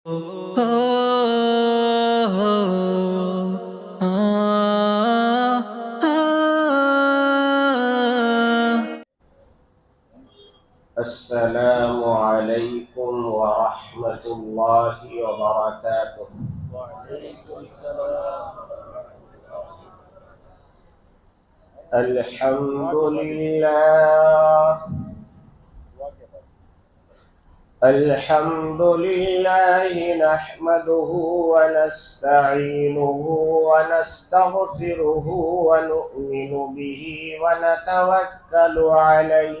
अस्सलामु अलैकुम वरहमतुल्लाहि वबरकातुह। अल्हम्दुलिल्लाह अल्हम्दुलिल्लाहि नहमदुहु व नस्तईनुहु व नस्तगफिरुहु व नु'मिनु बिही व नतवक्कलु अलैहि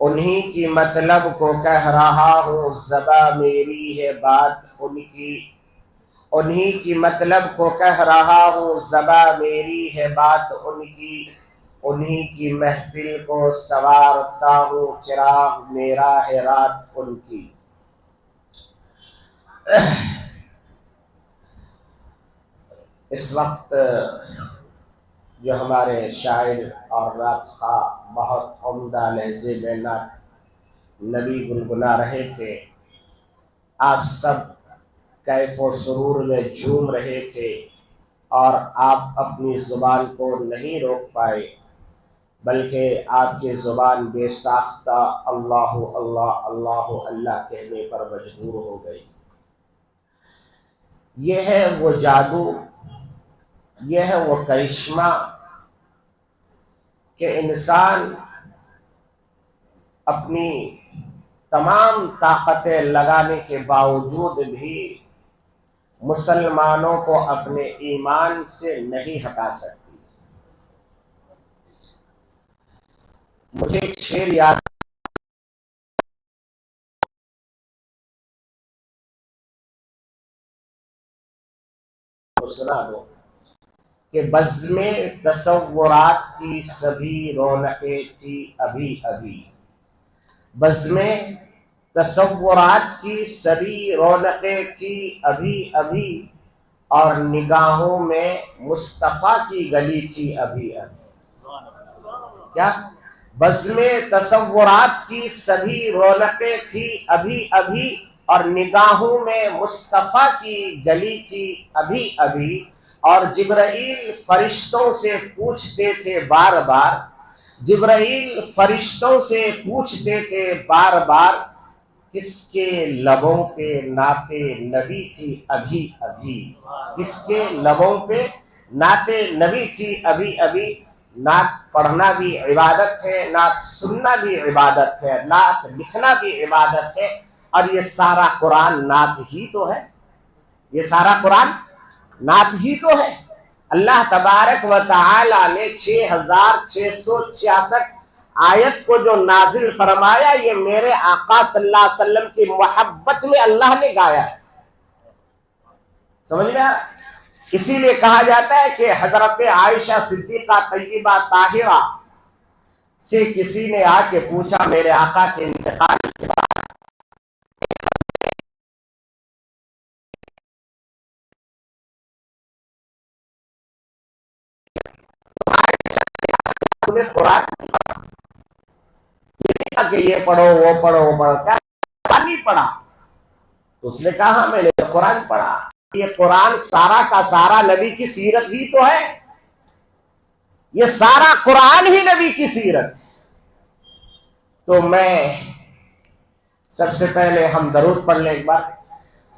उन्हीं की मतलब को कह रहा हूँ, ज़बा मेरी है बात उनकी। उन्हीं की मतलब को कह रहा हूँ, ज़बा मेरी है बात उनकी। उन्हीं की महफिल को सवारता हूँ, चिराग मेरा है रात उनकी। इस वक्त जो हमारे शायर और रात खा बहुत उम्दा लहजे में नात नबी गुनगुना रहे थे, आप सब कैफो सुरूर में झूम रहे थे और आप अपनी ज़ुबान को नहीं रोक पाए, बल्कि आपकी ज़ुबान बेसाख्ता अल्लाह अल्लाह अल्लाह अल्लाह कहने पर मजबूर हो गई। यह है वो जादू, यह है वो करिश्मा कि इंसान अपनी तमाम ताकतें लगाने के बावजूद भी मुसलमानों को अपने ईमान से नहीं हटा सकती। मुझे एक शेर याद सुना दो कि बज़्मे तसव्वुरात की सभी रौनकें थी अभी अभी। बज़्मे तसव्वुरात की सभी रौनकें थी अभी अभी, और निगाहों में मुस्तफ़ा की गली थी अभी अभी। क्या? बज़्मे तसव्वुरात की सभी रौनकें थी अभी अभी, और निगाहों में मुस्तफ़ा की गली थी अभी अभी। और जिब्राइल फरिश्तों से पूछते थे बार बार, जिब्राइल फरिश्तों से पूछते थे बार बार, किसके लबों पे नाते नबी थी अभी अभी। किसके लबों पे नाते नबी थी अभी अभी। नात पढ़ना भी इबादत है, नात सुनना भी इबादत है, नात लिखना भी इबादत है, और ये सारा कुरान नात ही तो है। ये सारा कुरान नात ही तो है। अल्लाह तबारक व तआला ने 6666 आयत को जो नाजिल फरमाया, ये मेरे आका सल्लल्लाहु अलैहि वसल्लम की मोहब्बत में अल्लाह ने गाया है। समझ में आ रहा? इसीलिए कहा जाता है कि हजरत आयशा सिद्दीका तय्यबा ताहिरा से किसी ने आके पूछा मेरे आका के इंतकाल के बाद, तुम्हें कुरान कि ये पढ़ो वो पढ़ो वो पढ़ो, क्या नहीं पढ़ा? तो उसने कहा मैंने तो कुरान पढ़ा। ये कुरान सारा का सारा नबी की सीरत ही तो है। ये सारा कुरान ही नबी की सीरत है। तो मैं सबसे पहले हम दरूद पढ़ लें एक बार।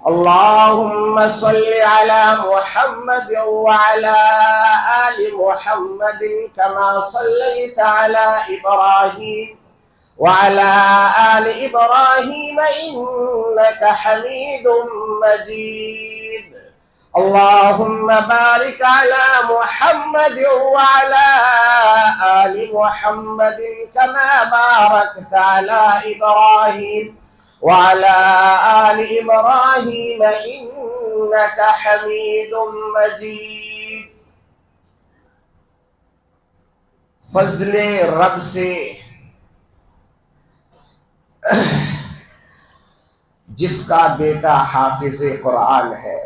अल्लाहुम्मा सल्लि अला मुहम्मद व अला आलि मुहम्मद कमा सल्लैता अला इब्राहीम व अला आलि इब्राहीम इन्नका हमीदुम मजीद। अल्लाहुम्मा बारिक अला मुहम्मद व अला आलि मुहम्मद कमा बारकता अला इब्राहीम व अला आलि इब्राहीम इन्नका हमीदुम मजीद। फज़्ले रब से जिसका बेटा हाफिज कुरान है,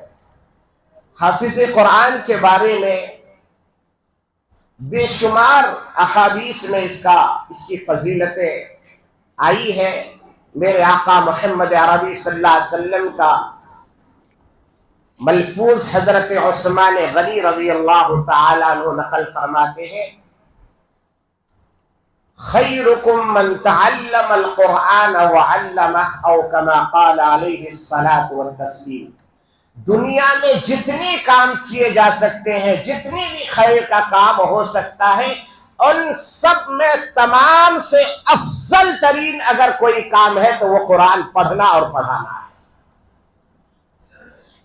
हाफिज कुरान के बारे में बेशुमार अहादीस में इसकी फजीलतें आई है। मेरे आका मोहम्मद अरबी सल्लल्लाहु अलैहि वसल्लम का मलफूज हजरत उस्मान गनी रज़ी अल्लाह तआला अन्हु नकल फरमाते हैं, खैरुकुम मन तअल्लमल कुरान व अल्लमह औ कमा क़ाल अलैहि सलातु व तस्लीम। दुनिया में जितने काम किए जा सकते हैं, जितनी भी खैर का काम हो सकता है, उन सब में तमाम से अफजल तरीन अगर कोई काम है तो वो कुरान पढ़ना और पढ़ाना है।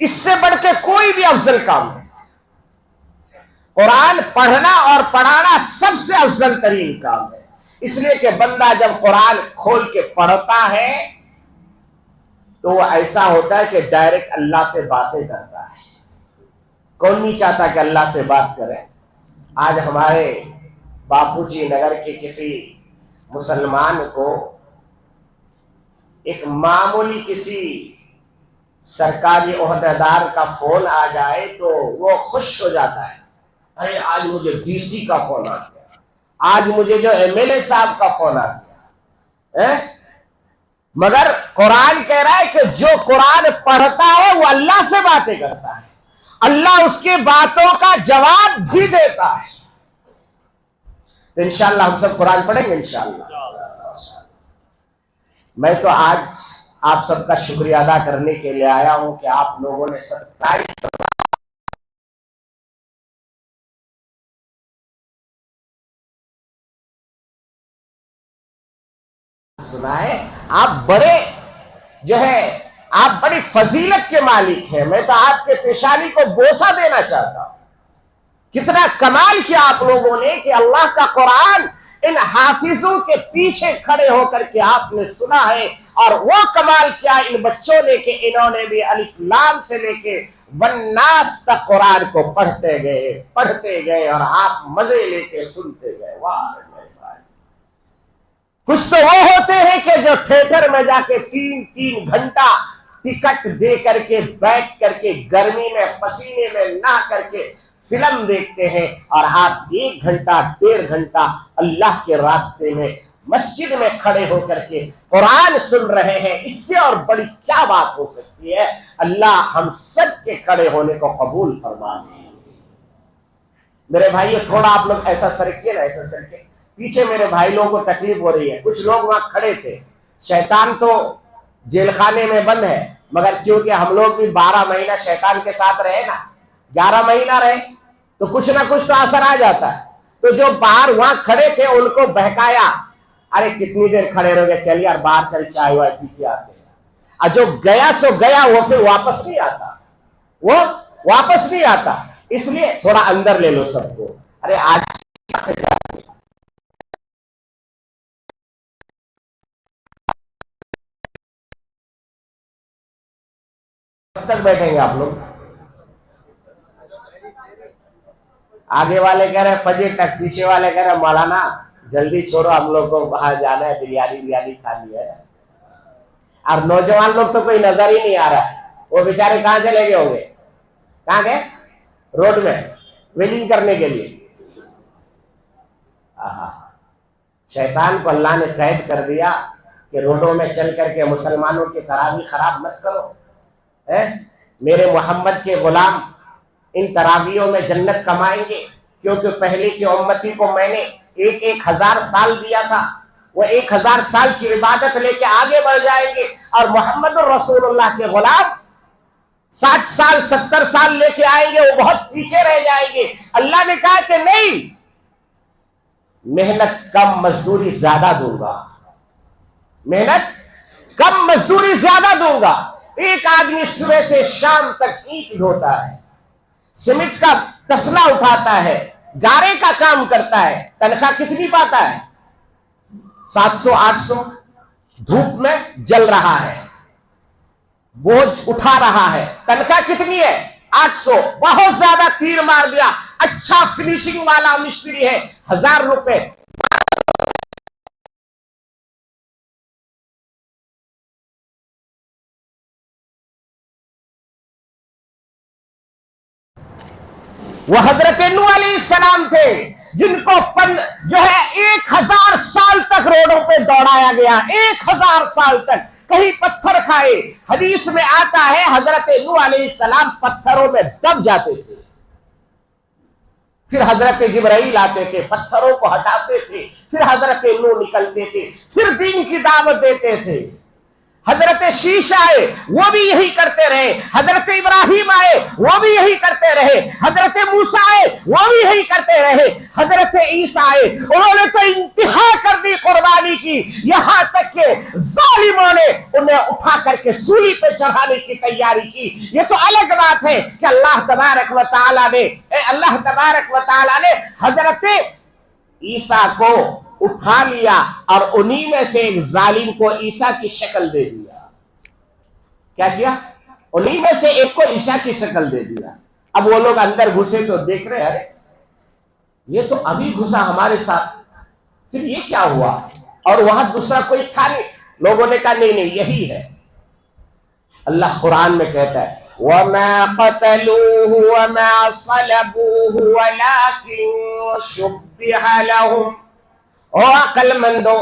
इससे बढ़ के कोई भी अफजल काम है। कुरान पढ़ना और पढ़ाना सबसे अफजल तरीन काम है। इसलिए कि बंदा जब कुरान खोल के पढ़ता है तो वो ऐसा होता है कि डायरेक्ट अल्लाह से बातें करता है। कौन नहीं चाहता कि अल्लाह से बात करें। आज हमारे बापूजी नगर के किसी मुसलमान को एक मामूली किसी सरकारी ओहदेदार का फोन आ जाए तो वो खुश हो जाता है, अरे आज मुझे डीसी का फोन आ गया, आज मुझे जो एमएलए साहब का फोन आ गया है? मगर कुरान कह रहा है कि जो कुरान पढ़ता है वो अल्लाह से बातें करता है, अल्लाह उसके बातों का जवाब भी देता है। तो इंशाअल्लाह हम सब कुरान पढ़ेंगे इंशाअल्लाह। मैं तो आज आप सबका शुक्रिया अदा करने के लिए आया हूं कि आप लोगों ने 27 सुना है। आप बड़े जो है आप बड़ी फजीलत के मालिक हैं। मैं तो आपके पेशानी को बोसा देना चाहता हूं। कितना कमाल किया आप लोगों ने कि अल्लाह का कुरान इन हाफिजों के पीछे खड़े होकर के आपने सुना है। और वो कमाल क्या इन बच्चों ने कि इन्होंने भी अलिफ लाम से लेके वन्नास तक कुरान को पढ़ते गए और आप मजे लेके सुनते गए। वाह, कुछ तो वो होते हैं कि जो थिएटर में जाके 3-3 घंटा टिकट दे करके बैठ करके गर्मी में पसीने में नहा करके फिल्म देखते हैं और आप 1 घंटा 1.5 घंटा अल्लाह के रास्ते में मस्जिद में खड़े होकर के कुरान सुन रहे हैं। इससे और बड़ी क्या बात हो सकती है। अल्लाह हम सब के खड़े होने को कबूल फरमाए। मेरे भाइयों, थोड़ा आप लोग ऐसा सरकिए ना, ऐसा सरके। पीछे मेरे भाई लोगों को तकलीफ हो रही है। कुछ लोग वहां खड़े थे। शैतान तो जेल खाने में बंद है, मगर क्योंकि हम लोग भी 12 महीना शैतान के साथ रहे ना, 11 महीना रहे, तो कुछ ना कुछ तो असर आ जाता है। तो जो बाहर वहां खड़े थे उनको बहकाया, अरे कितनी देर खड़े रहोगे, चलिए यार बाहर चल चाय वाय पी के आते हैं। और जो गया सो गया, वो फिर वापस नहीं आता, वो वापस नहीं आता। इसलिए थोड़ा अंदर ले लो सबको। अरे आज कब तक बैठेंगे आप लोग? आगे वाले कह रहे फजर तक, पीछे वाले कह रहे मौलाना जल्दी छोड़ो, हम लोग को बाहर जाना है, बिरयानी खानी है। और नौजवान लोग तो कोई नजर ही नहीं आ रहा है। वो बेचारे कहां चले गए होंगे? कहां गए? रोड में वेलिंग करने के लिए। शैतान को अल्लाह ने कैद कर दिया कि रोडों में चल करके मुसलमानों की तरावी खराब मत करो। मेरे मोहम्मद के गुलाम इन तरावियों में जन्नत कमाएंगे, क्योंकि पहले की उम्मती को मैंने 1,000 साल दिया था। वो 1,000 साल की इबादत लेके आगे बढ़ जाएंगे और मोहम्मद रसूलुल्लाह के गुलाम 60 साल 70 साल लेके आएंगे, वो बहुत पीछे रह जाएंगे। अल्लाह ने कहा कि नहीं, मेहनत कम मजदूरी ज्यादा दूंगा, मेहनत कम मजदूरी ज्यादा दूंगा। एक आदमी सुबह से शाम तक ईंट ढोता है, सीमेंट का तसला उठाता है, गारे का काम करता है, तनख्वाह कितनी पाता है? 700-800। धूप में जल रहा है, बोझ उठा रहा है, तनख्वाह कितनी है? 800। बहुत ज्यादा तीर मार दिया, अच्छा फिनिशिंग वाला मिस्त्री है, 1000 रुपए। वह हजरत नूह अलैहिस्सलाम थे जिनको जो है 1000 साल तक रोडों पे दौड़ाया गया, 1000 साल तक, कहीं पत्थर खाए। हदीस में आता है हजरत नूह अलैहिस्सलाम पत्थरों में दब जाते थे, फिर हजरत जिब्राइल आते थे, पत्थरों को हटाते थे, फिर हजरत नूह निकलते थे, फिर दीन की दावत देते थे। हजरत शीश आए, वो भी यही करते रहे। हजरत इब्राहिम आए, वो भी यही करते रहे। हजरत मूसा आए, वो भी यही करते रहे। हजरत ईसा आए, उन्होंने तो इंतहा कर दी कुर्बानी की, यहां तक के जालिमों ने उन्हें उठा करके सूली पे चढ़ाने की तैयारी की। ये तो अलग बात है कि अल्लाह तबारक व तआला ने हजरत ईसा को उठा लिया और उन्हीं में से एक जालिम को ईसा की शक्ल दे दिया। क्या किया? उन्हीं में से एक को ईसा की शक्ल दे दिया। अब वो लोग अंदर घुसे तो देख रहे, अरे ये तो अभी घुसा हमारे साथ, फिर ये क्या हुआ? और वहां दूसरा कोई था नहीं। लोगों ने कहा नहीं नहीं यही है। अल्लाह कुरान में कहता है वमा क़तलूहु वमा सलबूहु वलाकिन शुब्बिह लहुम। ओ अक्लमंदों,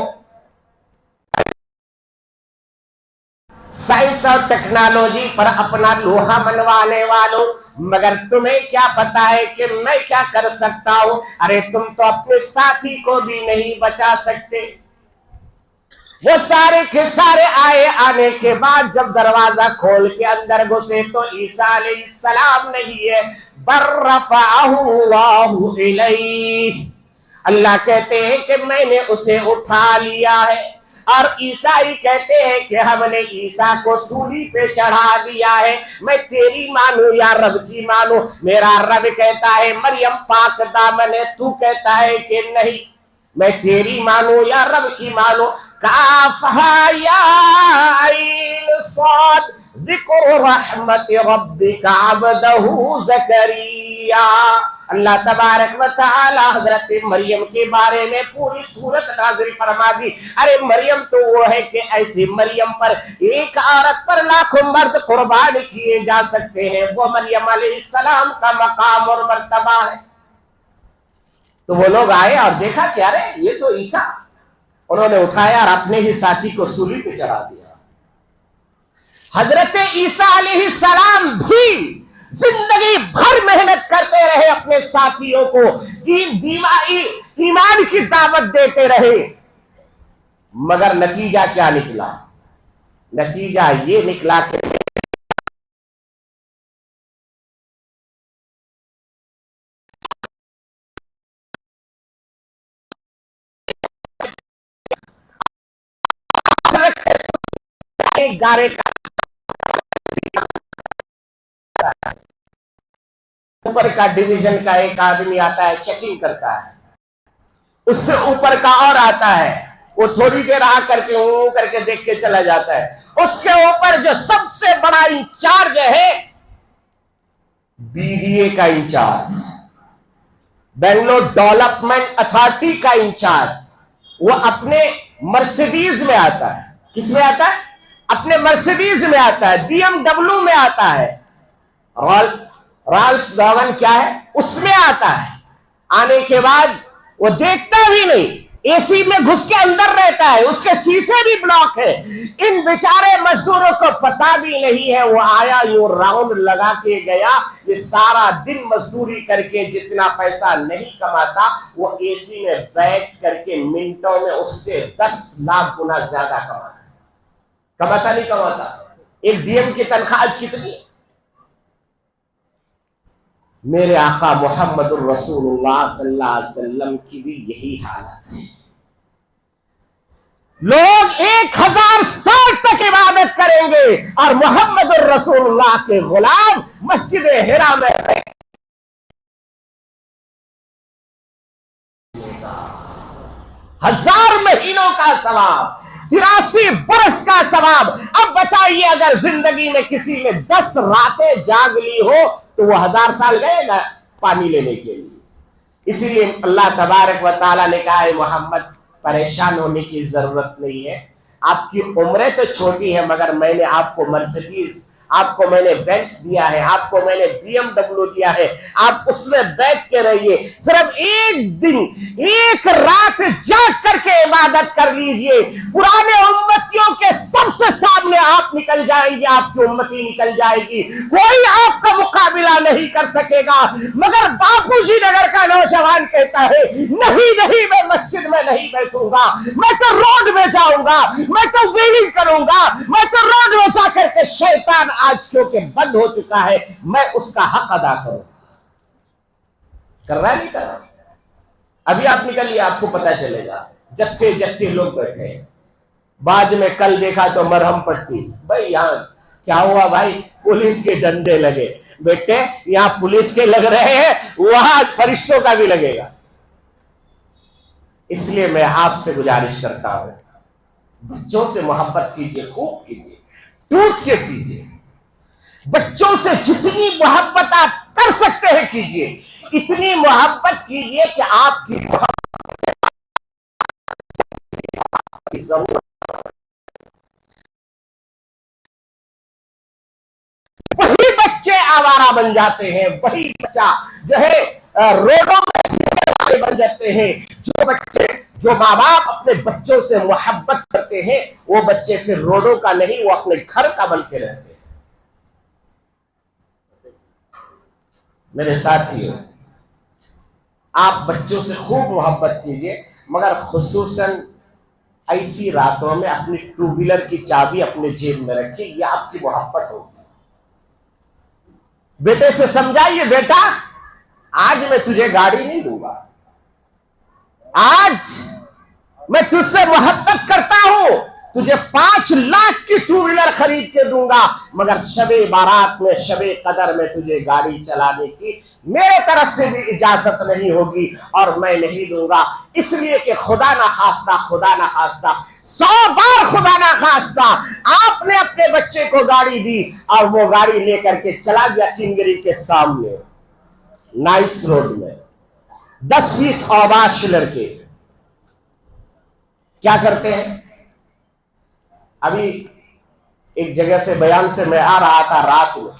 साइंस और टेक्नोलॉजी पर अपना लोहा मनवाने वालों, मगर तुम्हें क्या पता है कि मैं क्या कर सकता हूं? अरे तुम तो अपने साथी को भी नहीं बचा सकते। वो सारे के सारे आने के बाद जब दरवाजा खोल के अंदर घुसे तो ईसा अलैहिस्सलाम नहीं है, बर्रफ़अहु अल्लाहु इलैहि। अल्लाह कहते हैं कि मैंने उसे उठा लिया है। और ईसाई कहते हैं कि हमने ईसा को सूली पे चढ़ा दिया है। मैं तेरी मानू या रब की मानू? मेरा रब कहता है मरियम पाक दामन है, तू कहता है कि नहीं। मैं तेरी मानू या रब की मानू? काफ़हा या आइन साद ज़िक्र रहमति रब्बिका अब्दहू ज़करिया। अल्लाह तबारक व तआला हजरत मरियम के बारे में पूरी सूरत नाज़िल फरमा दी। अरे मरियम तो वो है कि ऐसी मरियम पर एक औरत पर लाखों मर्द कुर्बान किए जा सकते हैं। वो मरियम अलैहिस्सलाम का मकाम और मर्तबा है। तो वो लोग आए और देखा कि अरे ये तो ईसा। उन्होंने उठाया और अपने ही साथी को सूली पे चढ़ा दिया। हजरत ईसा अलैहिस्सलाम भी जिंदगी भर मेहनत करते रहे, अपने साथियों को ईमान की दावत देते रहे, मगर नतीजा क्या निकला? नतीजा ये निकला कि गारे का ऊपर का डिवीजन का एक आदमी आता है, चेकिंग करता है। उससे ऊपर का और आता है, वो थोड़ी देर आ करके वो करके देख के चला जाता है। उसके ऊपर जो सबसे बड़ा इंचार्ज है, बीडीए का इंचार्ज, बेंगलोर डेवलपमेंट अथॉरिटी का इंचार्ज, वो अपने मर्सिडीज में आता है। किस में आता है? अपने मर्सिडीज में आता है, बीएमडब्ल्यू में आता है, रॉल्स रॉयस क्या है उसमें आता है। आने के बाद वो देखता भी नहीं, एसी में घुस के अंदर रहता है, उसके शीशे भी ब्लॉक है। इन बेचारे मजदूरों को पता भी नहीं है। वो आया यूं राउंड लगा के गया। ये सारा दिन मजदूरी करके जितना पैसा नहीं कमाता, वो एसी में बैठ करके मिनटों में उससे 10 लाख गुना ज्यादा कमाता नहीं कमाता? एक डीएम की तनख्वाह आज कितनी है? मेरे आका मोहम्मदुर रसूलुल्लाह सल्लल्लाहु अलैहि वसल्लम की भी यही हालत है। लोग 1000 साल तक इबादत करेंगे और मोहम्मदुर रसूलुल्लाह के गुलाम मस्जिद हिरा में 1000 महीनों का सवाब, 83 बरस का सवाब। अब बताइए अगर जिंदगी में किसी ने 10 रातें जाग ली हो तो वो 1000 साल गए ना पानी लेने के लिए। इसीलिए अल्लाह तबारक व तआला ने कहा है मोहम्मद परेशान होने की जरूरत नहीं है। आपकी उम्रें तो छोटी है, मगर मैंने आपको मर्सिडीज, आपको मैंने बेंच दिया है, आपको मैंने बीएमडब्ल्यू दिया है। आप उसमें बैठ के रहिए, सिर्फ एक दिन एक रात जाग करके इबादत कर लीजिए। पुराने उम्मतियों के सबसे सामने आप निकल जाएंगे, आपकी उम्मती निकल जाएगी, कोई आपका मुकाबला नहीं कर सकेगा। मगर बापूजी नगर का नौजवान कहता है नहीं नहीं, मैं मस्जिद में नहीं बैठूंगा, मैं तो रोड में जाऊंगा, मैं तो व्हीलिंग करूंगा, मैं तो रोड में जाकर के शैतान आज क्योंकि बंद हो चुका है, मैं उसका हक अदा करूं। कर रहा है नहीं कर रहा? अभी आप निकलिए, आपको पता चलेगा। जत्थे जत्थे लोग बैठे, बाद में कल देखा तो मरहम पट्टी। भाई यहां क्या हुआ भाई? पुलिस के डंडे लगे। बेटे यहां पुलिस के लग रहे हैं, वहां फरिश्तों का भी लगेगा। इसलिए मैं आपसे गुजारिश करता हूं, बच्चों से मोहब्बत कीजिए, खूब कीजिए, टूट के कीजिए। बच्चों से जितनी मोहब्बत आप कर सकते हैं कीजिए, इतनी मोहब्बत कीजिए कि आपकी मोहब्बत की जरूरत। वही बच्चे आवारा बन जाते हैं, वही बच्चा जो है रोडों में बन जाते हैं। जो बच्चे, जो माँ बाप अपने बच्चों से मोहब्बत करते हैं, वो बच्चे फिर रोडों का नहीं, वो अपने घर का बन के रहते हैं। मेरे साथियों, आप बच्चों से खूब मोहब्बत कीजिए, मगर खुसूसन ऐसी रातों में अपनी टू व्हीलर की चाबी अपने जेब में रखिए, यह आपकी मोहब्बत होगी। बेटे से समझाइए, बेटा आज मैं तुझे गाड़ी नहीं दूंगा, आज मैं तुझसे मोहब्बत करता हूं, तुझे 5 लाख की टू व्हीलर खरीद के दूंगा, मगर शबे बारात में, शबे कदर में तुझे गाड़ी चलाने की मेरे तरफ से भी इजाजत नहीं होगी और मैं नहीं दूंगा। इसलिए कि खुदा ना खास्ता, खुदा ना खास्ता, 100 बार खुदा ना खास्ता आपने अपने बच्चे को गाड़ी दी और वो गाड़ी लेकर के चला गया किंगरी के सामने नाइस रोड में, 10-20 औबाश लड़के क्या करते हैं। अभी एक जगह से बयान से मैं आ रहा था, रात में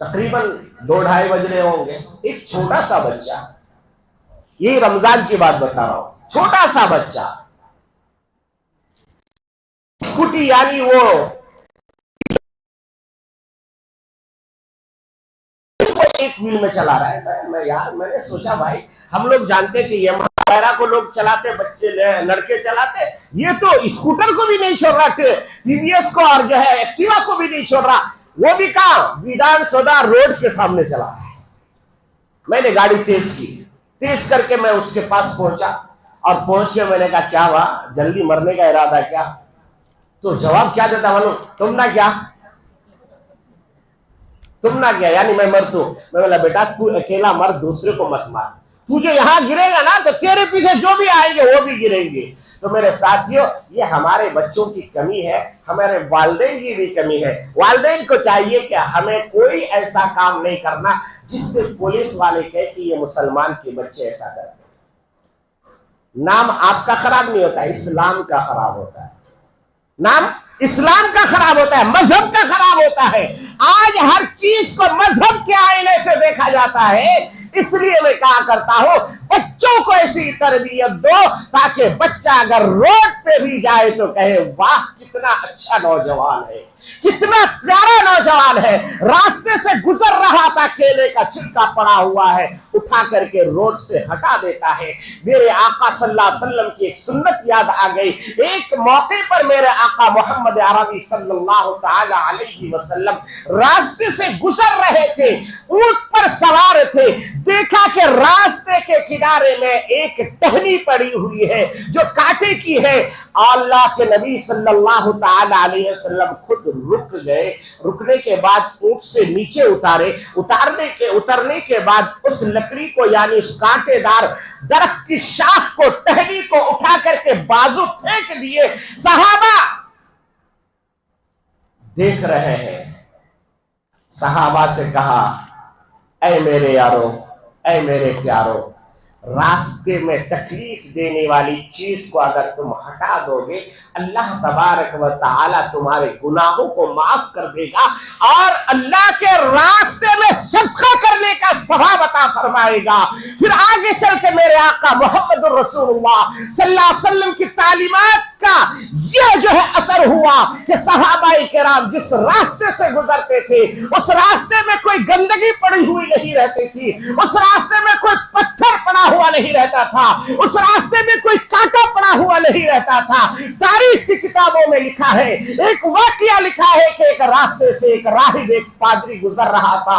तकरीबन 2-2:30 बज रहे होंगे। एक छोटा सा बच्चा, ये रमजान की बात बता रहा हूं, छोटा सा बच्चा स्कूटी यानी वो एक व्हील में चला रहा है। मैं यार मैंने सोचा भाई, हम लोग जानते कि ये को लोग चलाते, बच्चे लड़के चलाते, ये तो स्कूटर को भी नहीं छोड़ रहा, टीवीएस को और जो है एक्टिवा को भी नहीं छोड़ रहा, वो भी कहा विधानसौधा रोड के सामने चला। मैंने गाड़ी तेज की, तेज करके मैं उसके पास पहुंचा और पहुंच के मैंने कहा क्या हुआ, जल्दी मरने का इरादा क्या? तो जवाब क्या देता मालूम, तुम ना क्या, तुम ना क्या यानी मैं मर दूं। मैं बोला बेटा तू अकेला मर, दूसरे को मत मार, तू जो यहां गिरेगा ना तो तेरे पीछे जो भी आएंगे वो भी गिरेंगे। तो मेरे साथियों, ये हमारे बच्चों की कमी है, हमारे वालिदैन की भी कमी है। वालिदैन को चाहिए कि हमें कोई ऐसा काम नहीं करना जिससे पुलिस वाले कहे कि ये मुसलमान के बच्चे ऐसा करते हैं। नाम आपका खराब नहीं होता, इस्लाम का खराब होता है, नाम इस्लाम का खराब होता है, मजहब का खराब होता है। आज हर चीज को मजहब के आईने से देखा जाता है। इसलिए मैं कहा करता हूं, बच्चों को ऐसी तरबियत दो ताकि बच्चा अगर रोड पे भी जाए तो कहे वाह कितना अच्छा नौजवान है, कितना प्यारा नौजवान है, रास्ते से गुजर रहा था, केले का छिलका पड़ा हुआ है, उठा करके रोड से हटा देता है। मेरे आका सल्लल्लाहु अलैहि वसल्लम की एक सुन्नत याद आ गई। एक मौके पर मेरे आका मोहम्मद अरबी सल्लल्लाहु ताला अलैहि वसल्लम रास्ते से गुजर रहे थे, ऊंट पर सवार थे, देखा कि रास्ते के किनारे में एक टहनी पड़ी हुई है जो कांटे की है। अल्लाह के नबी सल्लल्लाहु ताला अलैहि वसल्लम खुद रुक गए, रुकने के बाद ऊंट से नीचे उतरने के बाद उस लकड़ी को यानी उस कांटेदार दरख्त की शाख को, टहनी को उठा करके बाजू फेंक दिए। सहाबा देख रहे हैं। सहाबा से कहा ऐ मेरे यारो, ऐ मेरे प्यारो, रास्ते में तकलीफ देने वाली चीज को अगर तुम हटा दोगे, अल्लाह तबारक व तआला तुम्हारे गुनाहों को माफ कर देगा और अल्लाह के रास्ते में सदका करने का सवाब अता फरमाएगा। फिर आगे चल के मेरे आका मोहम्मद रसूलुल्लाह सल्लल्लाहु अलैहि वसल्लम की तालीमात का यह जो है असर हुआ कि सहाबाए किराम जिस रास्ते से गुजरते थे उस रास्ते में कोई गंदगी पड़ी हुई नहीं रहती थी, उस रास्ते में कोई पत्थर पड़ा हुआ नहीं रहता था, उस रास्ते में कोई कांटा पड़ा हुआ नहीं रहता था। तारीख की किताबों में लिखा है, एक वाकया लिखा है कि एक रास्ते से एक राहिब, एक पादरी गुजर रहा था।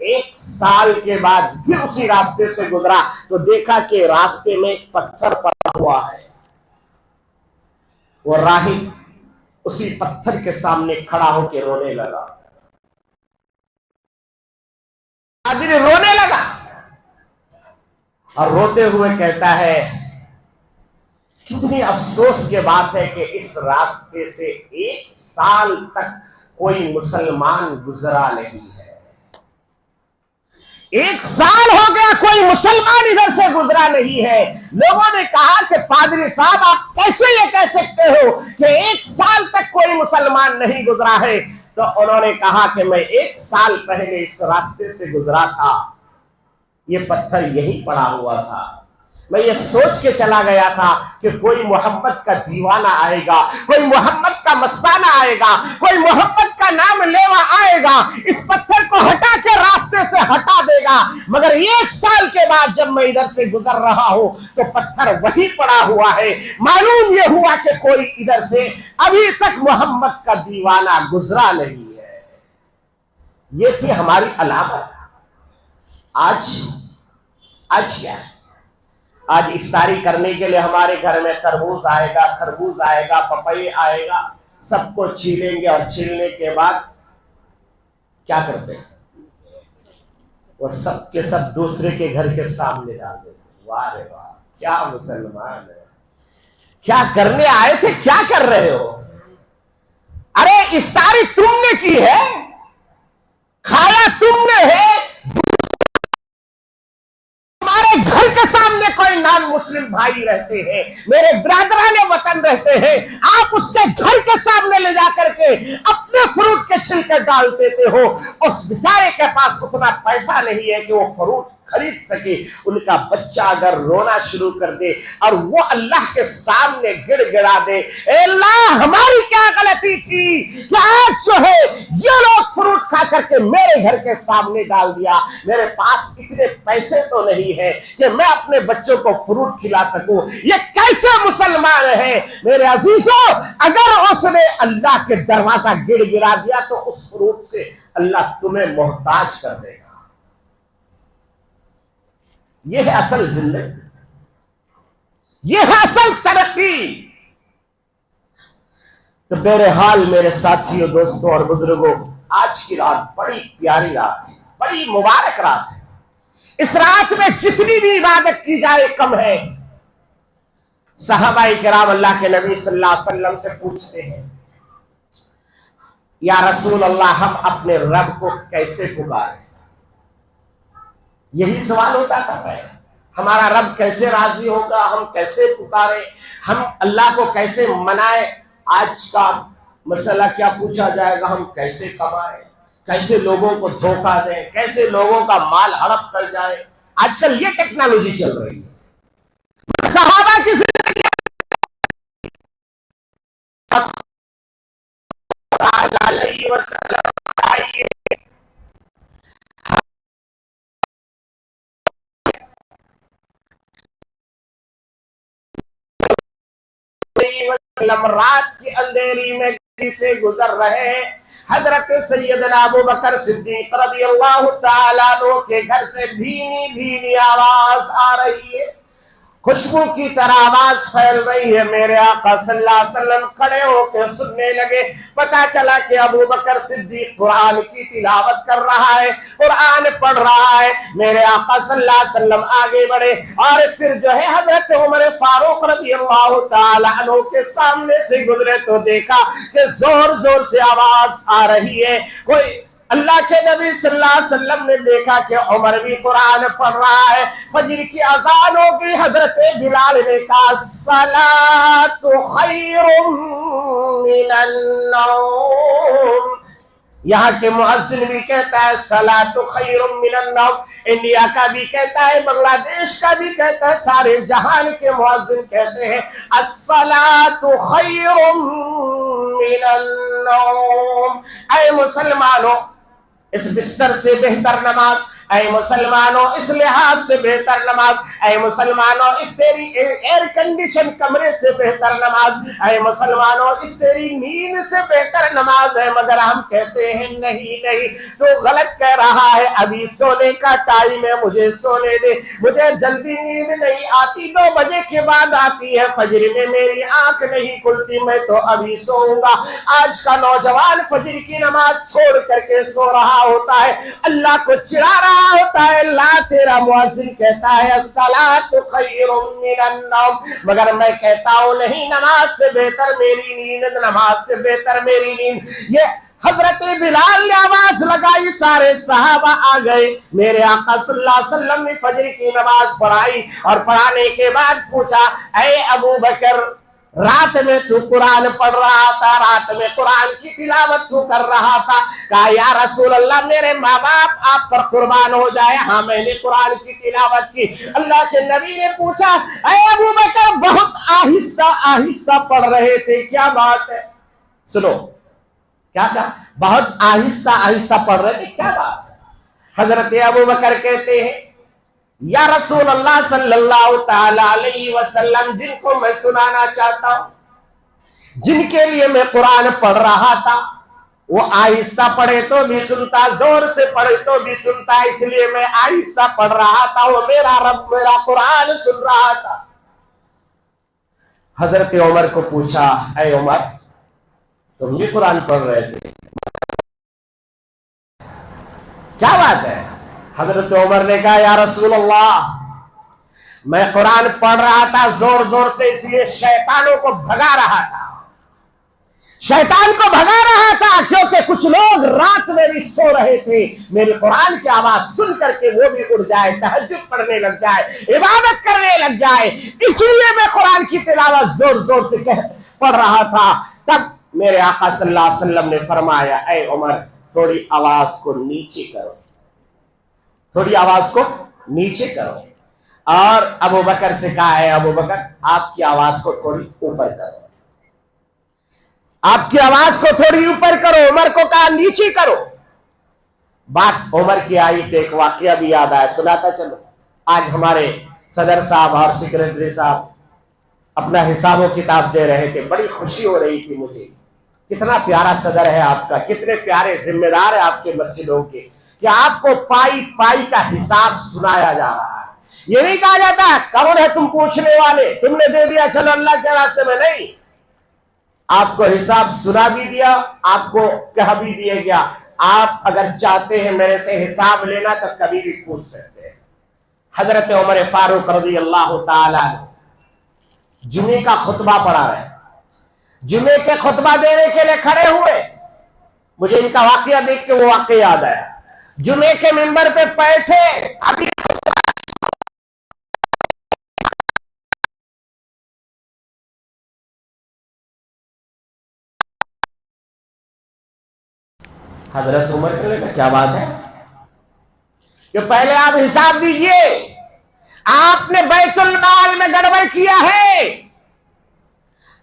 1 साल के बाद फिर उसी रास्ते से गुजरा तो देखा कि रास्ते में एक पत्थर पड़ा हुआ है। वो राहिब उसी पत्थर के सामने खड़ा होकर रोने लगा। पादरी रोने लगा। और रोते हुए कहता है, कितनी अफसोस की बात है कि इस रास्ते से 1 साल तक कोई मुसलमान गुजरा नहीं है। 1 साल हो गया कोई मुसलमान इधर से गुजरा नहीं है। लोगों ने कहा कि पादरी साहब आप कैसे ये कह सकते हो कि 1 साल तक कोई मुसलमान नहीं गुजरा है? तो उन्होंने कहा कि मैं 1 साल पहले इस रास्ते से गुजरा था, ये पत्थर यही पड़ा हुआ था। मैं ये सोच के चला गया था कि कोई मोहम्मद का दीवाना आएगा, कोई मोहम्मद का मस्ताना आएगा, कोई मोहम्मद का नाम लेवा आएगा, इस पत्थर को हटा के रास्ते से हटा देगा। मगर 1 साल के बाद जब मैं इधर से गुजर रहा हूं तो पत्थर वही पड़ा हुआ है। मालूम ये हुआ कि कोई इधर से अभी तक मोहम्मद का दीवाना गुजरा नहीं है। ये थी हमारी अलामत। आज क्या है? आज इफ्तारी करने के लिए हमारे घर में तरबूज आएगा, खरबूज आएगा, पपई आएगा, सबको छीलेंगे और छीलने के बाद क्या करते हैं? वो सब के सब दूसरे के घर के सामने डाल देते। वाह रे वाह, क्या मुसलमान है! क्या करने आए थे, क्या कर रहे हो? अरे इफ्तारी तुमने की है, खाया तुमने है, घर के सामने कोई नॉन मुस्लिम भाई रहते हैं, मेरे बिरादराने वतन रहते हैं, आप उसके घर के सामने ले जाकर के अपने फ्रूट के छिलके डाल देते हो। उस बेचारे के पास उतना पैसा नहीं है कि वो फ्रूट खरीद सके। उनका बच्चा अगर रोना शुरू कर दे और वो अल्लाह के सामने गिड़गिड़ा दे, अल्लाह हमारी क्या गलती थी कि आज जो है ये लोग फ्रूट खा करके मेरे घर के सामने डाल दिया। मेरे पास इतने पैसे तो नहीं है कि मैं अपने बच्चों को फ्रूट खिला सकूं। ये कैसे मुसलमान है? मेरे अजीजों, अगर उसने अल्लाह के दरवाजा गिड़गिड़ा दिया तो उस फ्रूट से अल्लाह तुम्हें मोहताज कर देगा। यह है असल जिंदगी, यह है असल तरक्की। तो बहरहाल मेरे साथियों, दोस्तों और बुजुर्गों, आज की रात बड़ी प्यारी रात है, बड़ी मुबारक रात है। इस रात में जितनी भी इबादत की जाए कम है। सहाबाए किराम अल्लाह के नबी सल्लल्लाहु अलैहि वसल्लम से पूछते हैं, या रसूल अल्लाह, हम अपने रब को कैसे पुकारें? यही सवाल होता था पहले, हमारा रब कैसे राजी होगा, हम कैसे पुकारें, हम अल्लाह को कैसे मनाएं। आज का मसला क्या पूछा जाएगा? हम कैसे कमाएं, कैसे लोगों को धोखा दें, कैसे लोगों का माल हड़प कर जाए। आजकल ये टेक्नोलॉजी चल रही है। सहाबा की जिंदगी रात की अंधेरी में से गुजर रहे हैं। हजरत सैयदना अबू बकर सिद्दीक रज़ियल्लाहु ताला अन्हु के घर से भीनी भीनी आवाज आ रही है, खुशबू की तरह आवाज फैल रही है। मेरे आका सल्लल्लाहु अलैहि वसल्लम खड़े होकर सुनने लगे। पता चला कि अबू बकर सिद्दीक कुरान की तिलावत कर रहा है, कुरान पढ़ रहा है। मेरे आका सल्लल्लाहु अलैहि वसल्लम आगे बढ़े और फिर जो है हजरत उमर फारूक रज़ियल्लाहु ताला अन्हु के सामने से गुजरे तो देखा कि जोर जोर से आवाज आ रही है। कोई अल्लाह के नबी सल्लल्लाहु अलैहि वसल्लम ने देखा कि उमर भी कुरान पढ़ रहा है। फजर की अजान हो गई। हजरत बिलाल ने कहा, सलातु खैरुम मिनन नौम। यहाँ के मुअज्जिन भी कहता है सलातु खैरुम मिनन नौम। इंडिया का भी कहता है, बांग्लादेश का भी कहता है, सारे जहान के मुअज्जिन कहते हैं अस्सलातु खैरुम मिनन नौम। ऐ मुसलमानों, इस बिस्तर से बेहतर नमाज, ऐ मुसलमानों इस लिहाज से बेहतर नमाज, ऐ मुसलमानों इस तेरी एयर कंडीशन कमरे से बेहतर नमाज, ऐ मुसलमानों इस तेरी नींद से बेहतर नमाज है। मगर हम कहते हैं नहीं नहीं, तो गलत कह रहा है। अभी सोने का टाइम है, मुझे सोने दे, मुझे जल्दी नींद नहीं आती, 2 बजे के बाद आती है। फजर में मेरी आंख नहीं खुलती, मैं तो अभी सोऊंगा। आज का नौजवान फजर की नमाज छोड़ करके सो रहा होता है, अल्लाह को चिढ़ा रहा होता है अल्लाह तेरा मुअज्जिन कहता है अस्सलातु खैरुम मिनन नौम, मगर मैं कहता हूं नहीं, नमाज से बेहतर मेरी नींद, नमाज से बेहतर मेरी नींद। ये हजरत बिलाल ने आवाज लगाई, सारे सहाबा आ गए। मेरे आका सल्लल्लाहु अलैहि वसल्लम ने फजर की नमाज पढ़ाई और पढ़ाने के बाद पूछा, ऐ अबू बकर, रात में तू कुरान पढ़ रहा था, रात में कुरान की तिलावत तू कर रहा था। कहा या रसूल अल्लाह, मेरे माँ बाप आप पर कुर्बान हो जाए। हाँ, मैंने कुरान की तिलावत की। अल्लाह के नबी ने पूछा, ऐ अबू बकर, बहुत आहिस्ता आहिस्ता पढ़ रहे थे, क्या बात है? सुनो क्या कहा, बहुत आहिस्ता आहिस्ता पढ़ रहे थे, क्या बात है? हजरत अबू बकर कहते हैं, या रसूल अल्लाह सल्लल्लाहु ताला अलैहि वसल्लम, जिनको मैं सुनाना चाहता हूं, जिनके लिए मैं कुरान पढ़ रहा था, वो आहिस्ता पढ़े तो भी सुनता, जोर से पढ़े तो भी सुनता, इसलिए मैं आहिस्ता पढ़ रहा था, वो मेरा रब मेरा कुरान सुन रहा था। हजरत उमर को पूछा, ऐ उमर, तुम भी कुरान पढ़ रहे थे, क्या बात है? हजरत उमर ने कहा, या रसूल अल्लाह, मैं कुरान पढ़ रहा था जोर जोर से, इसलिए शैतानों को भगा रहा था, शैतान को भगा रहा था, क्योंकि कुछ लोग रात में भी सो रहे थे, मेरे कुरान की आवाज सुन करके वो भी उठ जाए, तहज्जुद पढ़ने लग जाए, इबादत करने लग जाए, इसलिए मैं कुरान की तिलावत जोर जोर से पढ़ रहा था। तब मेरे आका सल्लल्लाहु अलैहि वसल्लम ने फरमाया, ऐ उमर, थोड़ी आवाज को नीचे करो, थोड़ी आवाज को नीचे करो। और अबू बकर से कहा है, अबू बकर, आपकी आवाज को थोड़ी ऊपर करो, आपकी आवाज को थोड़ी ऊपर करो। उमर को कहा नीचे करो। बात उमर की आई तो एक वाकया भी याद आया, सुनाता चलो। आज हमारे सदर साहब और सेक्रेटरी साहब अपना हिसाबो किताब दे रहे थे, बड़ी खुशी हो रही थी मुझे। कितना प्यारा सदर है आपका, कितने प्यारे जिम्मेदार है आपके मस्जिदों के, कि आपको पाई पाई का हिसाब सुनाया जा रहा है। ये नहीं कहा जाता कौन है तुम पूछने वाले, तुमने दे दिया चलो अल्लाह के रास्ते में, नहीं, आपको हिसाब सुना भी दिया, आपको कह भी दिया गया, आप अगर चाहते हैं मेरे से हिसाब लेना तो कभी भी पूछ सकते हैं। हजरत उमर फारूक रज़ी अल्लाह ताला जुमे का खुतबा पढ़ा रहे, जुमे के खुतबा देने के लिए खड़े हुए। मुझे इनका वाकया देख के वो वाकया याद आया। जुमे के मिंबर पे बैठे, अभी हजरत उमर के लिए क्या बात है कि पहले आप हिसाब दीजिए, आपने बैतुल माल में गड़बड़ किया है,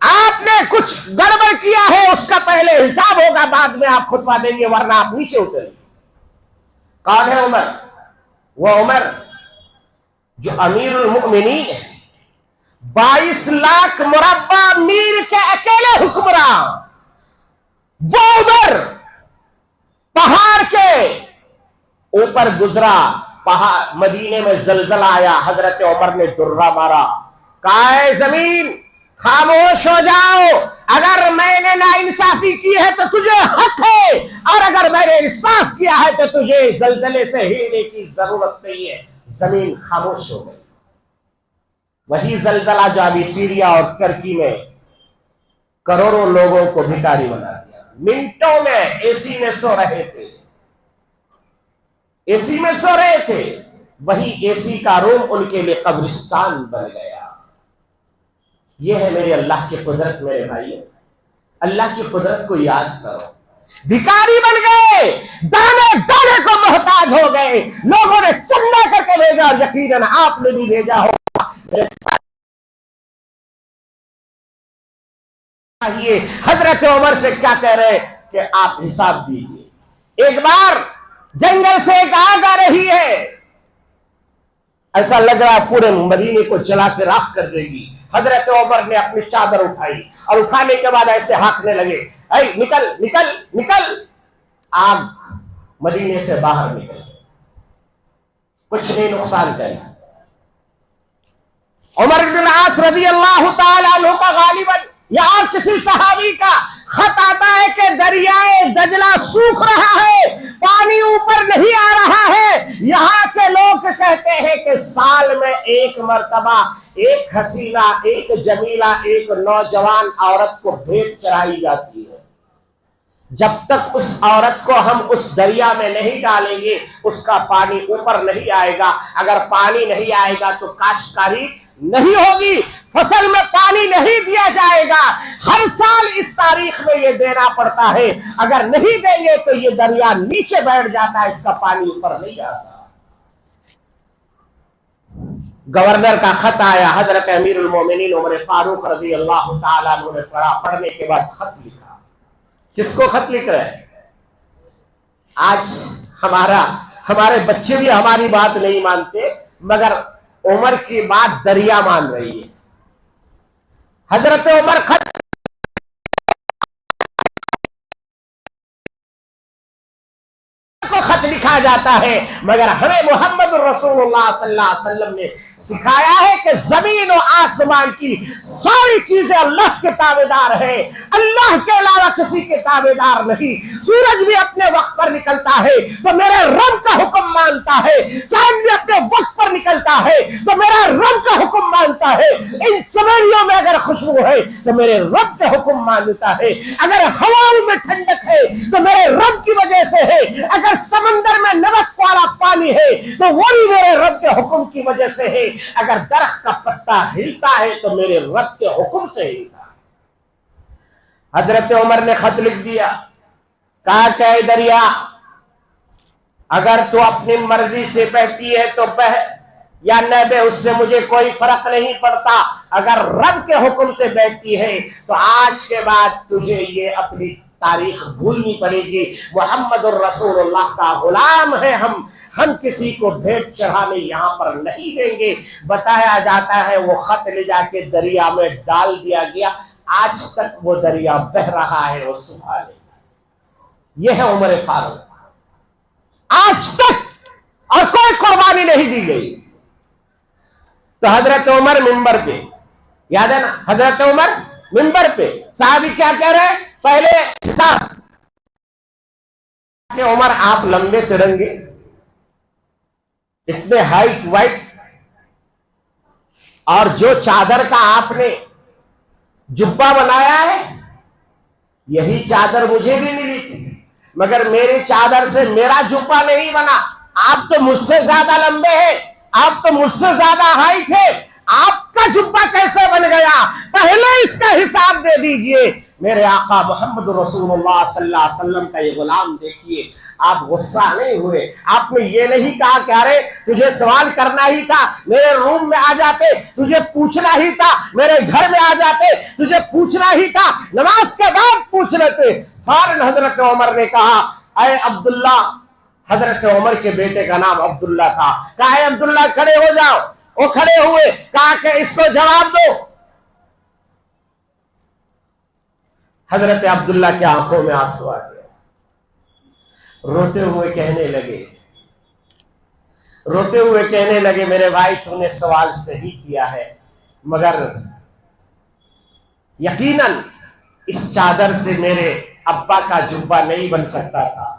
आपने कुछ गड़बड़ किया है, उसका पहले हिसाब होगा, बाद में आप खुतबा देंगे, वरना आप नीचे उतरेंगे। कौन है उमर? वो उमर जो अमीरुल मुमिनीन है, 22 लाख मुरब्बा मील के अकेले हुक्मरान, वो उमर पहाड़ के ऊपर गुजरा, पहाड़ मदीने में जलजला आया, हजरत उमर ने दुर्रा मारा, कहा है जमीन खामोश हो जाओ, अगर मैंने नाइंसाफी की है तो तुझे हक है, और अगर मैंने इंसाफ किया है तो तुझे जलजले से हिलने की जरूरत नहीं है। जमीन खामोश हो गई। वही जलजला जो अभी सीरिया और तुर्की में करोड़ों लोगों को भिखारी बना दिया। मिनटों में एसी में सो रहे थे, एसी में सो रहे थे, वही एसी का रूम उनके लिए कब्रिस्तान बन गया। यह है मेरे अल्लाह की कुदरत। मेरे भाइयों, अल्लाह की कुदरत को याद करो। भिखारी बन गए, दाने दाने को मोहताज हो गए, लोगों ने चंदा करके भेजा, और यकीनन आपने भी भेजा होगा। ये हजरत उमर से क्या कह रहे कि आप हिसाब दीजिए। एक बार जंगल से एक आग आ रही है, ऐसा लग रहा है पूरे मदीने को जला के राख कर देगी। हजरत उमर ने अपनी चादर उठाई, और उठाने के बाद ऐसे हाँकने लगे, ऐ निकल निकल निकल। आग मदीने से बाहर निकल, कुछ नहीं नुकसान करी। उमर बिन आस रज़ी अल्लाह ताला अन्हु का गालिबन या और किसी सहाबी का खत आता है कि दरियाए दजला सूख रहा है, पानी ऊपर नहीं आ रहा है। यहाँ के लोग कहते हैं कि साल में एक मर्तबा एक हसीना, एक जमीला, एक नौजवान औरत को भेंट चढ़ाई जाती है। जब तक उस औरत को हम उस दरिया में नहीं डालेंगे उसका पानी ऊपर नहीं आएगा। अगर पानी नहीं आएगा तो काश्तकारी नहीं होगी, फसल में पानी नहीं दिया जाएगा। हर साल इस तारीख में ये देना पड़ता है, अगर नहीं देंगे तो ये दरिया नीचे बैठ जाता है, इसका पानी ऊपर नहीं आता। गवर्नर का खत आया, हजरत अमीरुल मोमिनीन उमर फारूक रज़ी अल्लाह ताला अन्हु ने पढ़ा, पढ़ने के बाद खत लिखा। किसको खत लिख रहे हैं? आज हमारे बच्चे भी हमारी बात नहीं मानते, मगर उमर की बात दरिया मान रही है। हजरत उमर खत को खत लिखा जाता है, मगर हमें मोहम्मद रसूलुल्लाह सल्लल्लाहु अलैहि वसल्लम ने सिखाया है कि जमीन और आसमान की सारी चीजें अल्लाह के ताबेदार है, अल्लाह के अलावा किसी के ताबेदार नहीं। सूरज भी अपने वक्त पर निकलता है तो मेरे रब का हुक्म मानता है, चांद भी अपने वक्त पर निकलता है तो मेरा रब का हुक्म मानता है। इन चमेलियों में अगर खुशबू है तो मेरे रब के हुक्म मानता है, अगर हवाओं में ठंडक है तो मेरे रब की वजह से है, अगर समंदर में नमक वाला पानी है तो वो भी मेरे रब के हुक्म की वजह से है, अगर दरख्त का पत्ता हिलता है तो मेरे रब के हुक्म से हिलता है। हजरत उमर ने खत लिख दिया, कहा कि दरिया अगर तू अपनी मर्जी से बहती है तो बह या न बह, उससे मुझे कोई फर्क नहीं पड़ता। अगर रब के हुक्म से बहती है तो आज के बाद तुझे ये अपनी तारीख भूलनी पड़ेगी। मोहम्मद रसूलुल्लाह का गुलाम है हम किसी को भेंट चढ़ाने यहाँ पर नहीं देंगे। बताया जाता है वो खत ले जाके दरिया में डाल दिया गया, आज तक वो दरिया बह रहा है, वो सुखा लेगा। यह है उमर फारूक, आज तक और कोई कुर्बानी नहीं दी गई। तो हजरत उमर मिंबर पे, याद है ना, हजरत उमर मिंबर पे साहबी क्या कह रहे हैं? पहले साहब कि उमर आप लंबे तिरंगे, इतने हाइट वाइट, और जो चादर का आपने जुब्बा बनाया है यही चादर मुझे भी मिली थी, मगर मेरी चादर से मेरा जुब्बा नहीं बना। आप तो मुझसे ज्यादा लंबे हैं, आप तो मुझसे ज्यादा हाइट है, आपका जुब्बा कैसे बन गया? पहले इसका हिसाब दे दीजिए। मेरे आका मोहम्मद रसूलुल्लाह सल्लल्लाहु अलैहि वसल्लम का ये गुलाम देखिए, आप गुस्सा नहीं हुए, आपने ये नहीं कहा कि अरे तुझे सवाल करना ही था, मेरे रूम में आ जाते, तुझे पूछना ही था, मेरे घर में आ जाते, तुझे पूछना ही था, नमाज के बाद पूछ लेते। फौरन हजरत उमर ने कहा, अरे अब्दुल्ला, हजरत उमर के बेटे का नाम अब्दुल्ला था, कहा अब्दुल्ला खड़े हो जाओ। वो खड़े हुए, कहा कि इसको जवाब दो। हजरत अब्दुल्ला की आंखों में आंसू आ गया, रोते हुए कहने लगे मेरे भाई तूने सवाल सही किया है, मगर यकीनन इस चादर से मेरे अब्बा का जुब्बा नहीं बन सकता था।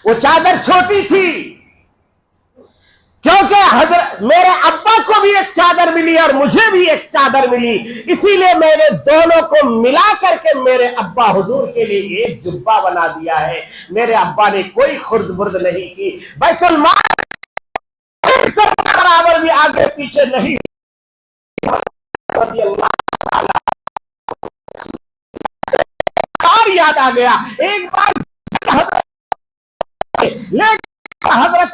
वो चादर छोटी थी, क्योंकि मेरे अब्बा को भी एक चादर मिली और मुझे भी एक चादर मिली, इसीलिए मैंने दोनों को मिला करके मेरे अब्बा हुजूर के लिए एक जुब्बा बना दिया है। मेरे अब्बा ने कोई खुर्द बुर्द नहीं की, बैतुल माल बराबर भी आगे पीछे नहीं। और याद आ गया एक बार हजरत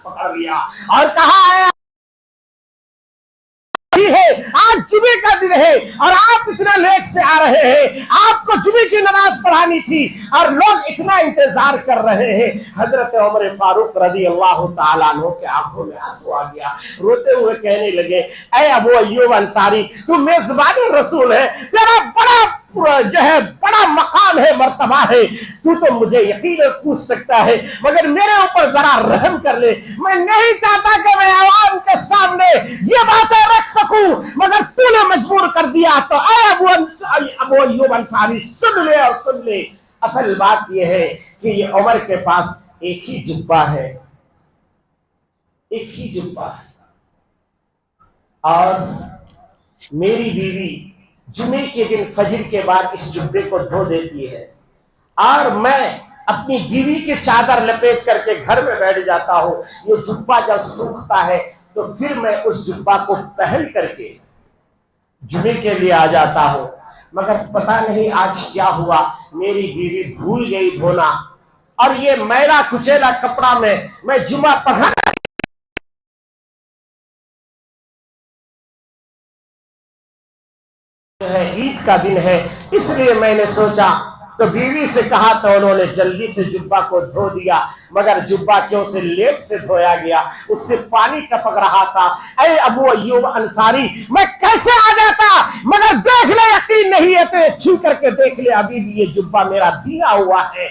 पकड़ लिया और कहा है आज जुमे का दिन है और आप इतना लेट से आ रहे हैं, आपको जुमे की नमाज पढ़ानी थी और लोग इतना इंतजार कर रहे हैं। हजरत उमर फारूक रज़ी अल्लाह ताला अन्हु के आंखों में आंसू आ गया, रोते हुए कहने लगे, ऐ अबू अय्यूब अंसारी, तू मेजबान रसूल है, तेरा बड़ा जो है बड़ा मकाम है, मर्तबा है, तू तो मुझे यकीन पूछ सकता है, मगर मेरे ऊपर जरा रहम कर ले। मैं नहीं चाहता कि मैं आवाम के सामने ये बातें रख सकूं, मगर तूने अबू अय्यूब अंसारी सुन ले और सुन ले, असल बात यह है कि ये उमर के पास एक ही जुब्बा है, एक ही जुब्बा है। और मेरी बीवी जुमे के दिन फजर के बाद इस जुब्बे को धो देती है और मैं अपनी बीवी की चादर लपेट करके घर में बैठ जाता हूं। ये जुब्बा जब सूखता है तो फिर मैं उस जुब्बा को पहन करके जुमे के लिए आ जाता हूं। मगर पता नहीं आज क्या हुआ, मेरी बीवी भूल गई धोना और ये मैला कुचेला कपड़ा में मैं जुमा पढ़ा है, ईद का दिन है, इसलिए मैंने सोचा, तो बीवी से कहा तो उन्होंने जल्दी से जुब्बा को धो दिया। मगर जुब्बा क्यों से लेट से धोया गया, उससे पानी टपक रहा था। ऐ अबू अय्यूब अंसारी, मैं कैसे आ जाता, मगर देख ले, यकीन नहीं है तो छू करके देख ले, अभी भी ये जुब्बा मेरा भीगा हुआ है।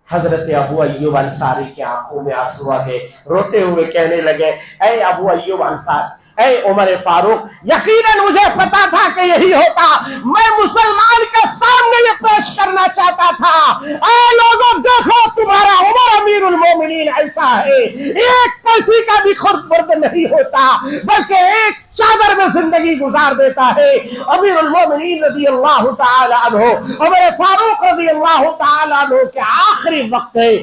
हजरत अबू अय्यूब अंसारी की आंखों में आंसू आ गए, रोते हुए कहने लगे, ऐ अबू अय्यूब अंसारी, ऐ उमर फारूक, यकीनन मुझे पता था कि यही होता, मैं मुसलमान के सामने ये पेश करना चाहता था। ऐ लोगों देखो, तुम्हारा उमर अमीरुल मोमिनीन ऐसा है, एक पैसे का भी खुर्द नहीं होता, बल्कि एक चादर में जिंदगी गुजार देता है। अमीरुल मोमिनीन रज़ियल्लाहु ताला अन्हु, उमर फारूक रज़ियल्लाहु ताला अन्हु के आखिरी वक्त है,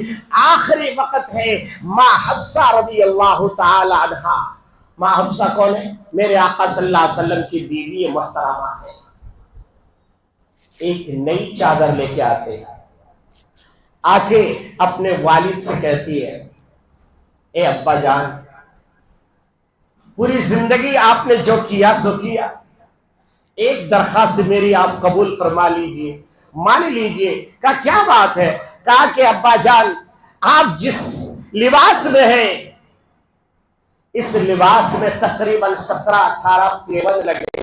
आखिरी वक्त है। मां हफ्सा रज़ियल्लाहु ताला अन्हा, मां हफ्सा कौन है? मेरे आका सल्लल्लाहु अलैहि वसल्लम की बीवी मोहतरमा है। एक नई चादर लेके आते हैं, आके अपने वालिद से कहती है, ए अब्बा जान, पूरी जिंदगी आपने जो किया सो किया, एक दरखास्त मेरी आप कबूल फरमा लीजिए, मान लीजिए। कहा क्या बात है? कहा कि अब्बा जान, आप जिस लिबास में हैं, इस लिबास में तकरीबन 17-18 पेवन लगे,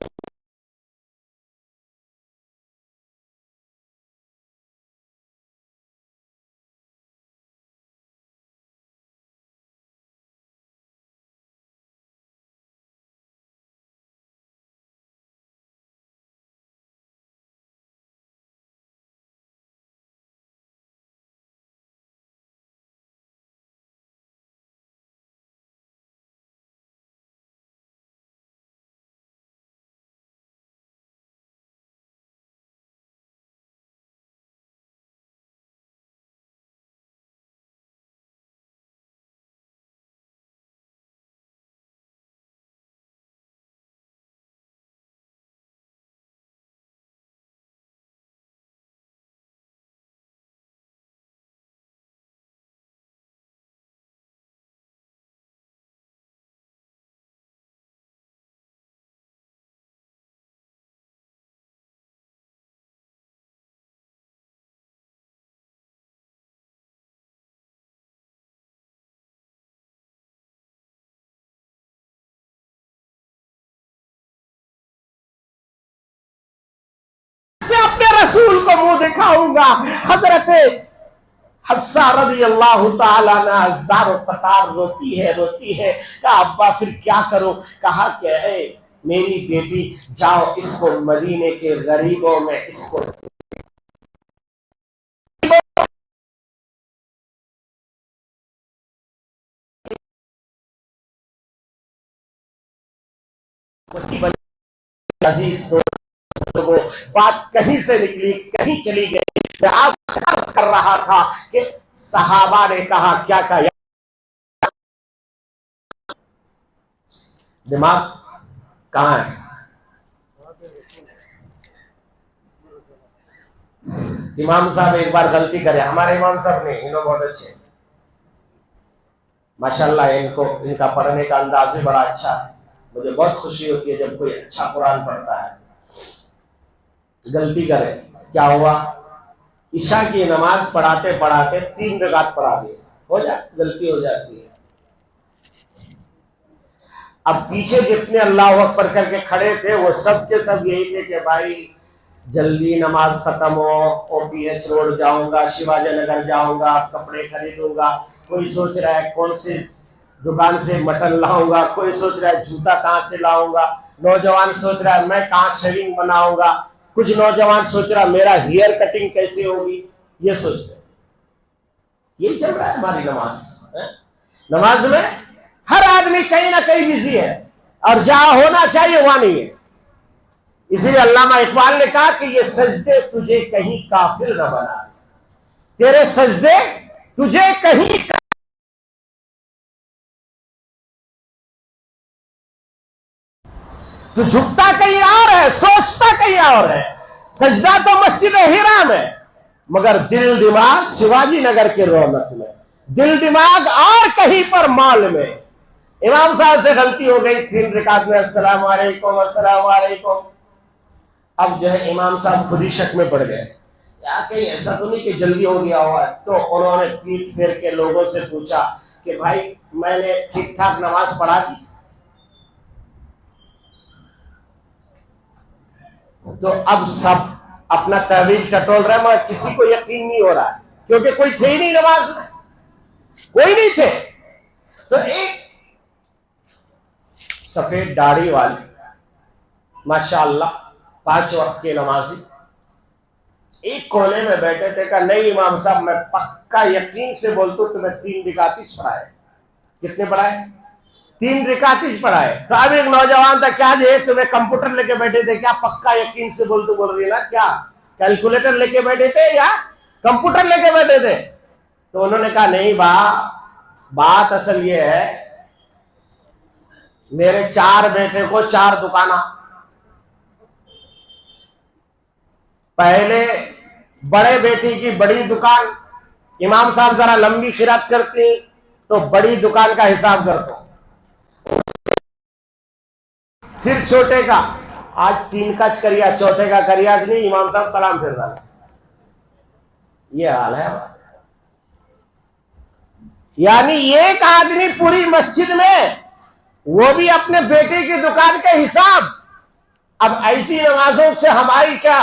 अपने रसूल को मुंह दिखाऊंगा। हजरत हफ्सा रज़ियल्लाहु ताला अन्हा हज़ारों कतार रोती है, रोती है। कहा अब्बा फिर क्या करो? कहा कि मेरी बेटी, जाओ इसको मदीने के गरीबों में इसको अजीज वो बात कहीं से निकली, कहीं चली गई। मैं आप कर रहा था कि सहाबा ने कहा, क्या कहा, दिमाग कहां है? इमाम साहब एक बार गलती करे, हमारे इमाम साहब ने, इन्होंने बहुत अच्छे माशाल्लाह, इनको इनका पढ़ने का अंदाज भी बड़ा अच्छा है। मुझे बहुत खुशी होती है जब कोई अच्छा कुरान पढ़ता है। गलती करे, क्या हुआ, ईशा की नमाज पढ़ाते पढ़ाते 3 रकात पढ़ा दिए, हो जाती, गलती हो जाती है। अब पीछे जितने अल्लाह अकबर करके खड़े थे वो सब के सब यही थे कि भाई जल्दी नमाज खत्म हो, OPH रोड जाऊंगा, शिवाजी नगर जाऊंगा, कपड़े खरीदूंगा। कोई सोच रहा है कौन सी दुकान से मटन लाऊंगा, कोई सोच रहा है जूता कहां से लाऊंगा, नौजवान सोच रहा है मैं कहां शेविंग बनाऊंगा। कुछ नौजवान सोच रहा मेरा हेयर कटिंग कैसे होगी, ये सोचते। यही चल रहा है हमारी नमाज है? नमाज में हर आदमी कहीं ना कहीं बिजी है और जहां होना चाहिए वहां नहीं है। इसीलिए अल्लामा इकबाल ने कहा कि ये सजदे तुझे कहीं काफिर न बना, तेरे सजदे तुझे कहीं तू झुकता कहीं और है, सोचता कहीं और है। सजदा तो मस्जिद हिराम है, मगर दिल दिमाग शिवाजी नगर के रौनक में, दिल दिमाग और कहीं पर मॉल में। इमाम साहब से गलती हो गई 3 रिकात में, अस्सलाम वालेकुम अस्सलाम वालेकुम। अब जो है इमाम साहब खुद ही शक में पड़ गए, यार कहीं ऐसा तो नहीं कि जल्दी हो गया हुआ है। तो उन्होंने पीठ फेर के लोगों से पूछा कि भाई मैंने ठीक ठाक नमाज पढ़ा दी? तो अब सब अपना तहवील टटोल रहे, मगर किसी को यकीन नहीं हो रहा है, क्योंकि कोई थे ही नहीं नमाज में, कोई नहीं थे। तो एक सफेद दाढ़ी वाले माशाअल्लाह 5 वक्त के नमाजी एक कोने में बैठे थे। कहा नहीं इमाम साहब, मैं पक्का यकीन से बोलता हूं तुम्हें 3 रिकात पढ़ाए। कितने पढ़ाए? 3 रिकात पढ़ाए। तो अब एक नौजवान था, क्या जे तुम्हें कंप्यूटर लेके बैठे थे क्या? पक्का यकीन से बोल रही ना, क्या कैलकुलेटर लेके बैठे थे या कंप्यूटर लेके बैठे थे? तो उन्होंने कहा नहीं बात असल ये है, मेरे 4 बेटे को 4 दुकाना, पहले बड़े बेटी की बड़ी दुकान, इमाम साहब जरा लंबी खिरात करते तो बड़ी दुकान का हिसाब करते, फिर छोटे का, आज 3 का करिया, चौथे का करिया नहीं, इमाम साहब सलाम फिर रहा। ये हाल है। यानी एक आदमी पूरी मस्जिद में, वो भी अपने बेटे की दुकान के हिसाब। अब ऐसी नमाजों से हमारी क्या,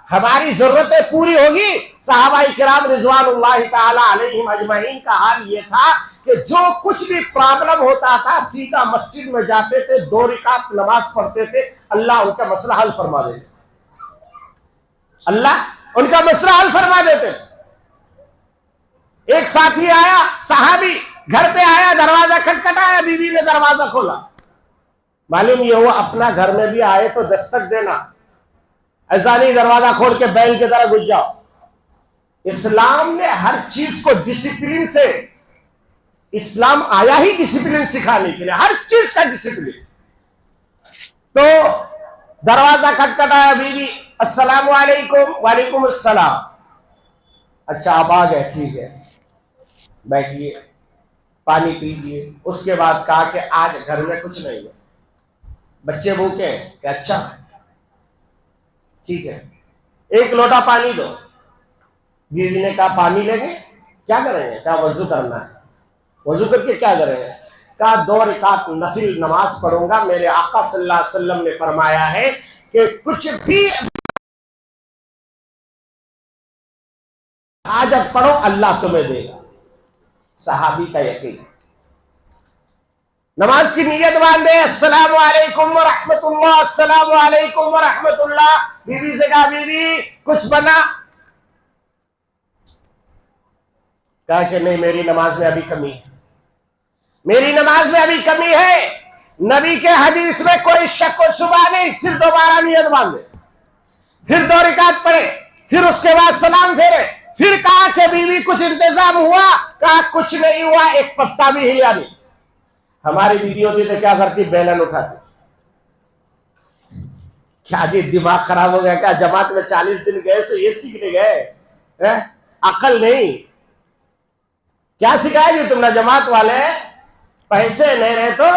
हमारी जरूरतें पूरी होगी? सहाबाए किराम रिजवानुल्लाह ताला अलैहिम अजमईन का हाल ये था कि जो कुछ भी प्रॉब्लम होता था सीधा मस्जिद में जाते थे, 2 रिकात नमाज पढ़ते थे, अल्लाह उनका मसला हल फरमा देते, अल्लाह उनका मसला हल फरमा देते। एक साथी आया, सहाबी घर पे आया, दरवाजा खटखटाया, बीवी ने दरवाजा खोला। मालूम ये हुआ अपना घर में भी आए तो दस्तक देना, ऐसा नहीं दरवाजा खोल के बैल की तरह घुस जाओ। इस्लाम ने हर चीज को डिसिप्लिन से, इस्लाम आया ही डिसिप्लिन सिखाने के लिए, हर चीज का डिसिप्लिन। तो दरवाजा खटखटाया, बीवी अस्सलाम वालेकुम, वालेकुम अस्सलाम। अच्छा आप आ गए, ठीक है बैठिए, पानी पीजिए। उसके बाद कहा कि आज घर में कुछ नहीं है, बच्चे भूखे हैं। कि अच्छा ठीक है, 1 लोटा पानी दो। बीवी ने कहा पानी लेंगे, क्या करेंगे? कहा वजू करना है। वजू करके क्या करेंगे? कहा 2 रिकात नफिल नमाज पढ़ूंगा, मेरे आका सल्लल्लाहु अलैहि वसल्लम ने फरमाया है कि कुछ भी हाजत पढ़ो अल्लाह तुम्हें देगा। सहाबी का यकीन, नमाज की नीयत बांधे, अस्सलाम वालेकुम व रहमतुल्लाह, अस्सलाम वालेकुम व रहमतुल्लाह। बीवी से कहा बीवी कुछ बना? कहा कि नहीं मेरी नमाज में अभी कमी है, मेरी नमाज में अभी कमी है। नबी के हदीस में कोई शक व शुबा नहीं। फिर दोबारा नियत बांधे, फिर 2 रिकात पढ़े, फिर उसके बाद सलाम फेरे। फिर कहा कि बीवी कुछ इंतजाम हुआ? कहा कुछ नहीं हुआ, एक पत्ता भी हिला नहीं। हमारी बीवी होती तो क्या करती? बेलन उठाती। क्या जी दिमाग खराब हो गया क्या? जमात में 40 दिन गए से ये सीखने गए? अकल नहीं। क्या सिखाया जी तुमने? जमात वाले पैसे नहीं रहे तो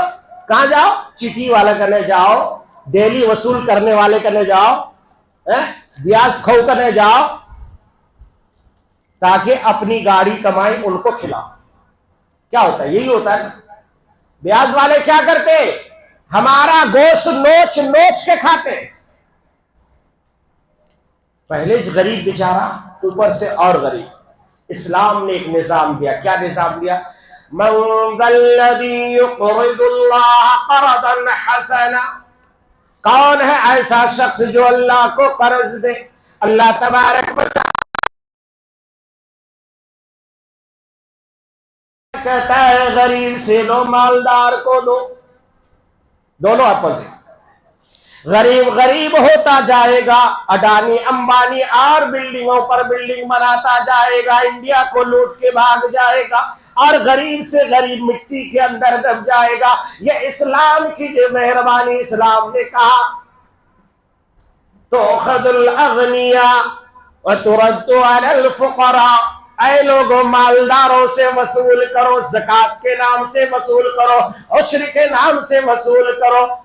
कहां जाओ? चिट्ठी वाले करने जाओ, डेली वसूल करने वाले करने जाओ, ब्याज खो करने जाओ, ताकि अपनी गाड़ी कमाई उनको खिलाओ। क्या होता है? यही होता है ना। ब्याज वाले क्या करते? हमारा गोश्त नोच नोच के खाते। पहले गरीब बेचारा, ऊपर से और गरीब। इस्लाम ने एक निजाम दिया। क्या निजाम दिया? मन ज़ल्लज़ी युक़रिदुल्लाह क़रज़न हसना, कौन है ऐसा शख्स जो अल्लाह को कर्ज दे? अल्लाह तबारक व तआला कहता है गरीब से लो, मालदार को दो। दोनों अपोजिट। गरीब गरीब होता जाएगा, अडानी अंबानी और बिल्डिंगों पर बिल्डिंग बनाता जाएगा, इंडिया को लूट के भाग जाएगा, और गरीब से गरीब मिट्टी के अंदर दब जाएगा। ये इस्लाम की जो मेहरबानी, इस्लाम ने कहा तो खदुल अगनिया व तुरद्दु अलल फुकरा, ऐ लोगों मालदारों से वसूल करो, ज़कात के नाम से वसूल करो, उश्र के नाम से वसूल करो,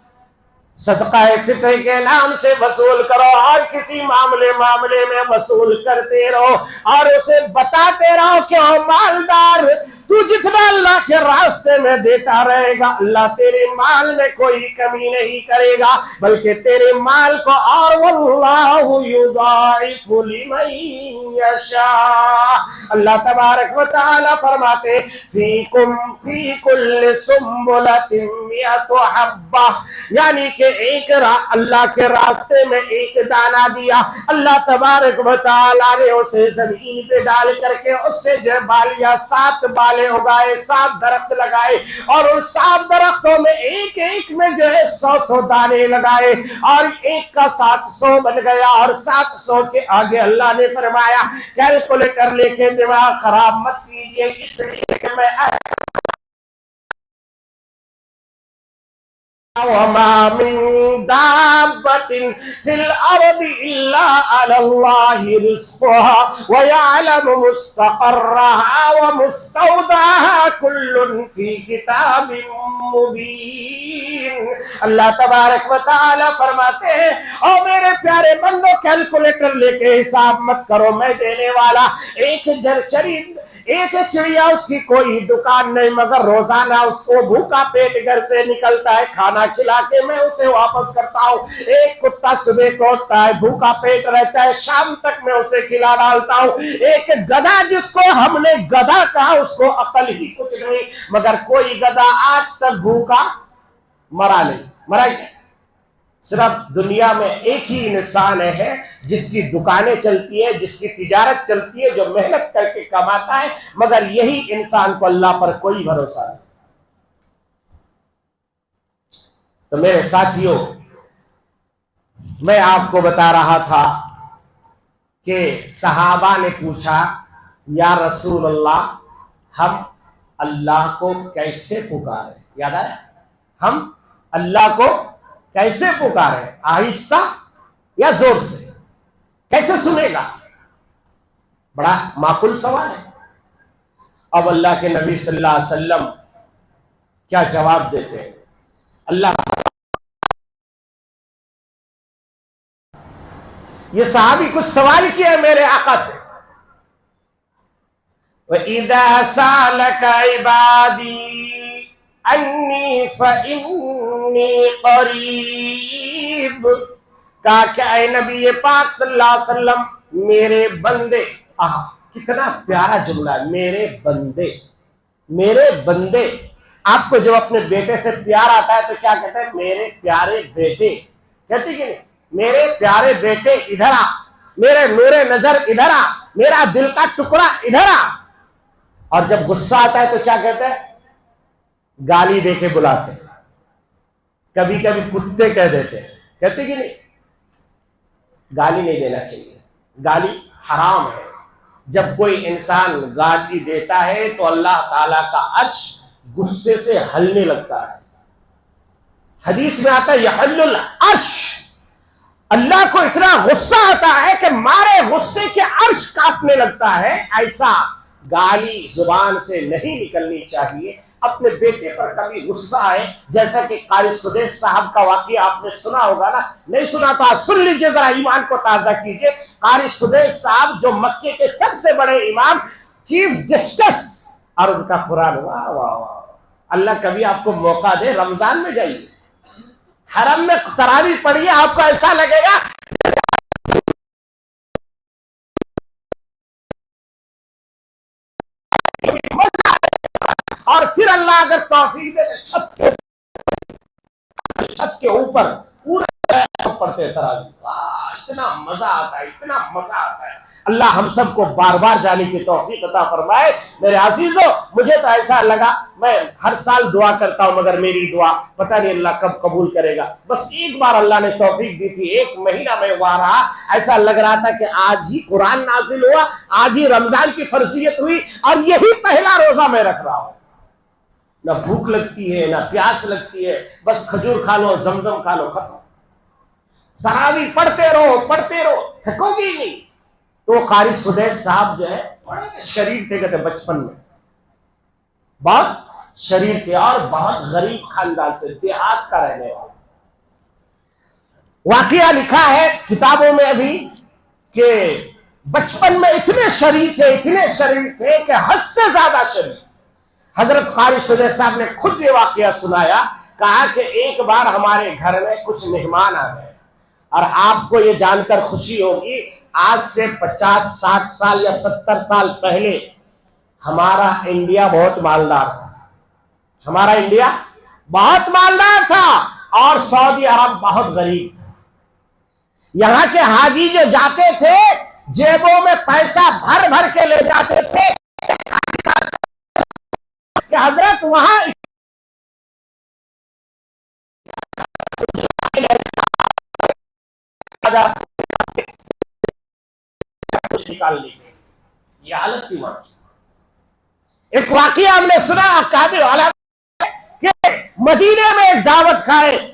सदका फित्र के नाम से वसूल करो, और किसी मामले में वसूल करते रहो, और उसे बताते रहो कि मालदार तू जितना अल्लाह के रास्ते में देता रहेगा, अल्लाह तेरे माल में कोई कमी नहीं करेगा, बल्कि तेरे माल को और वल्लाहु युदाइफु लिमन यशा। अल्लाह तबारक व तआला फरमाते फीकुम फी कुल्लि सुम्बुलतिन मियतु हब्बा, यानी कि एक अल्लाह के रास्ते में एक दाना दिया, अल्लाह तबारक व तआला ने उसे जमीन पे डाल करके उससे जो बालियां 7 बाले उगाए, 7 दरख्त लगाए, और उन 7 दरख्तों में एक एक में जो है 100 दाने लगाए, और एक का 700 बन गया, और 700 के आगे अल्लाह ने फरमाया कैलकुलेटर लेके दिमाग खराब मत कीजिए, इसलिए कि मैं वमा मिन दाब्बतिन फिल अर्दि इल्ला अलल्लाहि रिज़्क़ुहा व यअलमु मुस्तक़र्रहा व मुस्तौदअहा कुल्लुन फी किताबिन मुबीन। अल्लाह तबारक व तआला फरमाते हैं, ओ मेरे प्यारे बंदो, कैलकुलेटर लेके हिसाब मत करो, मैं देने वाला एक चिड़िया उसकी कोई दुकान नहीं, मगर रोजाना उसको भूखा पेट घर से निकलता है, खाना खिला के मैं उसे वापस करता हूँ। एक कुत्ता सुबह को उठता है, भूखा पेट रहता है, शाम तक मैं उसे खिला डालता हूँ। एक गधा जिसको हमने गधा कहा, उसको अकल ही कुछ नहीं, मगर कोई गधा आज तक भूखा मरा नहीं, मरा ही। सिर्फ दुनिया में एक ही इंसान है जिसकी दुकानें चलती है, जिसकी तिजारत चलती है, जो मेहनत करके कमाता है, मगर यही इंसान को अल्लाह पर कोई भरोसा नहीं। तो मेरे साथियों, मैं आपको बता रहा था कि सहाबा ने पूछा, या रसूल अल्लाह, हम अल्लाह को कैसे पुकारें? याद आया? हम अल्लाह को कैसे पुकारें? आहिस्ता या जोर से? कैसे सुनेगा? बड़ा माकूल सवाल है। अब अल्लाह के नबी सल्लल्लाहु अलैहि वसल्लम क्या जवाब देते हैं? अल्लाह, ये सहाबी कुछ सवाल किया मेरे आका से, वइज़ा सालका इबादी अन्नी फइन्नी करीब, कहा क्या है नबी पाक सल्लल्लाहु अलैहि वसल्लम, मेरे बंदे, आह कितना प्यारा जुमला, मेरे बंदे, मेरे बंदे। आपको जब अपने बेटे से प्यार आता है तो क्या कहते हैं? मेरे प्यारे बेटे, कहते कि नहीं? मेरे प्यारे बेटे इधर आ, मेरे नूरे नजर इधर आ, मेरा दिल का टुकड़ा इधर आ। और जब गुस्सा आता है तो क्या कहते हैं? गाली देके बुलाते हैं, कभी कभी कुत्ते कह देते हैं, कहते कि नहीं? गाली नहीं देना चाहिए, गाली हराम है। जब कोई इंसान गाली देता है तो अल्लाह ताला का अर्श गुस्से से हलने लगता है। हदीस में आता है यहल्लुल अर्श, अल्लाह को इतना गुस्सा आता है कि मारे गुस्से के अर्श कांपने लगता है। ऐसा गाली जुबान से नहीं निकलनी चाहिए। अपने बेटे पर कभी गुस्सा आए, जैसा कि कारी सुदेश साहब का वाकया आपने सुना होगा ना? नहीं सुना तो आप सुन लीजिए, जरा ईमान को ताजा कीजिए। कारी सुदेश साहब जो मक्के के सबसे बड़े इमाम, चीफ जस्टिस, और उनका कुरान, वाह वाह वाह, अल्लाह कभी आपको मौका दे, रमजान में जाइए, हरम में तरावी पढ़िए, आपको ऐसा लगेगा और फिर अल्लाह अगर तौफीक दे, छत के ऊपर पूरा पढ़ते हैं तरावी, इतना मजा आता है, इतना मजा आता है। अल्लाह हम सबको बार बार जाने की तौफीक अता फरमाए। मेरे अजीजों, मुझे तो ऐसा लगा, मैं हर साल दुआ करता हूं मगर मेरी दुआ पता नहीं अल्लाह कब कबूल करेगा। बस एक बार अल्लाह ने तौफीक दी थी, 1 महीना में वहां रहा, ऐसा लग रहा था कि आज ही कुरान नाजिल हुआ, आज ही रमजान की फर्जियत हुई और यही पहला रोजा मैं रख रहा हूं। ना भूख लगती है ना प्यास लगती है, बस खजूर खा लो, जमजम खा लो, खत्म। तरावी पढ़ते रहो, थकोगे ही नहीं। तो कारी सुदैस साहब जो है बड़े शरीर थे, कहते बचपन में बहुत शरीर थे और बहुत गरीब खानदान से, देहात का रहने वाला। वाकया लिखा है किताबों में अभी कि बचपन में इतने शरीर थे कि हद से ज्यादा शरीर। हजरत कारी सुदैस साहब ने खुद ये वाकया सुनाया, कहा कि एक बार हमारे घर में कुछ मेहमान आ गए और आपको ये जानकर खुशी होगी, आज से 50, 60 साल या 70 साल पहले हमारा इंडिया बहुत मालदार था। हमारा इंडिया बहुत मालदार था और सऊदी अरब बहुत गरीब था। यहां के हाजी जो जाते थे जेबों में पैसा भर भर के ले जाते थे कि हजरत वहां कुछ निकाल लेंगे। ये हालत थी वहां की। एक वाकया हमने सुना काबिल वाला कि मदीने में एक दावत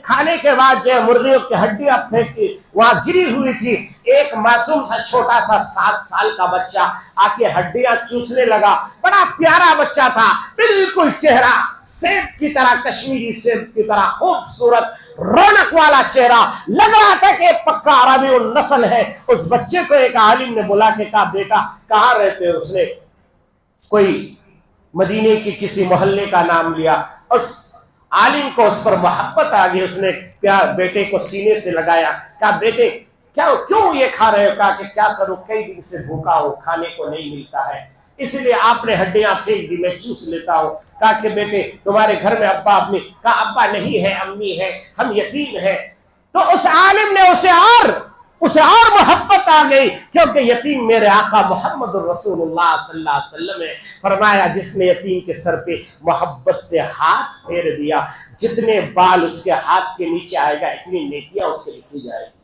खाने के बाद जो मुर्गियों की हड्डियां फेंकी वहां गिरी हुई थी। एक मासूम सा छोटा सा 7 साल का बच्चा आके हड्डियां चूसने लगा। बड़ा प्यारा बच्चा था, बिल्कुल चेहरा सेब की तरह, कश्मीरी सेब की तरह खूबसूरत रौनक वाला चेहरा, लग रहा था कि पक्का अरबी नस्ल है। उस बच्चे को एक आलिम ने बुला के कहा, बेटा कहाँ रहते हो? उसने कोई मदीने के किसी मोहल्ले का नाम लिया। उस आलिम को उस पर मोहब्बत आ गई, उसने प्यार बेटे को सीने से लगाया, कहा बेटे क्यों ये खा रहे हो? कहा कि क्या करूं, कई दिन से भूखा हो, खाने को नहीं मिलता है, इसलिए आपने हड्डियां फेंक दी, मैं चूस लेता हूं। कहा कि बेटे तुम्हारे घर में अब्बा अम्मी? कहा अब्बा नहीं है, अम्मी है, हम यतीम है। तो उस आलिम ने उसे और मोहब्बत आ गई, क्योंकि यतीम मेरे आका मोहम्मद रसूलुल्लाह सल्लल्लाहु अलैहि वसल्लम ने फरमाया, जिसने यतीम के सर पे मोहब्बत से हाथ फेर दिया, जितने बाल उसके हाथ के नीचे आएगा इतनी नेकियां उसके लिखी जाएगी।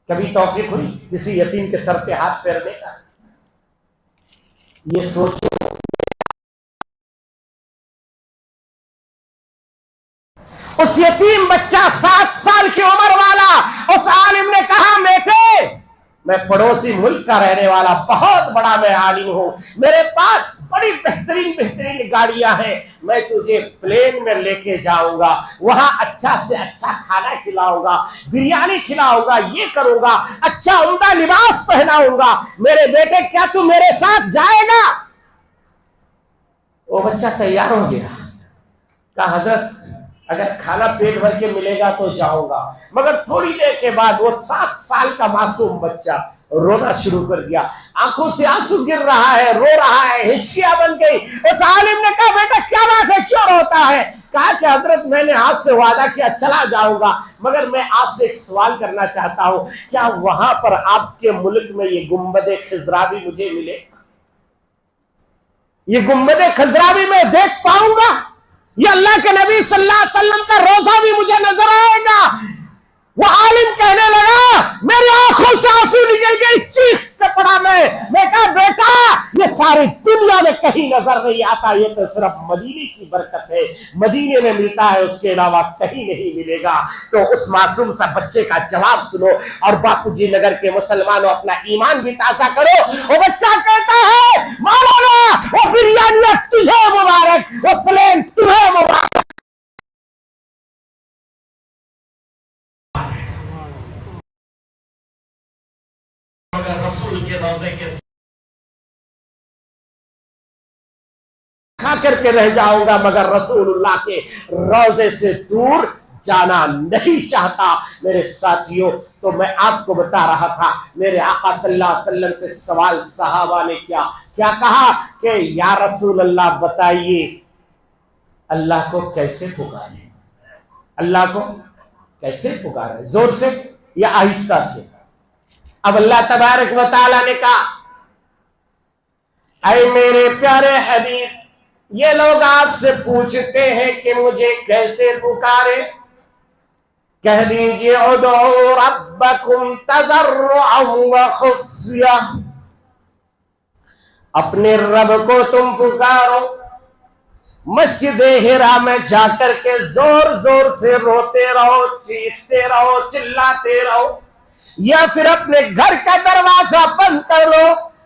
कभी तौफीक हुई किसी यतीम के सर पे हाथ फेरने का? ये सोचो। उस यतीम बच्चा 7 साल की उम्र वाला, उस आलिम ने कहा बेटे मैं पड़ोसी मुल्क का रहने वाला बहुत बड़ा मैं आलिम हूं, मेरे पास बड़ी बेहतरीन गाड़ियां हैं, मैं तुझे प्लेन में लेके जाऊंगा, वहां अच्छा से अच्छा खाना खिलाऊंगा, बिरयानी खिलाऊंगा, ये करूंगा, अच्छा उम्दा लिबास पहनाऊंगा, मेरे बेटे क्या तू मेरे साथ जाएगा? वो बच्चा तैयार हो गया, कहा हजरत अगर खाना पेट भर के मिलेगा तो जाऊंगा। मगर थोड़ी देर के बाद वो 7 साल का मासूम बच्चा रोना शुरू कर दिया, आंखों से आंसू गिर रहा है, रो रहा है, हिचकियां बन गई। उस आलिम ने कहा बेटा क्या बात है, क्यों रोता है? कहा कि हजरत मैंने आपसे वादा किया चला जाऊंगा, मगर मैं आपसे एक सवाल करना चाहता हूं, क्या वहां पर आपके मुल्क में ये गुंबद खिजरा भी मुझे मिले? ये गुंबद खिजरा भी मैं देख पाऊंगा? ये अल्लाह के नबी सल्लल्लाहु अलैहि वसल्लम का रोजा भी मुझे नजर आएगा? वो आलिम कहने लगा, मेरी आंखों से आंसू निकल गई, चीख के पड़ा मैं कहा बेटा ये सारी दुनिया में कहीं नजर नहीं आता, ये तो सिर्फ मदीने की बरकत है, मदीने में मिलता है, उसके अलावा कहीं नहीं मिलेगा। तो उस मासूम सा बच्चे का जवाब सुनो और बापूजी नगर के मुसलमानों अपना ईमान भी ताजा करो। वो बच्चा कहता है मौलाना वो बिरयानी तुझे मुबारक, वो प्लेन तुम्हें मुबारक। रसूल के रोजे के खा करके रह जाऊंगा, मगर रसूलुल्लाह के रोजे से दूर जाना नहीं चाहता। मेरे साथियों, तो मैं आपको बता रहा था, मेरे आका सल्लल्लाहु अलैहि वसल्लम से सवाल सहाबा ने क्या कहा कि या रसूल अल्लाह बताइए अल्लाह को कैसे पुकारें, अल्लाह को कैसे पुकारे, जोर से या आहिस्ता से? अब अल्लाह तबारक व तआला ने कहा, ऐ मेरे प्यारे हबीब, ये लोग आपसे पूछते हैं कि मुझे कैसे पुकारे, कह दीजिए उदू रब्बकुम तदर्रुअन व खुफ्या, अपने रब को तुम पुकारो, मस्जिद हिरा में जाकर के जोर जोर से रोते रहो, चीखते रहो, चिल्लाते रहो, या फिर अपने घर का दरवाजा बंद कर लो,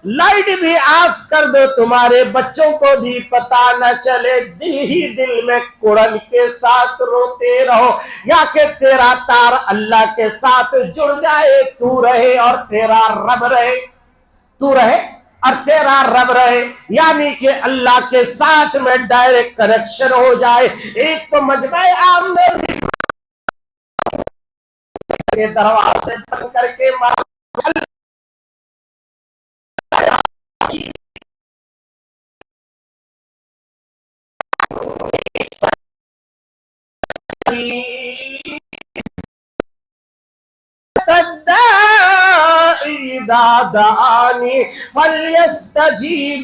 लाइट भी ऑफ कर दो, तुम्हारे बच्चों को भी पता न चले, दिल ही दिल में कुरान के साथ रोते रहो, या कि तेरा तार अल्लाह के साथ जुड़ जाए, तू रहे और तेरा रब रहे, तू रहे और तेरा रब रहे, यानी कि अल्लाह के साथ में डायरेक्ट कनेक्शन हो जाए। एक तो मजमे आमने के दरवाजे बंद करके दादानी फलयस्तजीबूली,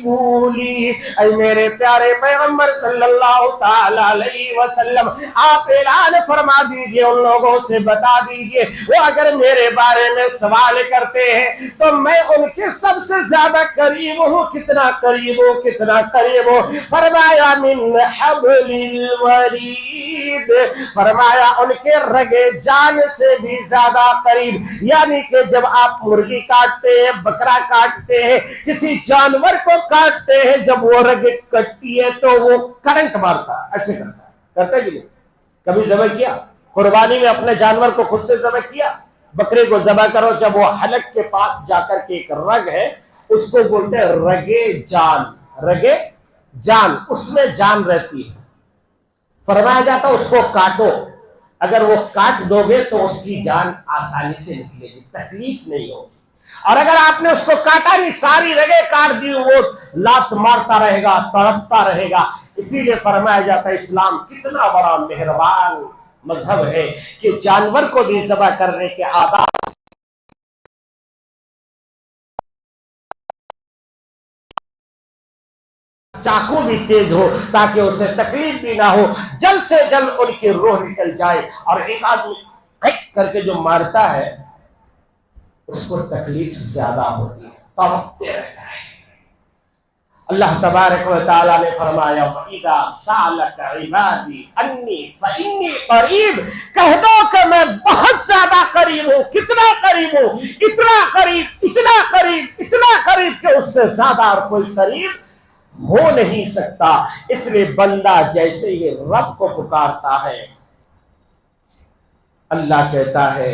ऐ मेरे प्यारे पैगंबर सल्लल्लाहु ताला अलैहि वसल्लम, आप ऐलान फरमा दीजिए, उन लोगों से बता दीजिए, वो अगर मेरे बारे में सवाल करते हैं तो मैं उनके सबसे ज्यादा करीब हूँ। कितना करीब हो, कितना करीब हो? फरमाया मिन हब्लिल वरीद, फरमाया उनके रगे जान से भी ज्यादा करीब, यानी कि जब आप मुर्गी काटते हैं, बकरा काटते हैं, किसी जानवर को काटते हैं, जब वो रगे कटती है तो वो करंट मारता है, ऐसे करता है, करता है कि नहीं? कभी ज़बह किया? कुर्बानी में अपने जानवर को खुद से ज़बह किया? बकरे को ज़बह करो, जब वो हलक के पास जाकर के एक रग है, उसको बोलते हैं रगे जान, रगे जान, उसमें जान रहती है। फरमाया जाता उसको काटो, अगर वो काट दोगे तो उसकी जान आसानी से निकलेगी, तकलीफ नहीं होगी। और अगर आपने उसको काटा नहीं, सारी रगे काट दी, वो लात मारता रहेगा, तड़पता रहेगा। इसीलिए फरमाया जाता है इस्लाम कितना बड़ा मेहरबान मजहब है कि जानवर को भी ज़बह करने के आदाब, चाकू भी तेज हो ताकि उसे तकलीफ भी ना हो, जल्द से जल्द उनकी रूह निकल जाए। और एक आदमी करके जो मारता है उसको तकलीफ ज्यादा होती है, तड़पते रहता है। अल्लाह तबारक व तआला ने फरमाया, इदा सालक इबादी अन्नी फइन्नी करीब, कह दो कि मैं बहुत ज्यादा करीब हूं। कितना करीब हूं? इतना करीब, इतना करीब, इतना करीब कि उससे ज्यादा और कोई करीब हो नहीं सकता। इसलिए बंदा जैसे ही रब को पुकारता है, अल्लाह कहता है,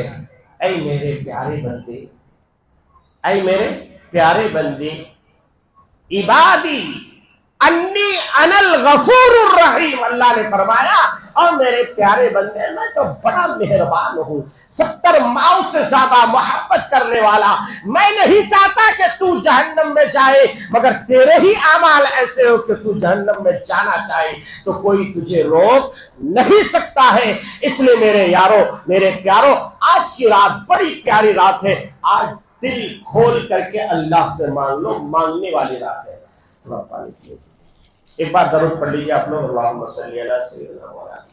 ऐ मेरे प्यारे बंदे, ऐ मेरे प्यारे बंदे, इबादी अन्नी अनल गफूरुर रहीम, अल्लाह ने फरमाया, और मेरे प्यारे बंदे मैं तो बड़ा मेहरबान हूँ, 70 माओ से ज्यादा मोहब्बत करने वाला। मैं नहीं चाहता कि तू जहन्नम में जाए, मगर तेरे ही अमाल ऐसे हो कि तू जहन्नम में जाना चाहे तो कोई तुझे रोक नहीं सकता है। इसलिए मेरे यारों, मेरे प्यारों, आज की रात बड़ी प्यारी रात है। आज दिल खोल करके अल्लाह से मांग लो, मांगने वाली रात है। थोड़ा पानी पिए, एक बार दरूद पढ़ लीजिए आप लोग, अल्लाहुम्मा सल्ली अला सय्यिदिना मौलाना।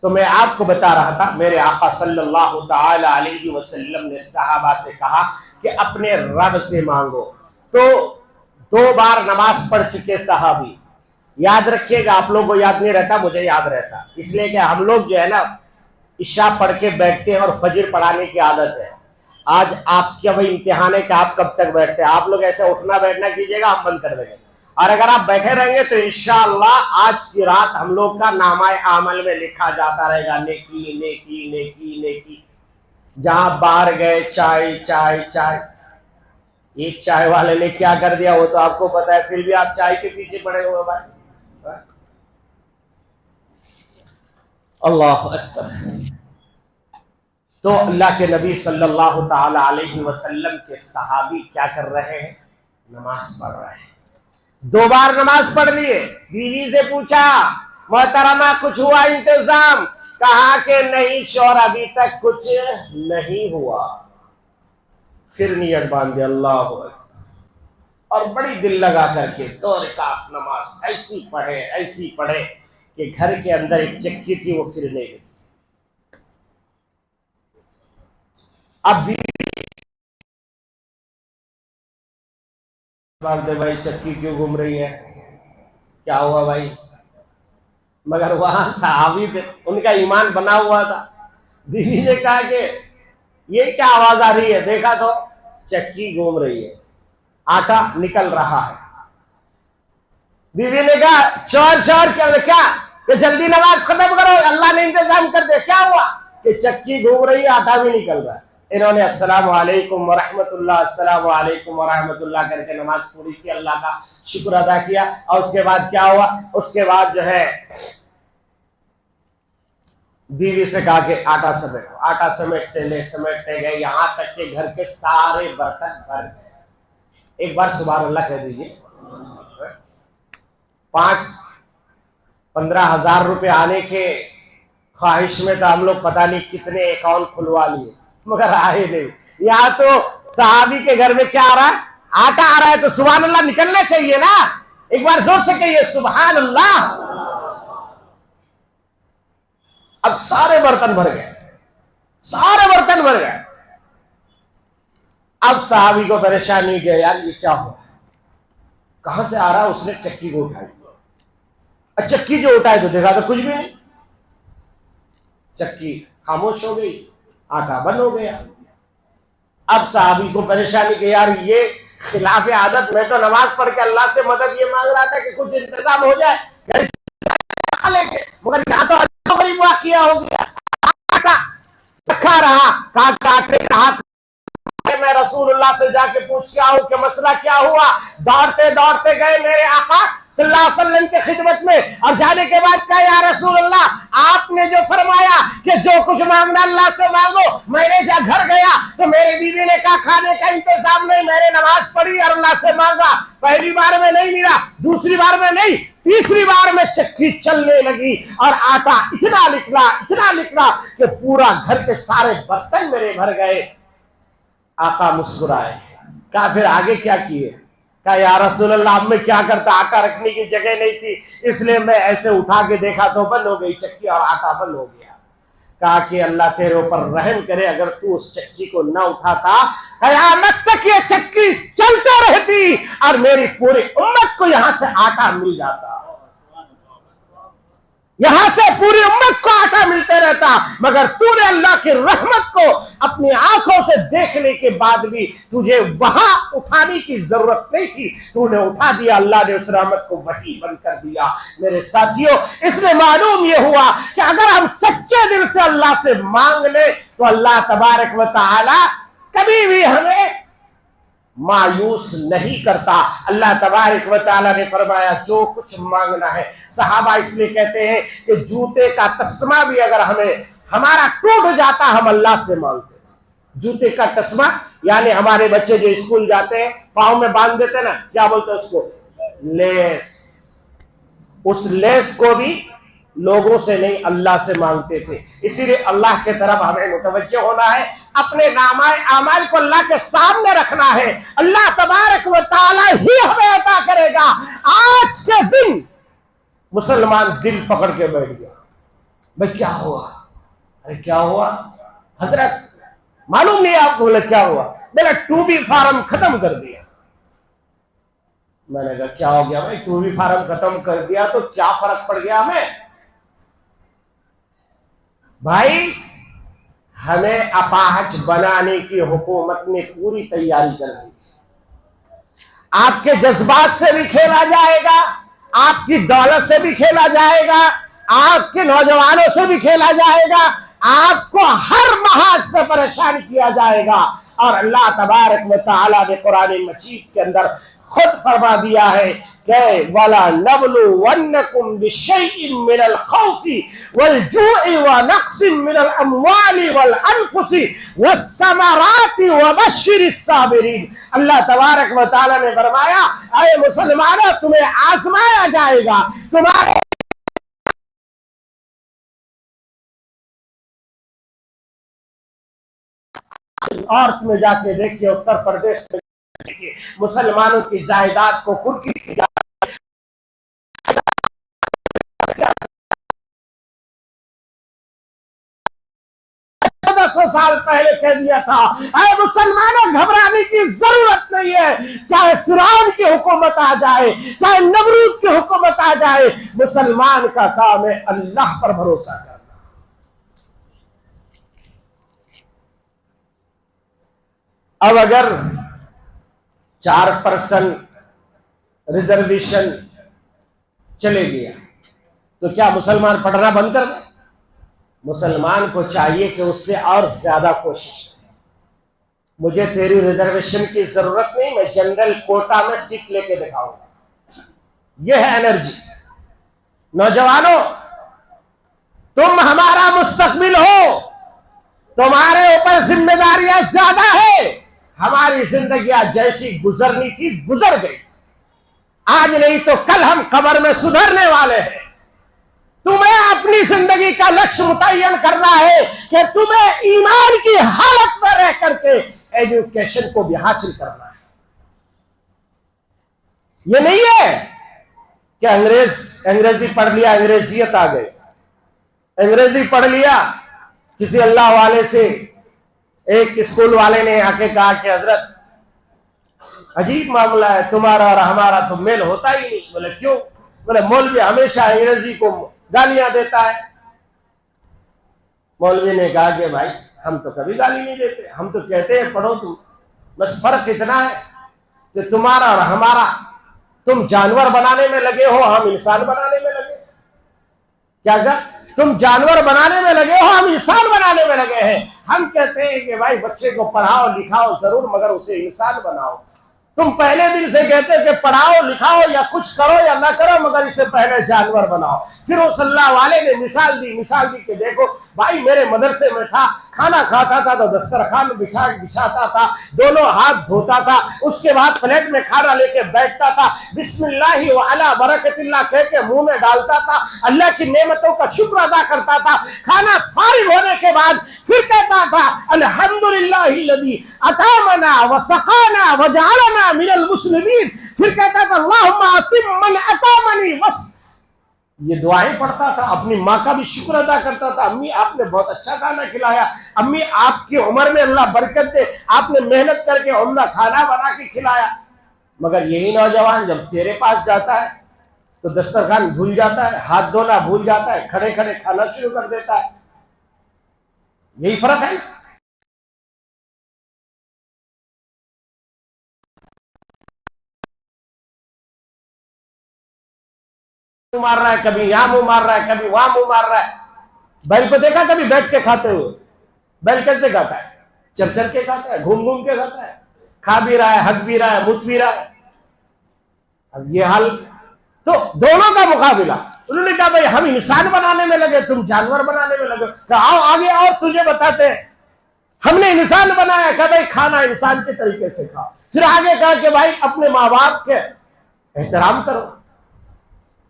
तो मैं आपको बता रहा था, मेरे आका सल्लल्लाहु ताला अलैहि वसल्लम ने सहाबा से कहा कि अपने रब से मांगो। तो 2 बार नमाज पढ़ चुके सहाबी, याद रखिएगा, आप लोगों को याद नहीं रहता, मुझे याद रहता, इसलिए कि हम लोग जो है ना इशा पढ़ के बैठते हैं और फजर पढ़ाने की आदत है। आज आपके वही इम्तिहान है कि आप कब तक बैठते हैं। आप लोग ऐसे उठना बैठना कीजिएगा, हम बंद कर देंगे। और अगर आप बैठे रहेंगे तो इंशाअल्लाह आज की रात हम लोग का नामाए आमल में लिखा जाता रहेगा नेकी नेकी नेकी नेकी। जहां बाहर गए चाय चाय चाय, एक चाय वाले ने क्या कर दिया वो तो आपको पता है, फिर भी आप चाय के पीछे पड़े हुए भाई। अल्लाह अकबर। तो अल्लाह के नबी सल्लल्लाहु ताला अलैहि वसल्लम के सहाबी क्या कर रहे हैं? नमाज पढ़ रहे हैं। 2 बार नमाज पढ़ लिए। बीवी से पूछा, मोहतरमा कुछ हुआ इंतजाम? कहा कि नहीं शौहर, अभी तक कुछ नहीं हुआ। फिर नियत बांध दे अल्लाह अकबर, और बड़ी दिल लगा करके 2 रकात नमाज ऐसी पढ़े कि घर के अंदर एक चक्की थी, वो फिरने लगी। अब भी दे भाई, चक्की क्यों घूम रही है? क्या हुआ भाई? मगर वहां सहाबी थे, उनका ईमान बना हुआ था। बीवी ने कहा कि ये क्या आवाज आ रही है? देखा तो चक्की घूम रही है, आटा निकल रहा है। बीवी ने कहा शोर क्या कि जल्दी नमाज खत्म करो, अल्लाह ने इंतजाम कर दे। क्या हुआ? कि चक्की घूम रही है, आटा भी निकल रहा है। इन्होंने अस्सलामु अलैकुम व रहमतुल्लाह, अस्सलामु अलैकुम व रहमतुल्लाह करके नमाज पूरी की, अल्लाह का शुक्र अदा किया। और उसके बाद क्या हुआ? उसके बाद जो है बीवी से कहा कि आटा समेटो। आटा समेटते गए, यहां तक के घर के सारे बर्तन भर गए। एक बार सुभान अल्लाह कह दीजिए। 5-15 हजार रुपए आने के ख्वाहिश में तो हम लोग पता नहीं कितने अकाउंट खुलवा लिए, मगर आए नहीं। यहाँ तो सहाबी के घर में क्या आ रहा है? आटा आ रहा है, तो सुभान अल्लाह निकलना चाहिए ना। एक बार जोर से कहिए सुभान अल्लाह। अब सारे बर्तन भर गए। अब सहाबी को परेशानी गया, यार ये क्या हुआ, कहां से आ रहा? उसने चक्की को उठाई। चक्की जो उठाई तो देखा तो कुछ भी नहीं, चक्की खामोश हो गई, आटा बंद हो गया। अब सहाबी को परेशानी कि यार ये खिलाफ आदत, मैं तो नमाज पढ़ के अल्लाह से मदद ये मांग रहा था कि कुछ इंतजाम हो जाए, मगर यहाँ तो गरीब वाकिया हो गया। आटा रखा रहा, काटे रहा। मैं रसूलुल्लाह से जाके पूछ के आऊं कि मसला क्या हुआ। दौड़ते गए मेरे आका सल्लल्लाहु अलैहि वसल्लम के खिदमत में, और जाने के बाद कहा या रसूलुल्लाह, आपने जो फरमाया कि जो कुछ मांगना अल्लाह से मांगो, मैंने जब घर गया तो मेरी बीवी ने कहा खाने का इंतजाम नहीं, मैंने नमाज पढ़ी और अल्लाह से मांगा। पहली बार में नहीं मिला, दूसरी बार में नहीं, तीसरी बार में चक्की चलने लगी और आटा इतना निकला कि पूरा घर के सारे बर्तन मेरे भर गए। आका मुस्कुराए। कहा फिर आगे क्या किए? कहा या रसूल अल्लाह, अब मैं क्या करता, आटा रखने की जगह नहीं थी, इसलिए मैं ऐसे उठा के देखा तो बंद हो गई चक्की और आटा बंद हो गया। कहा कि अल्लाह तेरे ऊपर रहम करे, अगर तू उस चक्की को न उठाता कयामत तक ये चक्की चलते रहती और मेरी पूरी उम्मत को यहां से आटा मिल जाता, यहां से पूरी उम्मत को आटा मिलते रहता। मगर तूने अल्लाह की रहमत को अपनी आंखों से देखने के बाद भी तुझे वहां उठाने की जरूरत नहीं थी, तूने उठा दिया, अल्लाह ने उस रहमत को वही बंद कर दिया। मेरे साथियों, इसलिए मालूम यह हुआ कि अगर हम सच्चे दिल से अल्लाह से मांग ले तो अल्लाह तबारक व तआला कभी भी हमें मायूस नहीं करता। अल्लाह तबारक व तआला ने फरमाया जो कुछ मांगना है, सहाबा इसलिए कहते हैं कि जूते का तस्मा भी अगर हमारा टूट जाता हम अल्लाह से मांगते। जूते का तस्मा यानी हमारे बच्चे जो स्कूल जाते हैं पाँव में बांध देते ना, क्या बोलते हैं उसको? लेस। उस लेस को भी लोगों से नहीं अल्लाह से मांगते थे। इसीलिए अल्लाह के तरफ हमें मुतवज्जो होना है, अपने नामाए आमाल को अल्लाह के सामने रखना है। अल्लाह तबारक व तआला ही हमें अता करेगा। आज के दिन मुसलमान दिल पकड़ के बैठ गया, भाई क्या हुआ? अरे क्या हुआ हजरत, मालूम नहीं आपको? बोले क्या हुआ? मैंने 2B फार्म खत्म कर दिया। मैंने कहा क्या हो गया भाई? 2B फार्म खत्म कर दिया तो क्या फर्क पड़ गया हमें? भाई हमें अपाहज बनाने की हुकूमत ने पूरी तैयारी कर दी। आपके जज्बात से भी खेला जाएगा, आपकी दौलत से भी खेला जाएगा, आपके नौजवानों से भी खेला जाएगा, आपको हर महाज से परेशान किया जाएगा। और अल्लाह तबारक व तआला ने कुरान मजीद के अंदर खुद फरमा दिया है कि वला नबलु वन्नकुम बिशैइन मिनल खौफी वल जूइ व नक्सिन मिनल अमवाली वल अनफुसी वस्समराति वबश्शिरिस साबिरीन। अल्लाह तबारक व तआला ने फरमाया, ऐ मुसलमानों, तुम्हें आजमाया जाएगा, तुम्हारे और तुम्हें जाके देखिए उत्तर प्रदेश में मुसलमानों की जायदाद को कुर्की की जा 1400 साल पहले कह दिया था, अरे मुसलमानों घबराने की जरूरत नहीं है, चाहे फिरौन की हुकूमत आ जाए, चाहे नमरूद की हुकूमत आ जाए, मुसलमान का काम है अल्लाह पर भरोसा करना। अब अगर 4% रिजर्वेशन चले गया तो क्या मुसलमान पढ़ना बंद कर दें? मुसलमान को चाहिए कि उससे और ज्यादा कोशिश करे। मुझे तेरी रिजर्वेशन की जरूरत नहीं, मैं जनरल कोटा में सीट लेके दिखाऊंगा। यह है एनर्जी। नौजवानों, तुम हमारा मुस्तकबिल हो, तुम्हारे ऊपर जिम्मेदारियां ज्यादा है। हमारी जिंदगियां जैसी गुजरनी थी गुजर गई, आज नहीं तो कल हम कब्र में सुधरने वाले हैं। तुम्हें अपनी जिंदगी का लक्ष्य मुतय्यन करना है कि तुम्हें ईमान की हालत में रह करके एजुकेशन को भी हासिल करना है। ये नहीं है कि अंग्रेजी पढ़ लिया, अंग्रेजियत आ गई, अंग्रेजी पढ़ लिया। किसी अल्लाह वाले से एक स्कूल वाले ने आके कहा कि हजरत अजीब मामला है, तुम्हारा और हमारा तो मेल होता ही नहीं। बोले क्यों? बोले मौलवी हमेशा अंग्रेजी को गालियां देता है। मौलवी ने कहा कि भाई हम तो कभी गाली नहीं देते, हम तो कहते हैं पढ़ो तुम, बस फर्क इतना है कि तुम्हारा और हमारा, तुम जानवर बनाने में लगे हो, हम इंसान बनाने में लगे। क्या तुम जानवर बनाने में लगे हो, हम इंसान बनाने में लगे हैं। हम कहते हैं कि भाई बच्चे को पढ़ाओ लिखाओ जरूर, मगर उसे इंसान बनाओ। तुम पहले दिन से कहते कि पढ़ाओ लिखाओ या कुछ करो या ना करो, मगर इससे पहले जानवर बनाओ। फिर उस अल्लाह वाले ने मिसाल दी कि देखो भाई, मेरे मदरसे में था, खाना खाता था तो दस्तरखान बिछाता था, दोनों हाथ धोता था, उसके बाद प्लेट में खाना लेके बैठता था, बिस्मिल्लाह व अला बरकतिल्लाह कह के मुंह में डालता था, अल्लाह की नेमतों का शुक्र अदा करता था। खाना फारिग होने के बाद फिर कहता था अल्हम्दुलिल्लाहिल्लज़ी अतामना व सकाना व जअलना मिनल मुस्लिमीन। फिर कहता था अल्लाहुम्मा अतिम्मन अतामनी वस। ये दुआएं पढ़ता था, अपनी माँ का भी शुक्र अदा करता था, अम्मी आपने बहुत अच्छा खाना खिलाया, अम्मी आपकी उम्र में अल्लाह बरकत दे, आपने मेहनत करके उम्दा खाना बना के खिलाया। मगर यही नौजवान जब तेरे पास जाता है तो दस्तरखान भूल जाता है, हाथ धोना भूल जाता है, खड़े खड़े खाना शुरू कर देता है। यही फर्क है। मार रहा है, कभी यहां मुंह मार रहा है, कभी वहां मुंह मार रहा है। बैल को देखा कभी बैठ के खाते हुए? बैल कैसे खाता है? चल चल के खाता है, घूम घूम के खाता है, खा भी रहा है, हक भी रहा है, मुत भी रहा है। अब ये हाल, तो दोनों का मुकाबला। उन्होंने कहा भाई हम इंसान बनाने में लगे, तुम जानवर बनाने में लगे। कहा आओ आगे और तुझे बताते हैं, हमने इंसान बनाया। कहा भाई खाना इंसान के तरीके से खाओ। फिर आगे कहा कि भाई अपने माँ बाप के एहतराम करो,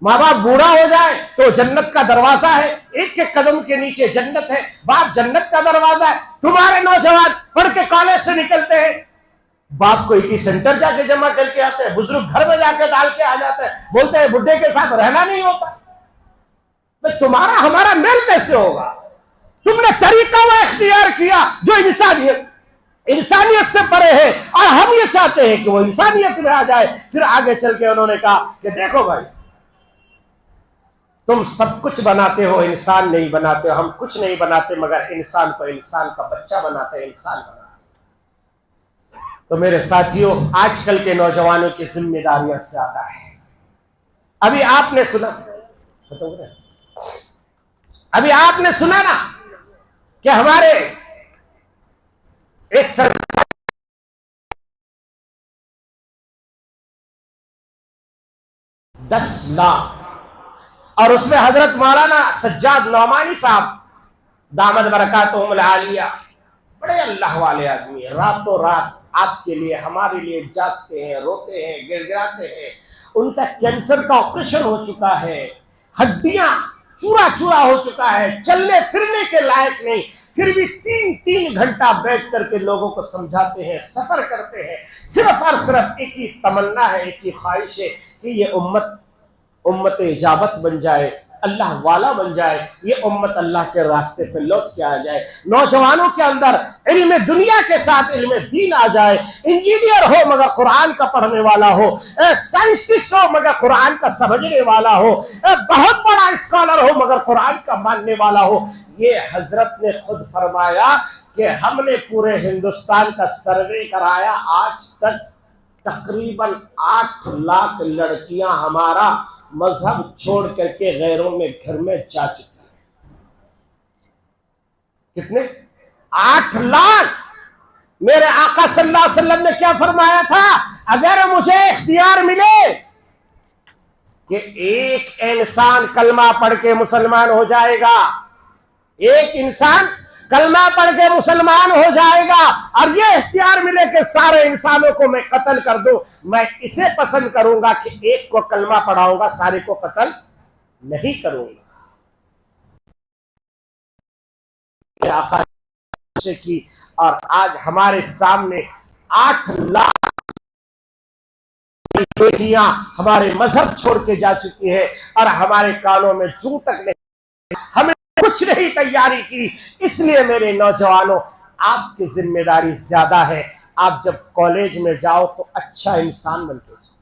माँ बाप बूढ़ा हो जाए तो जन्नत का दरवाजा है, एक एक कदम के नीचे जन्नत है, बाप जन्नत का दरवाजा है। तुम्हारे नौजवान पढ़ के कॉलेज से निकलते हैं, बाप को इटी सेंटर जाके जमा करके आते हैं, बुजुर्ग घर में जाके डाल के आ जाते हैं, बोलते हैं बुढ़े के साथ रहना नहीं होता। तो तुम्हारा हमारा मेल कैसे होगा? तुमने तरीका वो इख्तियार किया जो इंसानियत से परे है, और हम ये चाहते हैं कि वो इंसानियत में आ जाए। फिर आगे चल के उन्होंने कहा कि देखो भाई, तुम सब कुछ बनाते हो, इंसान नहीं बनाते हो। हम कुछ नहीं बनाते, मगर इंसान को इंसान का बच्चा बनाते हैं, इंसान बनाते। तो मेरे साथियों, आजकल के नौजवानों की जिम्मेदारियां ज्यादा है। अभी आपने सुना, अभी आपने सुना ना कि हमारे एक 10 लाख। और उसमें हजरत मौलाना सज्जाद नौमानी साहब दामद बरकातुहुमुल आलिया, बड़े अल्लाह वाले आदमी है, रातों रात आपके लिए हमारे लिए जागते हैं, रोते हैं, गिड़गिड़ाते हैं। उनका कैंसर का ऑपरेशन हो चुका है, हड्डियां चूरा चूरा हो चुका है, चलने फिरने के लायक नहीं, फिर भी 3-3 घंटा बैठ करके लोगों को समझाते हैं, सफर करते हैं। सिर्फ और सिर्फ एक ही तमन्ना है, एक ही ख्वाहिश है कि ये उम्मत इजाबत बन जाए, अल्लाह वाला बन जाए, ये उम्मत अल्लाह के रास्ते पे लौट के आ जाए, नौजवानों के अंदर इल्म दुनिया के साथ इल्म दीन आ जाए, इंजीनियर हो मगर कुरान का पढ़ने वाला हो, साइंटिस्ट हो मगर कुरान का समझने वाला हो, बहुत बड़ा स्कॉलर हो मगर कुरान का मानने वाला हो। ये हजरत ने खुद फरमाया कि हमने पूरे हिंदुस्तान का सर्वे कराया, आज तक तकरीबन 8 लाख लड़कियां हमारा मजहब छोड़ करके गैरों में घर में जा चुकी है। कितने? 8 लाख। मेरे आका सल्लल्लाहु अलैहि वसल्लम ने क्या फरमाया था? अगर मुझे इख्तियार मिले कि एक इंसान कलमा पढ़ के मुसलमान हो जाएगा, एक इंसान कलमा पढ़ के मुसलमान हो जाएगा, और ये इख्तियार मिले कि सारे इंसानों को मैं कत्ल कर दूं, मैं इसे पसंद करूंगा कि एक को कलमा पढ़ाऊंगा, सारे को कत्ल नहीं करूंगा। की और आज हमारे सामने 8 लाख बेटियां हमारे मजहब छोड़ के जा चुकी है, और हमारे कानों में जू तक नहीं, हमें कुछ नहीं तैयारी की। इसलिए मेरे नौजवानों, आपकी जिम्मेदारी ज्यादा है। आप जब कॉलेज में जाओ तो अच्छा इंसान बन के जाओ।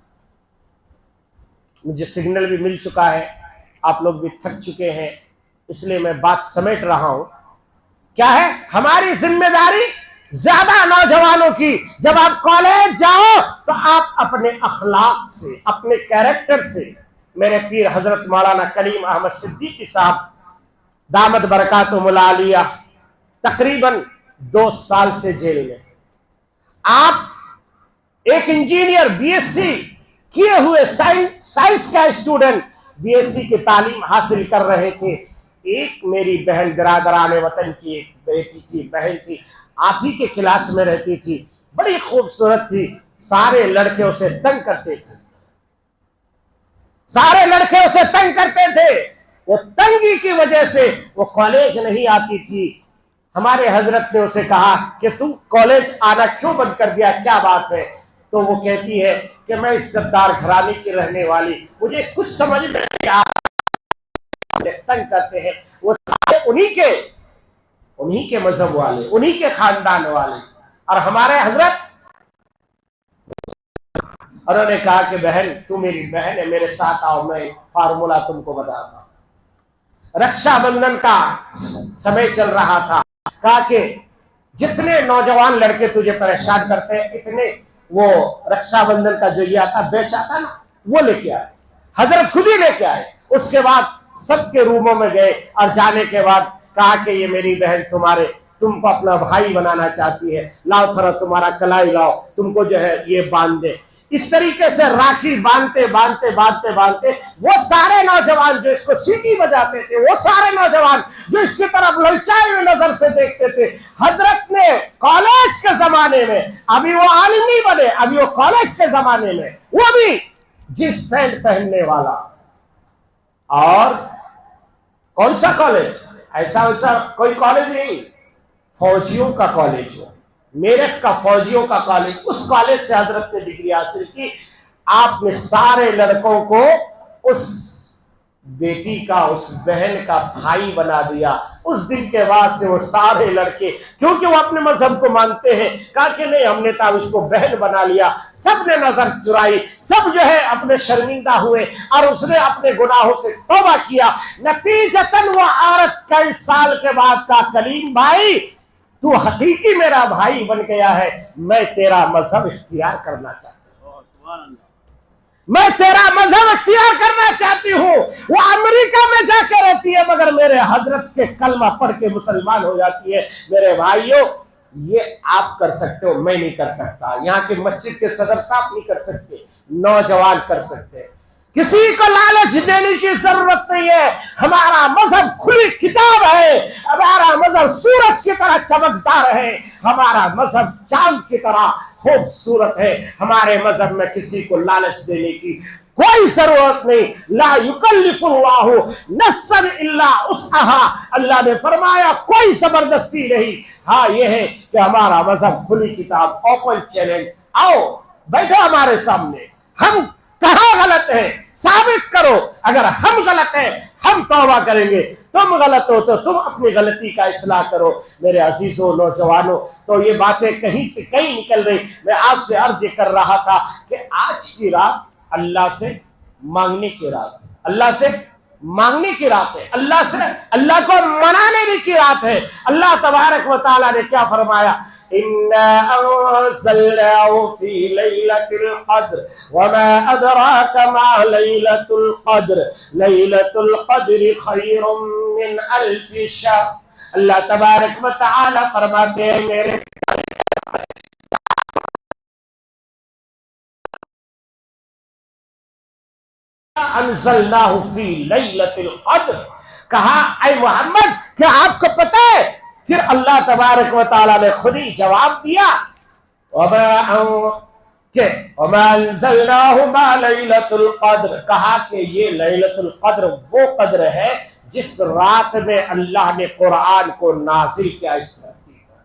मुझे सिग्नल भी मिल चुका है, आप लोग भी थक चुके हैं, इसलिए मैं बात समेट रहा हूं। क्या है हमारी जिम्मेदारी? ज्यादा नौजवानों की, जब आप कॉलेज जाओ तो आप अपने अखलाक से, अपने कैरेक्टर से, मेरे पीर हजरत मौलाना कलीम अहमद सिद्दीकी साहब दामद बरकातुहुमुल आलिया तकरीबन 2 साल से जेल में। आप एक इंजीनियर, बीएससी किए हुए साइंस का स्टूडेंट, बीएससी की तालीम हासिल कर रहे थे। एक मेरी बहन, बिरादराने वतन की एक बेटी की बहन थी, आप ही के क्लास में रहती थी, बड़ी खूबसूरत थी, सारे लड़के उसे तंग करते थे, सारे लड़के उसे तंग करते थे। वो तंगी की वजह से वो कॉलेज नहीं आती थी। हमारे हजरत ने उसे कहा कि तू कॉलेज आना क्यों बंद कर दिया, क्या बात है? तो वो कहती है कि मैं इज्जतदार घराने की रहने वाली, मुझे कुछ समझ में नहीं आ, तंग करते हैं। वो सारे उन्हीं के मजहब वाले, उन्हीं के खानदान वाले। और हमारे हजरत, उन्होंने कहा कि बहन, तू मेरी बहन है, मेरे साथ आओ, मैं फार्मूला तुमको बताता हूं। रक्षाबंधन का समय चल रहा था, कहा कि जितने नौजवान लड़के तुझे परेशान करते हैं, इतने वो रक्षाबंधन का जो ये आता बेच आता ना, वो लेके आए। हजरत खुद ही लेके आए। उसके बाद सबके रूमों में गए, और जाने के बाद कहा कि ये मेरी बहन तुमको अपना भाई बनाना चाहती है, लाओ थोड़ा तुम्हारा कलाई लाओ, तुमको जो है ये बांध दे। इस तरीके से राखी बांधते बांधते बांधते बांधते वो सारे नौजवान जो इसको सीटी बजाते थे, वो सारे नौजवान जो इसकी तरफ ललचाए हुए नजर से देखते थे, हजरत ने कॉलेज के जमाने में, अभी वो आलिम नहीं बने, अभी वो कॉलेज के जमाने में, वो भी जींस पैंट पहनने वाला। और कौन सा कॉलेज? ऐसा वैसा कोई कॉलेज नहीं, फौजियों का कॉलेज हो, मेरठ का फौजियों का कॉलेज, उस कॉलेज से हजरत ने डिग्री हासिल की। आपने सारे लड़कों को उस बेटी का, उस बहन का भाई बना दिया। उस दिन के बाद से वो सारे लड़के, क्योंकि वो अपने मजहब को मानते हैं, कहा कि नहीं हमने तो इसको बहन बना लिया। सब ने नजर चुराई, सब जो है अपने शर्मिंदा हुए, और उसने अपने गुनाहों से तौबा किया। नतीजतन वो औरत कई साल के बाद का, कलीम भाई तू हकीकी मेरा भाई बन गया है, मैं तेरा मजहब इख्तियार करना चाहता हूं, मैं तेरा मजहब इख्तियार करना चाहती हूँ। वो अमेरिका में जाकर रहती है, मगर मेरे हजरत के कलमा पढ़ के मुसलमान हो जाती है। मेरे भाइयों, ये आप कर सकते हो, मैं नहीं कर सकता। यहाँ के मस्जिद के सदर साहब नहीं कर सकते, नौजवान कर सकते हैं। किसी को लालच देने की जरूरत नहीं है। हमारा मजहब खुली किताब है, हमारा मजहब सूरज की तरह चमकदार है, हमारा मजहब चांद की तरह खूबसूरत है। हमारे मजहब में किसी को लालच देने की कोई जरूरत नहीं। ला युकल्लिफुल्लाहु नफ्सन इल्ला उसअहा, अल्लाह ने फरमाया कोई जबरदस्ती नहीं। हाँ ये है कि हमारा मजहब खुली किताब, ओपन चैलेंज, आओ बैठो हमारे सामने, हम कहाँ गलत है साबित करो। अगर हम गलत है हम तौबा करेंगे, तुम गलत हो तो तुम अपनी गलती का इस्लाह करो। मेरे अजीजों नौजवानों, तो ये बातें कहीं से कहीं निकल रही। मैं आपसे अर्ज कर रहा था कि आज की रात अल्लाह से मांगने की रात, अल्लाह से मांगने की रात है, अल्लाह से अल्लाह को मनाने की रात है। अल्लाह तबारक व तआला ने क्या फरमाया, इन्ना अंज़लनाहु फी लैलतिल क़द्र वमा अदराका मा लैलतुल क़द्र लैलतुल क़द्रि खैरुम मिन अल्फि शहर। अल्लाह तबारक व तआला फरमाते हैं मेरे अंज़लनाहु फी लैलतिल क़द्र, कहा ऐ मोहम्मद क्या आपको पता है? फिर अल्लाह तबारक व तआला ने खुद ही जवाब दिया, कहा कि ये लैलतुल क़द्र वो कद्र है जिस रात में अल्लाह ने कुरान को नाज़िल किया इस धरती पर।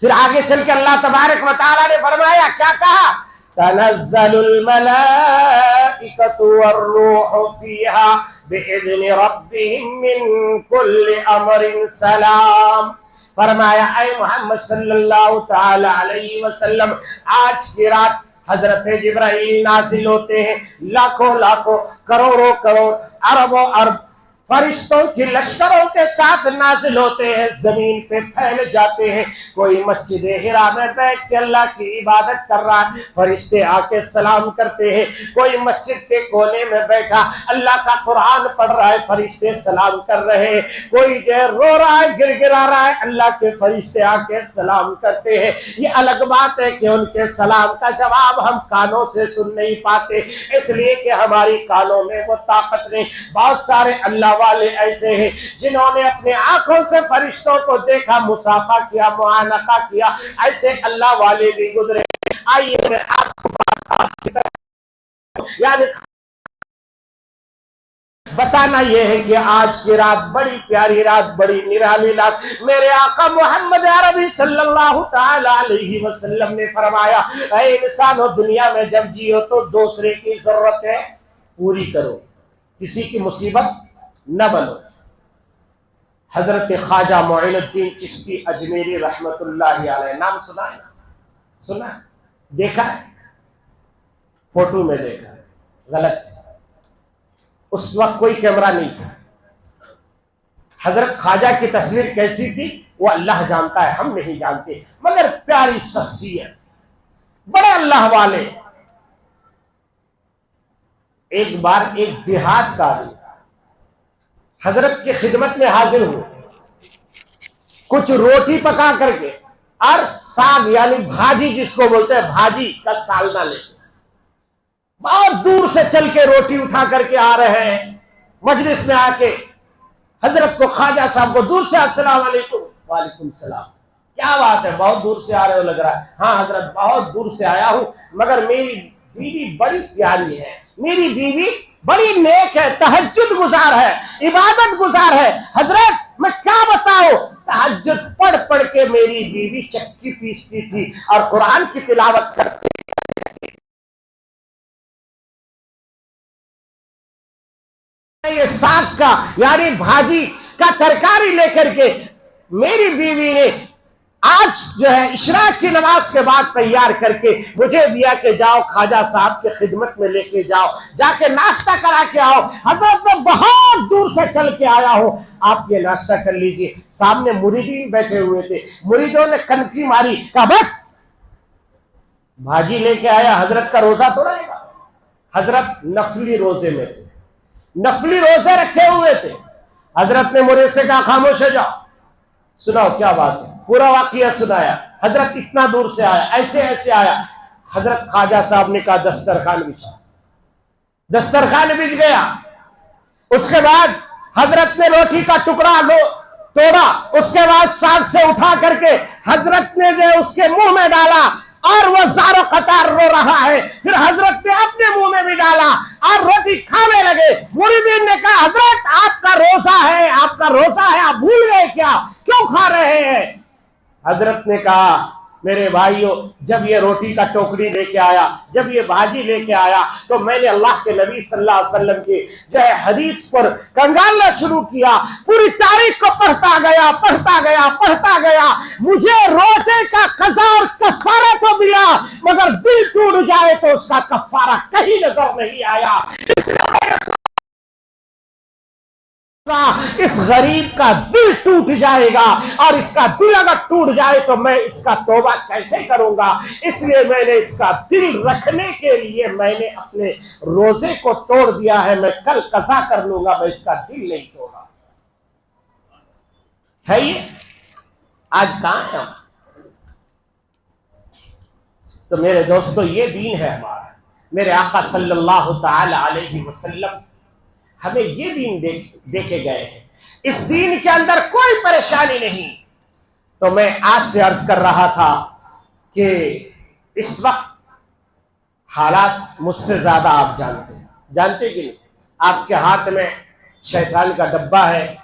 फिर आगे चल के अल्लाह तबारक व तआला ने फरमाया, क्या कहा, तनज़्ज़लुल मलाइकतु वर्रूहु फीहा बिइज़्नि रब्बिहिम मिन कुल्लि अमरिन सलाम। फरमाया ऐ मोहम्मद सल्लल्लाहु तआला अलैहि वसल्लम, आज की रात हजरत जिब्राइल नाजिल होते हैं, लाखों लाखों करोड़ों करोड़ अरबों अरब फरिश्तों की लश्करों के साथ नाजिल होते हैं, जमीन पे फैल जाते हैं। कोई मस्जिद हिरा में बैठ के अल्लाह की इबादत कर रहा है, फरिश्ते आके सलाम करते हैं। कोई मस्जिद के कोने में बैठा अल्लाह का कुरान पढ़ रहा है, फरिश्ते सलाम कर रहे हैं। कोई जो रो रहा है गिड़गिड़ा रहा है, अल्लाह के फरिश्ते आके सलाम करते हैं। ये अलग बात है कि उनके सलाम का जवाब हम कानों से सुन नहीं पाते, इसलिए कि हमारी कानों में वो ताकत नहीं। बहुत सारे अल्लाह वाले ऐसे हैं जिन्होंने अपने आंखों से फरिश्तों को देखा, मुसाफा किया, मुआनका किया, ऐसे अल्लाह वाले भी गुजरे। आइए मैं आपको यानी बताना यह है कि आज की रात बड़ी प्यारी रात, बड़ी निराली रात। मेरे आका मोहम्मद अरबी सल्लल्लाहु तआला अलैहि वसल्लम ने फरमाया, ऐ इंसानो दुनिया में जब जियो तो दूसरे की जरूरत है पूरी करो, किसी की मुसीबत न बनो। हजरत ख्वाजा मोइनुद्दीन चिश्ती अजमेरी रहमतुल्लाहि अलैह, नाम सुना है? सुना, देखा है, फोटो में देखा है, गलत। उस वक्त कोई कैमरा नहीं था। हजरत ख्वाजा की तस्वीर कैसी थी वो अल्लाह जानता है, हम नहीं जानते, मगर प्यारी शख्सियत, बड़े अल्लाह वाले। एक बार एक देहात का हजरत की खिदमत में हाजिर हुए, कुछ रोटी पका करके और साग यानी भाजी जिसको बोलते हैं, भाजी का सालना लेके बहुत दूर से चल के रोटी उठा करके आ रहे हैं। मजलिस में आके हजरत को, ख्वाजा साहब को दूर से अस्सलाम वालेकुम, वालेकुम सलाम, क्या बात है बहुत दूर से आ रहे हो लग रहा है। हाँ हजरत बहुत दूर से आया हूं, मगर मेरी बीवी बड़ी प्यारी है, मेरी बीवी बड़ी नेक है, तहज्जुद गुजार है, इबादत गुजार है। हजरत मैं क्या बताऊं, तहज्जुद पढ़ पढ़ के मेरी बीवी चक्की पीसती थी और कुरान की तिलावत करती। ये साग का यानी भाजी का तरकारी लेकर के मेरी बीवी ने आज जो है इशराक की नमाज के बाद तैयार करके मुझे दिया कि जाओ ख्वाजा साहब के खिदमत में लेके जाओ, जाके नाश्ता करा के आओ। हजरत मैं बहुत दूर से चल के आया हूं, आप ये नाश्ता कर लीजिए। सामने मुरीदीन बैठे हुए थे, मुरीदों ने कनकी मारी, कहा बस भाजी लेके आया, हजरत का रोजा तोड़ेगा। हजरत नफली रोजे में थे, नफली रोजे रखे हुए थे। हजरत ने मुरीद से कहा खामोश हो जाओ, सुनाओ क्या बात है। पूरा वाकया सुनाया। हजरत इतना दूर से आया, ऐसे ऐसे आया। हजरत ख्वाजा साहब ने कहा दस्तरखान बिछा, दस्तरखान बिछ गया। उसके बाद हजरत ने रोटी का टुकड़ा तोड़ा, उसके बाद साग से उठा करके हजरत ने जो उसके मुंह में डाला और वो ज़ारो कतार रो रहा है। फिर हजरत ने अपने मुंह में भी डाला और रोटी खाने लगे। मुरीदीन ने कहा, हजरत आपका रोजा है, आपका रोजा है, आप भूल गए क्या, क्यों खा रहे हैं? हजरत ने कहा, मेरे भाइयों, जब ये रोटी का टोकरी लेके आया, जब ये भाजी लेके आया, तो मैंने अल्लाह के नबी सल्लल्लाहु अलैहि वसल्लम की जो है हदीस पर कंगालना शुरू किया। पूरी तारीख को पढ़ता गया, पढ़ता गया, पढ़ता गया। मुझे रोजे का कज़ा और कफ़ारा तो मिला, मगर दिल टूट जाए तो उसका कफ़ारा कहीं नजर नहीं आया। इस गरीब का दिल टूट जाएगा, और इसका दिल अगर टूट जाए तो मैं इसका तौबा कैसे करूंगा? इसलिए मैंने इसका दिल रखने के लिए मैंने अपने रोजे को तोड़ दिया है। मैं कल कज़ा कर लूंगा, मैं इसका दिल नहीं तोड़ा है। ये आज कहां है हम? तो मेरे दोस्तों, ये दीन है हमारा। मेरे आका सल्लल्लाहु तआला अलैहि वसल्लम हमें ये दीन देके गए हैं। इस दीन के अंदर कोई परेशानी नहीं। तो मैं आज से अर्ज कर रहा था कि इस वक्त हालात मुझसे ज्यादा आप जानते कि नहीं? आपके हाथ में शैतान का डब्बा है,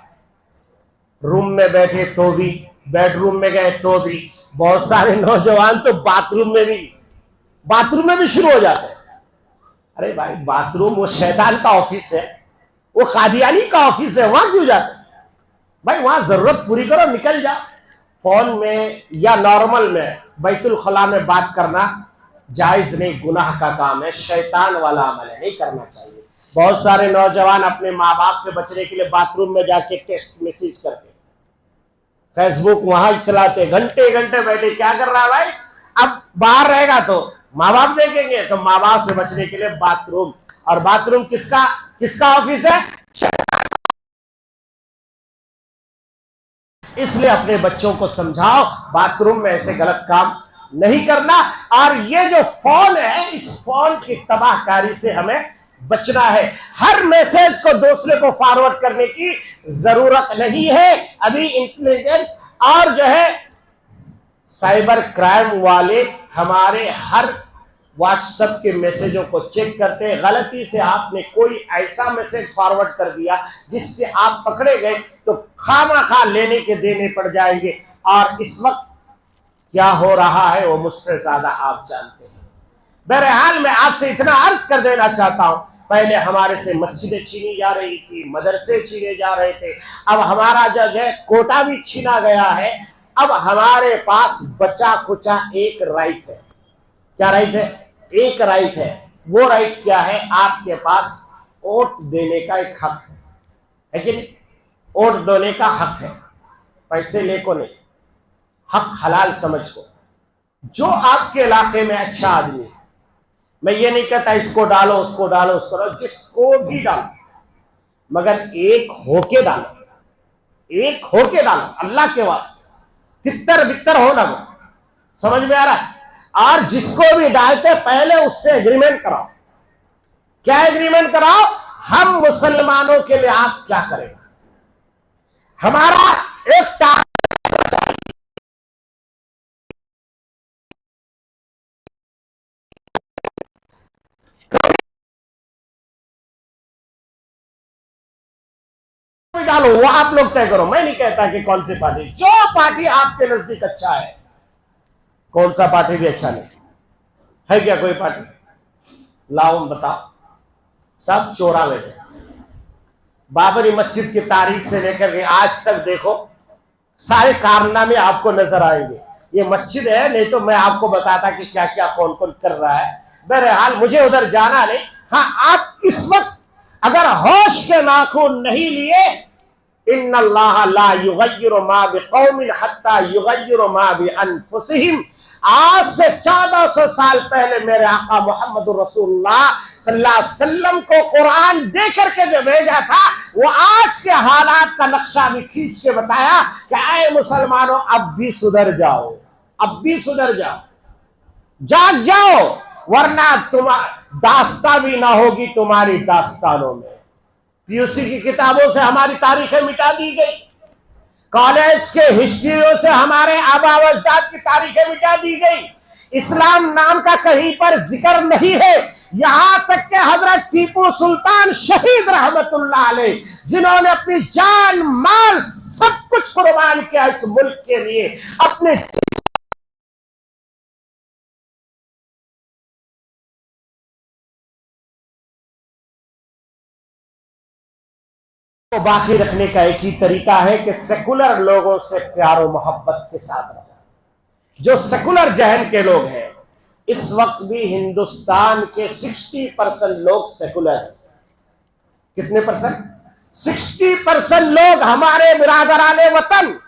रूम में बैठे तो भी, बेडरूम में गए तो भी। बहुत सारे नौजवान तो बाथरूम में भी शुरू हो जाते हैं। अरे भाई, बाथरूम वो शैतान का ऑफिस है, वो कादियानी का ऑफिस है, वहां क्यों जाते? भाई वहां जरूरत पूरी करो, निकल जा। फोन में या नॉर्मल में बैतुल खला में बात करना जायज नहीं, गुनाह का काम है, शैतान वाला अमल है, नहीं करना चाहिए। बहुत सारे नौजवान अपने माँ बाप से बचने के लिए बाथरूम में जाके टेक्स्ट मैसेज करते, फेसबुक वहां चलाते, घंटे घंटे बैठे। क्या कर रहा है भाई? अब बाहर रहेगा तो माँ बाप देखेंगे, तो माँ बाप से बचने के लिए बाथरूम। और बाथरूम किसका ऑफिस है? इसलिए अपने बच्चों को समझाओ, बाथरूम में ऐसे गलत काम नहीं करना। और ये जो फोन है, इस फोन की तबाहकारी से हमें बचना है। हर मैसेज को दूसरे को फॉरवर्ड करने की जरूरत नहीं है। अभी इंटेलिजेंस और जो है साइबर क्राइम वाले हमारे हर व्हाट्सएप के मैसेजों को चेक करते हैं। गलती से आपने कोई ऐसा मैसेज फॉरवर्ड कर दिया जिससे आप पकड़े गए तो खामखा लेने के देने पड़ जाएंगे। और इस वक्त क्या हो रहा है वो मुझसे ज्यादा आप जानते हैं। बहरहाल मैं आपसे इतना अर्ज कर देना चाहता हूं, पहले हमारे से मस्जिदें छीनी जा रही थी, मदरसे छीने जा रहे थे, अब हमारा जो है कोटा भी छीना गया है। अब हमारे पास बचा कुचा एक राइट है। क्या राइट है? एक राइट है। वो राइट क्या है? आपके पास वोट देने का एक हक है कि नहीं? वोट देने का हक है, पैसे ले को नहीं, हक हलाल समझ को। जो आपके इलाके में अच्छा आदमी है, मैं ये नहीं कहता इसको डालो उसको डालो उसको डालो, जिसको भी डालो, मगर एक होके डालो, एक होके डालो, अल्लाह के वास्ते। तितर बितर हो ना, वो समझ में आ रहा है? और जिसको भी डालते पहले उससे एग्रीमेंट कराओ। क्या एग्रीमेंट कराओ? हम मुसलमानों के लिए आप क्या करेंगे, हमारा एक डालो, वो आप लोग तय करो। मैं नहीं कहता कि कौन सी पार्टी, जो पार्टी आपके नजदीक अच्छा है। कौन सा पार्टी भी अच्छा नहीं है? क्या कोई पार्टी? लाओ बताओ। सब चोरा बैठे। बाबरी मस्जिद की तारीख से लेकर के आज तक देखो, सारे कारनामे आपको नजर आएंगे। ये मस्जिद है, नहीं तो मैं आपको बताता कि क्या क्या कौन कौन कर रहा है। बहरहाल मुझे उधर जाना नहीं। हाँ, आप इस वक्त अगर होश के नाखून नहीं लिए, इन्नल्लाह ला युगय्यिरु मा बिकौमिन हत्ता युगय्यिरु मा बिअनफुसिहिम। आज से 1400 साल पहले मेरे आका मोहम्मद रसूलुल्लाह सल्लल्लाहु अलैहि वसल्लम को कुरान दे करके जो भेजा था, वो आज के हालात का नक्शा भी खींच के बताया कि आए मुसलमानों, अब भी सुधर जाओ, अब भी सुधर जाओ, जाग जाओ। वरना तुम दास्तां भी ना होगी तुम्हारी दास्तानों में। पीयूसी की किताबों से हमारी तारीखें मिटा दी गई, कॉलेज के हिस्ट्रियों से हमारे आबा अजदाद की तारीखें मिटा दी गई। इस्लाम नाम का कहीं पर जिक्र नहीं है। यहां तक के हजरत टीपू सुल्तान शहीद रहमतुल्लाह अलैह, जिन्होंने अपनी जान माल सब कुछ कुर्बान किया इस मुल्क के लिए, अपने को बाकी रखने का एक ही तरीका है कि सेकुलर लोगों से प्यार और मोहब्बत के साथ रहना। जो सेकुलर जहन के लोग हैं, इस वक्त भी हिंदुस्तान के 60% लोग सेकुलर हैं। कितने परसेंट? 60% लोग हमारे बिरादराने वतन,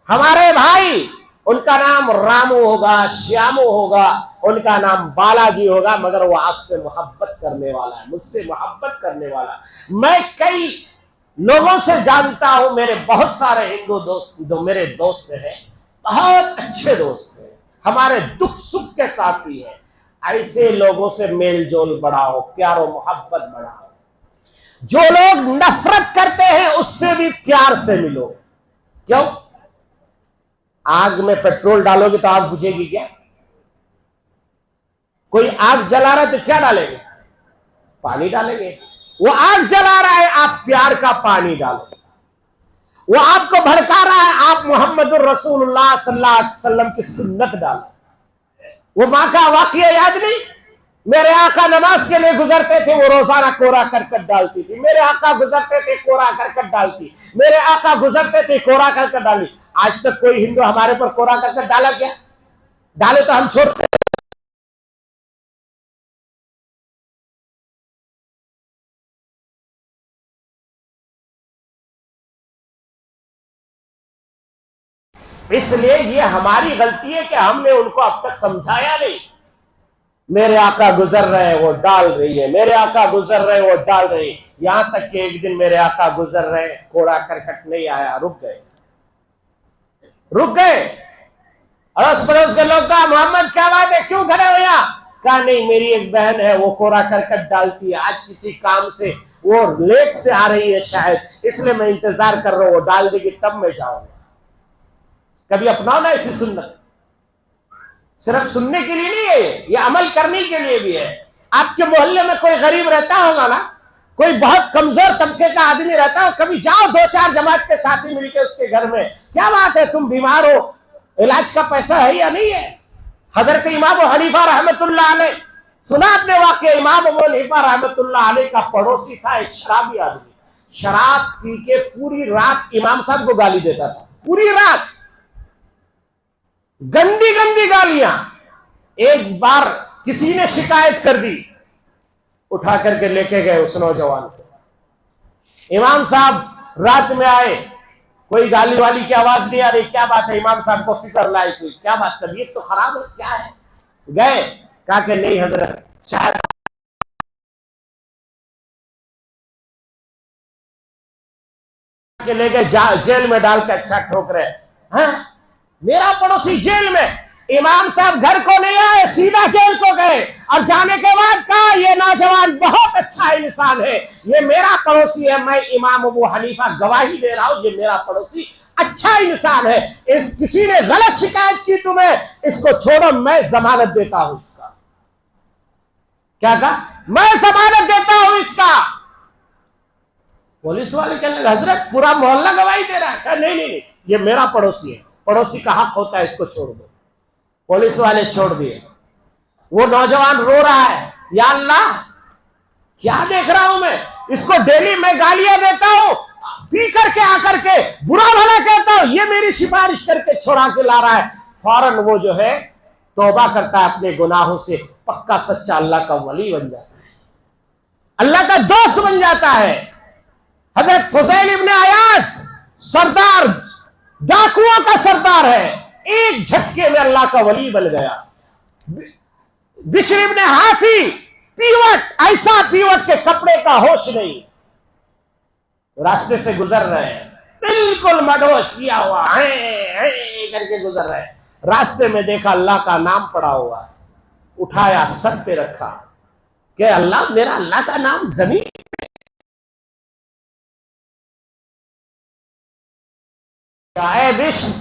हमारे भाई, उनका नाम रामू होगा, श्यामू होगा, उनका नाम बालाजी होगा, मगर वो आपसे मोहब्बत करने वाला है, मुझसे मोहब्बत करने वाला। मैं कई लोगों से जानता हूं, मेरे बहुत सारे हिंदू दोस्त, जो मेरे दोस्त हैं, बहुत अच्छे दोस्त हैं, हमारे दुख सुख के साथी हैं। ऐसे लोगों से मेल जोल बढ़ाओ, प्यार और मोहब्बत बढ़ाओ। जो लोग नफरत करते हैं उससे भी प्यार से मिलो। क्यों? आग में पेट्रोल डालोगे तो आग बुझेगी क्या? कोई आग जला रहा है तो क्या डालेंगे? पानी डालेंगे। वो आग जला रहा है, आप प्यार का पानी डालो। वो आपको भड़का रहा है, आप मोहम्मदुर रसूलुल्लाह सल्लल्लाहु अलैहि वसल्लम की सुन्नत डालो। वो मां का वाकया याद नहीं? मेरे आका नमाज के लिए गुजरते थे, वो रोजाना कोरा करकट डालती थी। मेरे आका गुजरते थे, कोरा करकट डालती। मेरे आका गुजरते थे, कोरा करकट डाली। आज तक कोई हिंदू हमारे पर कोरा करकट डाला क्या? डाले तो हम छोड़ते। इसलिए ये हमारी गलती है कि हमने उनको अब तक समझाया नहीं। मेरे आका गुजर रहे हैं, वो डाल रही है, मेरे आका गुजर रहे हैं, वो डाल रही है। यहां तक कि एक दिन मेरे आका गुजर रहे, कोड़ा करकट नहीं आया, रुक गए। अड़ोस पड़ोस के लोग कहा, मोहम्मद क्या बात है, क्यों खड़े हो यहां? कहा नहीं, मेरी एक बहन है, वो कोड़ा करकट डालती है, आज किसी काम से वो लेट से आ रही है शायद, इसलिए मैं इंतजार कर रहा हूं, वो डाल देगी तब मैं जाऊंगा। कभी अपनाओ ना ऐसी सुन्नत। सिर्फ सुनने के लिए नहीं है ये अमल करने के लिए भी है। आपके मोहल्ले में कोई गरीब रहता होगा ना, कोई बहुत कमजोर तबके का आदमी रहता हो, कभी जाओ 2-4 जमात के साथी मिलकर उसके घर में, क्या बात है, तुम बीमार हो, इलाज का पैसा है या नहीं है? हजरत इमाम हनीफा रहमतुल्लाह अलैह, सुना आपने वाकया? इमाम अबू हनीफा रहमतुल्लाह अलैह का पड़ोसी था एक शराबी आदमी। शराब पी के पूरी रात इमाम साहब को गाली देता था, पूरी रात गंदी गंदी गालियां। एक बार किसी ने शिकायत कर दी, उठा करके लेके गए उस नौजवान को। इमाम साहब रात में आए, कोई गाली वाली की आवाज नहीं आ रही, क्या बात है? इमाम साहब को फिक्र लाई, कोई क्या बात, तबीयत तो खराब है, क्या है? गए, कहा कि नहीं हजरत, शायद के ले गए जेल में डाल के अच्छा ठोक रहे हैं। मेरा पड़ोसी जेल में, इमाम साहब घर को नहीं आए, सीधा जेल को गए, और जाने के बाद कहा ये नौजवान बहुत अच्छा इंसान है, ये मेरा पड़ोसी है, मैं इमाम अबू हनीफा गवाही दे रहा हूं, ये मेरा पड़ोसी अच्छा इंसान है। इस किसी ने गलत शिकायत की तुम्हें, इसको छोड़ो, मैं जमानत देता हूं इसका। क्या कहा? मैं जमानत देता हूं इसका। पुलिस वाले कहने लगे, हजरत पूरा मोहल्ला गवाही दे रहा है। कहा नहीं नहीं नहीं, ये मेरा पड़ोसी है, पड़ोसी का हक होता है, इसको छोड़ दो। पुलिस वाले छोड़ दिए। वो नौजवान रो रहा है, या अल्लाह क्या देख रहा हूं मैं, इसको डेली मैं गालियां देता हूं, पी करके आकर के बुरा भला कहता हूं, ये मेरी सिफारिश करके छोड़ा के ला रहा है। फौरन वो जो है तौबा करता है अपने गुनाहों से, पक्का सच्चा अल्लाह का वली बन जाता है, अल्लाह का दोस्त बन जाता है। हजरत फुज़ैल इब्न अयास सरदार, डाकुओं का सरदार है, एक झटके में अल्लाह का वली बन गया। बिशर इब्न हाफी पीवट, ऐसा पीवट के कपड़े का होश नहीं, रास्ते से गुजर रहे हैं, बिल्कुल मदहोश किया हुआ है करके गुजर रहे हैं। रास्ते में देखा अल्लाह का नाम पड़ा हुआ है, उठाया, सर पे रखा कि अल्लाह, मेरा अल्लाह का नाम जमीन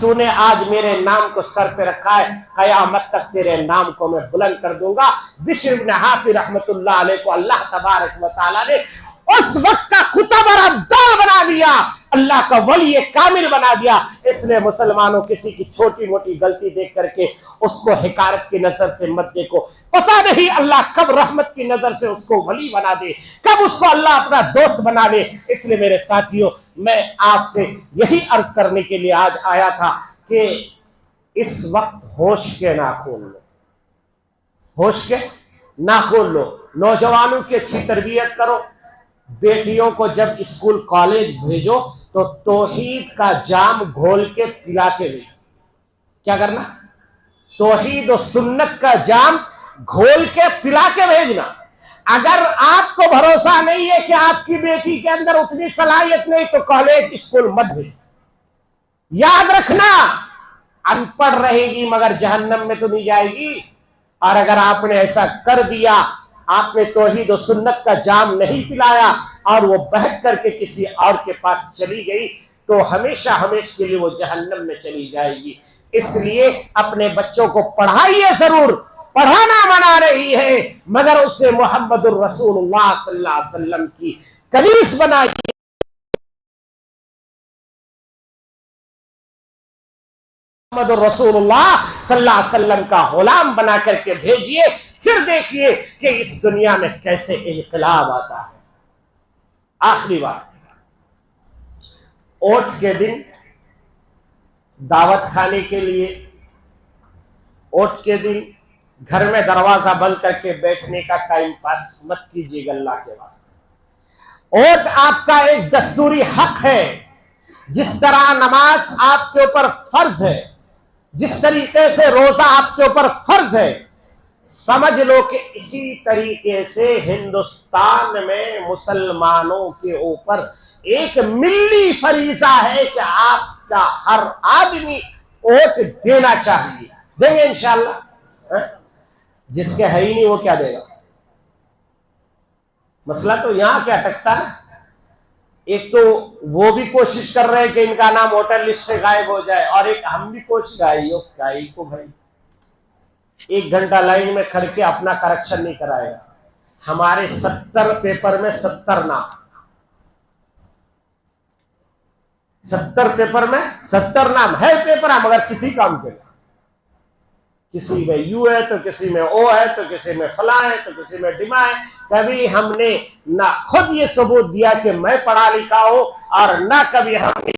तूने आज मेरे नाम को सर पे रखा है, कयामत तक तेरे नाम को मैं बुलंद कर दूंगा। बिश्र इब्न हाफी रहमतुल्लाह अलैह को अल्लाह तबारक व तआला ने उस वक्त का कुतुब और अब्दाल बना दिया, अल्लाह का वली कामिल बना दिया। इसलिए मुसलमानों, किसी की छोटी मोटी गलती देख करके उसको हिकारत की नजर से मत देखो। पता नहीं अल्लाह कब रहमत की नजर से उसको वली बना दे, कब उसको अल्लाह अपना दोस्त बना दे। इसलिए मेरे साथियों, मैं आपसे यही अर्ज करने के लिए आज आया था कि इस वक्त होश के नाखून लो, होश के नाखून लो। नौजवानों की अच्छी तरबियत करो। बेटियों को जब स्कूल कॉलेज भेजो तो तौहीद का जाम घोल के पिला के भेजो। क्या करना? तौहीद और सुन्नत का जाम घोल के पिला के भेजना। अगर आपको भरोसा नहीं है कि आपकी बेटी के अंदर उतनी सलाहियत नहीं, तो कॉलेज स्कूल मत भेजो। याद रखना, अनपढ़ रहेगी मगर जहन्नम में तो नहीं जाएगी। और अगर आपने ऐसा कर दिया, आपने तौहीद और सुन्नत का जाम नहीं पिलाया और वो बहक करके किसी और के पास चली गई, तो हमेशा हमेशा के लिए वो जहन्नम में चली जाएगी। इसलिए अपने बच्चों को पढ़ाइए जरूर, पढ़ाना मना रही है, मगर उससे मोहम्मदुर रसूलुल्लाह सल्लल्लाहु अलैहि वसल्लम की कनीज बनाइए, मोहम्मदुर रसूलुल्लाह सल्लल्लाहु अलैहि वसल्लम का गुलाम बना करके भेजिए। फिर देखिए कि इस दुनिया में कैसे इनकलाब आता है। आखिरी बात, ओट के दिन दावत खाने के लिए, ओट के दिन घर में दरवाजा बंद करके बैठने का टाइम पास मत कीजिएगा अल्लाह के वास्ते। ओट आपका एक दस्तूरी हक है। जिस तरह नमाज आपके ऊपर फर्ज है, जिस तरीके से रोजा आपके ऊपर फर्ज है, समझ लो कि इसी तरीके से हिंदुस्तान में मुसलमानों के ऊपर एक मिल्ली फरीजा है कि आपका हर आदमी वोट देना चाहिए। देंगे इंशाअल्लाह। जिसके है ही नहीं वो क्या देगा? मसला तो यहां क्या अटकता है। एक तो वो भी कोशिश कर रहे हैं कि इनका नाम वोटर लिस्ट से गायब हो जाए, और एक हम भी कोशिश गाई को भाई 1 घंटा लाइन में खड़ के अपना करेक्शन नहीं कराएगा। हमारे 70 पेपर में 70 नाम, 70 पेपर में 70 नाम है पेपर है, मगर किसी काम के, किसी में यू है तो किसी में ओ है तो किसी में फला है तो किसी में डिमा है। कभी हमने ना खुद ये सबूत दिया कि मैं पढ़ा लिखा हूं, और ना कभी हमने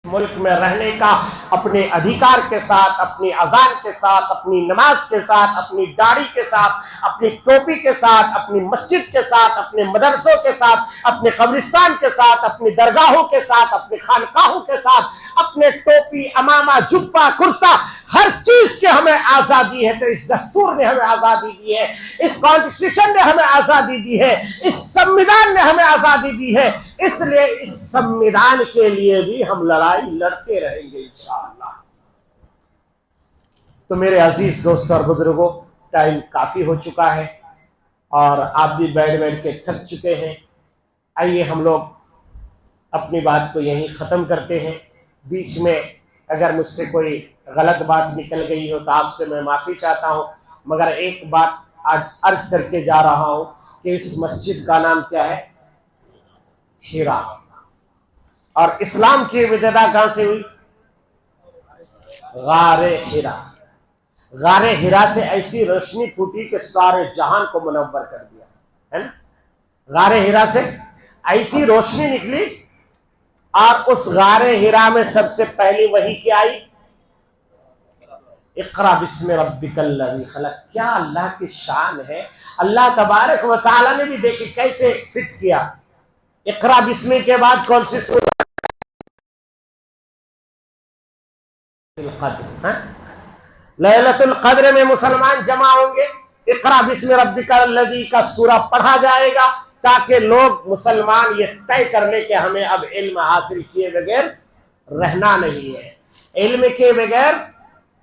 मुल्क में रहने का अपने अधिकार के साथ, अपनी अजान के साथ, अपनी नमाज के साथ, अपनी दाढ़ी के साथ, अपनी टोपी के साथ, अपनी मस्जिद के साथ, अपने मदरसों के साथ, अपने कब्रिस्तान के साथ, अपनी दरगाहों के साथ, अपने खानकाहों के साथ, अपने टोपी, अमामा, जुब्बा, कुर्ता, हर चीज की हमें आजादी है। तो इस दस्तूर ने हमें आजादी दी है, इस कॉन्स्टिट्यूशन ने हमें आजादी दी है, इस संविधान ने हमें आजादी दी है। इसलिए इस संविधान के लिए भी हम लड़ाई लड़ते रहेंगे इंशाअल्लाह। तो मेरे अजीज दोस्तों और बुजुर्गों, टाइम काफी हो चुका है और आप भी बैठ बैठ के थक चुके हैं। आइए हम लोग अपनी बात को यहीं ख़त्म करते हैं। बीच में अगर मुझसे कोई गलत बात निकल गई हो तो आपसे मैं माफ़ी चाहता हूँ, मगर एक बात आज अर्ज करके जा रहा हूँ कि इस मस्जिद का नाम क्या है? हिरा। और इस्लाम की विदता कहाँ से हुई? गारे हिरा। गारे हिरा से ऐसी रोशनी फूटी कि सारे जहान को मुनव्वर कर दिया, है ना। गारे हिरा से ऐसी रोशनी निकली, और उस गारे हिरा में सबसे पहली वही क्या आई? इक़रा बिस्मि रब्बिकल लज़ी खलक़। क्या अल्लाह की शान है। अल्लाह तबारक व तआला ने भी देखिए कैसे फिट किया। इक़रा बिस्मि के बाद कौन सी सूरत? लैलतुल क़द्र में मुसलमान जमा होंगे, इक़रा बिस्मि रब्बिकल लज़ी का सूरा पढ़ा जाएगा, ताकि लोग मुसलमान ये तय कर ले कि हमें अब इल्म हासिल किए बगैर रहना नहीं है। इल्म के बगैर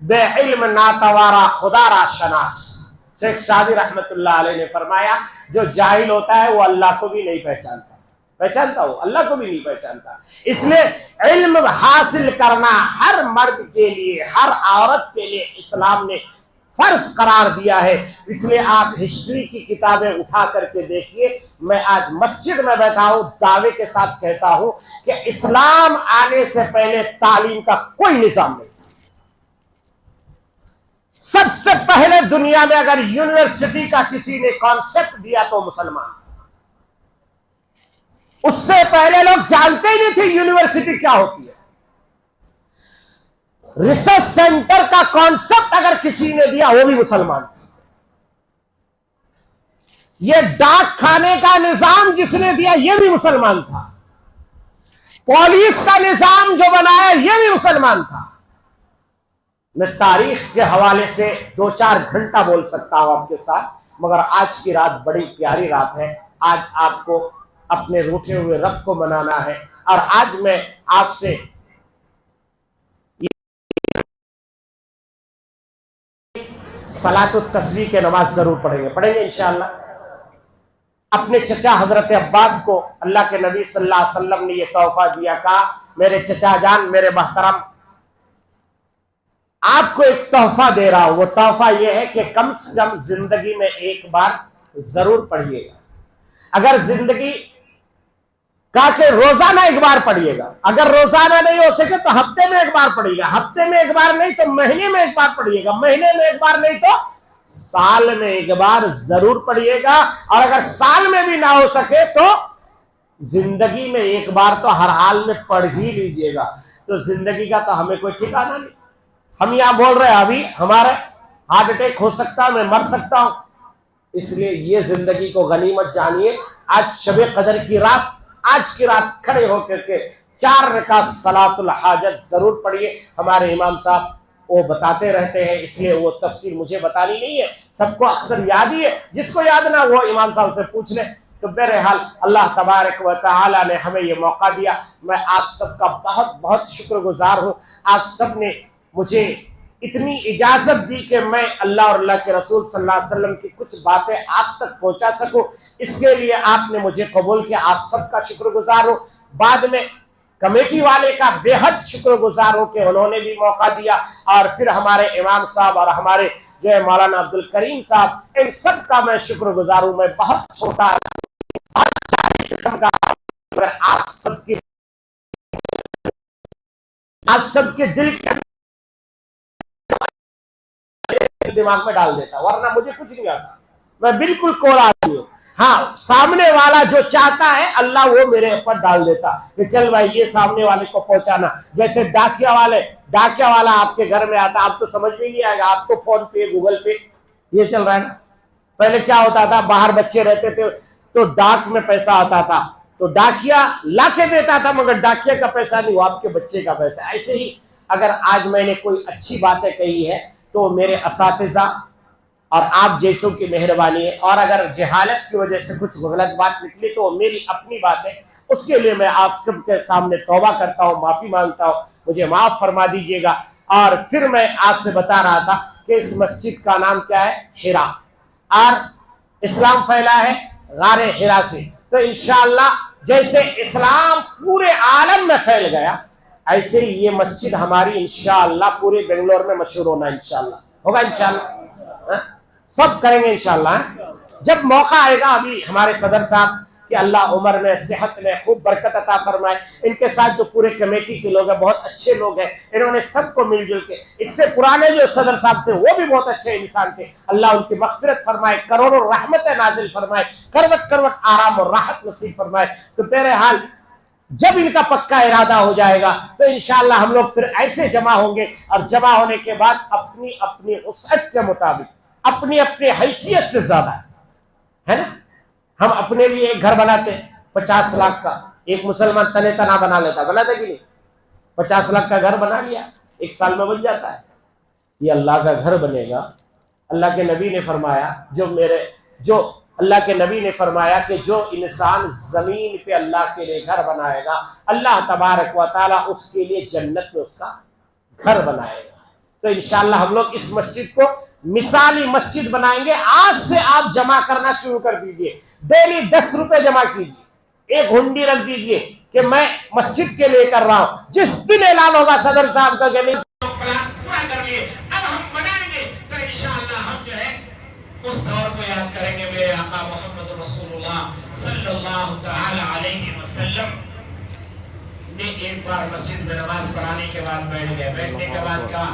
बेइल्म नातवारा खुदारा शनास। शेख सादी रहमतुल्लाह अलैह ने फरमाया, जो जाहिल होता है वो अल्लाह को भी नहीं पहचानता हो, अल्लाह को भी नहीं पहचानता। इसलिए इल्म हासिल करना हर मर्द के लिए, हर औरत के लिए इस्लाम ने फर्ज करार दिया है। इसलिए आप हिस्ट्री की किताबें उठा करके देखिए। मैं आज मस्जिद में बैठा हूं, दावे के साथ कहता हूं कि इस्लाम आने से पहले तालीम का कोई निजाम नहीं। सबसे पहले दुनिया में अगर यूनिवर्सिटी का किसी ने कॉन्सेप्ट दिया तो मुसलमान। उससे पहले लोग जानते ही नहीं थे यूनिवर्सिटी क्या होती है। रिसर्च सेंटर का कॉन्सेप्ट अगर किसी ने दिया वो भी मुसलमान था। ये डाक खाने का निजाम जिसने दिया ये भी मुसलमान था। पुलिस का निजाम जो बनाया ये भी मुसलमान था। मैं तारीख के हवाले से 2-4 घंटा बोल सकता हूं आपके साथ, मगर आज की रात बड़ी प्यारी रात है। आज आपको अपने रूठे हुए रब को मनाना है। और आज मैं आपसे सलातुत तस्बीह के नमाज जरूर पढ़ेंगे इंशाअल्लाह। अपने चचा हजरत अब्बास को अल्लाह के नबी सल्लल्लाहु अलैहि वसल्लम ने यह तोहफा दिया, कहा मेरे चचा जान, मेरे मोहतरम, आपको एक तोहफा दे रहा हूं। वो तोहफा यह है कि कम से कम जिंदगी में एक बार जरूर पढ़िएगा। अगर जिंदगी का के रोजाना एक बार पढ़िएगा, अगर रोजाना नहीं हो सके तो हफ्ते में एक बार पढ़िएगा, हफ्ते में एक बार नहीं तो महीने में एक बार पढ़िएगा, महीने में एक बार नहीं तो साल में एक बार जरूर पढ़िएगा। और अगर साल में भी ना हो सके तो जिंदगी में एक बार तो हर हाल में पढ़ ही लीजिएगा। तो जिंदगी का तो हमें कोई ठिकाना नहीं। हम यहां बोल रहे हैं अभी हमारे हार्ट अटैक हो सकता है, मैं मर सकता हूं। इसलिए ये जिंदगी को गनीमत जानिए। आज शबे कदर की रात, आज की रात खड़े होकर के 4 रकात सलातुल हाजत जरूर पढ़िए। हमारे इमाम साहब वो बताते रहते हैं, इसलिए वो तफसील मुझे बतानी नहीं है, सबको अक्सर याद ही है। जिसको याद ना वो इमाम साहब से पूछ ले। तो बहरहाल अल्लाह तबारक व तआला ने हमें ये मौका दिया। मैं आप सबका बहुत बहुत शुक्रगुजार हूँ। आप सब ने मुझे इतनी इजाजत दी कि मैं अल्लाह और अल्लाह के रसूल सल्लल्लाहु अलैहि वसल्लम की कुछ बातें आप तक पहुंचा सकूं। इसके लिए आपने मुझे कबूल किया, आप सबका शुक्रगुजार हूं। बाद में कमेटी वाले का बेहद शुक्रगुजार हूं कि उन्होंने भी मौका दिया। और फिर हमारे इमाम साहब और हमारे जो है मौलाना अब्दुल करीम साहब, इन सब का मैं शुक्रगुजार हूं। मैं बहुत छोटा किस्म का, अगर आप सबके दिल के दिमाग में डाल देता, वरना मुझे कुछ नहीं आता। मैं बिल्कुल कोरा आदमी हूं। हाँ, सामने वाला जो चाहता है अल्लाह वो मेरे ऊपर डाल देता कि चल भाई ये सामने वाले को पहुंचाना। जैसे डाकिया वाला आपके घर में आता, आप तो समझ में नहीं आएगा, आपको फोन पे गूगल पे ये चल रहा है ना। पहले क्या होता था, बाहर बच्चे रहते थे तो डाक में पैसा आता था, तो डाकिया लाके देता था, मगर डाकिया का पैसा नहीं, वो आपके बच्चे का पैसा। ऐसे ही अगर आज मैंने कोई अच्छी बातें कही है तो मेरे असातिज़ा और आप जैसों की मेहरबानी है। और अगर जहालत की वजह से कुछ गलत बात निकली तो मेरी अपनी बात है, उसके लिए मैं आप सबके सामने तौबा करता हूँ, माफी मांगता हूँ, मुझे माफ फरमा दीजिएगा। और फिर मैं आपसे बता रहा था कि इस मस्जिद का नाम क्या है, हिरा, और इस्लाम फैला है गारे हिरा से। तो इंशाअल्लाह जैसे इस्लाम पूरे आलम में फैल गया, ऐसे ही ये मस्जिद हमारी इंशाअल्लाह पूरे बेंगलोर में मशहूर होना इंशाअल्लाह होगा। इंशाअल्लाह सब करेंगे इंशाअल्लाह जब मौका आएगा। अभी हमारे सदर साहब कि अल्लाह उम्र में सेहत में खूब बरकत अता फरमाए, इनके साथ जो पूरे कमेटी के लोग हैं बहुत अच्छे लोग हैं, इन्होंने सबको मिलजुल के, इससे पुराने जो सदर साहब थे वो भी बहुत अच्छे इंसान थे, अल्लाह उनकी मग़फ़िरत फरमाए, करोड़ों रहमतें नाजिल फरमाए, करवट करवट आराम और राहत नसीब फरमाए। तो बहरहाल जब इनका पक्का इरादा हो जाएगा तो इंशाअल्लाह हम लोग फिर ऐसे जमा होंगे, और जमा होने के बाद अपनी अपनी वसअत के मुताबिक, अपनी अपनी हैसियत से ज्यादा, है ना, हम अपने लिए एक घर बनाते 50 लाख का, एक मुसलमान तने तना बना लेता, बनाता कि नहीं, 50 लाख का घर बना लिया, 1 साल में बन जाता है। ये अल्लाह का घर बनेगा। अल्लाह के नबी ने फरमाया, अल्लाह के नबी ने फरमाया कि जो इंसान जमीन पे अल्लाह के लिए घर बनाएगा, अल्लाह तबारक व तआला उसके लिए जन्नत में उसका घर बनाएगा। तो इंशाअल्लाह हम लोग इस मस्जिद को मिसाली मस्जिद बनाएंगे। आज से आप जमा करना शुरू कर दीजिए, डेली 10 रुपए जमा कीजिए, एक हुंडी रख दीजिए कि मैं मस्जिद के लिए कर रहा हूं। जिस दिन ऐलान होगा सदर साहब का प्लान पूरा कर लिए, अब हम बनाएंगे तो इंशाअल्लाह हम जो है उस दौर को याद करेंगे। मेरे आका मोहम्मद रसूलुल्लाह सल्लल्लाहु तआला अलैहि वसल्लम ने एक बार मस्जिद में नमाज पढ़ाने के बाद बैठ गए। बैठने के बाद कहा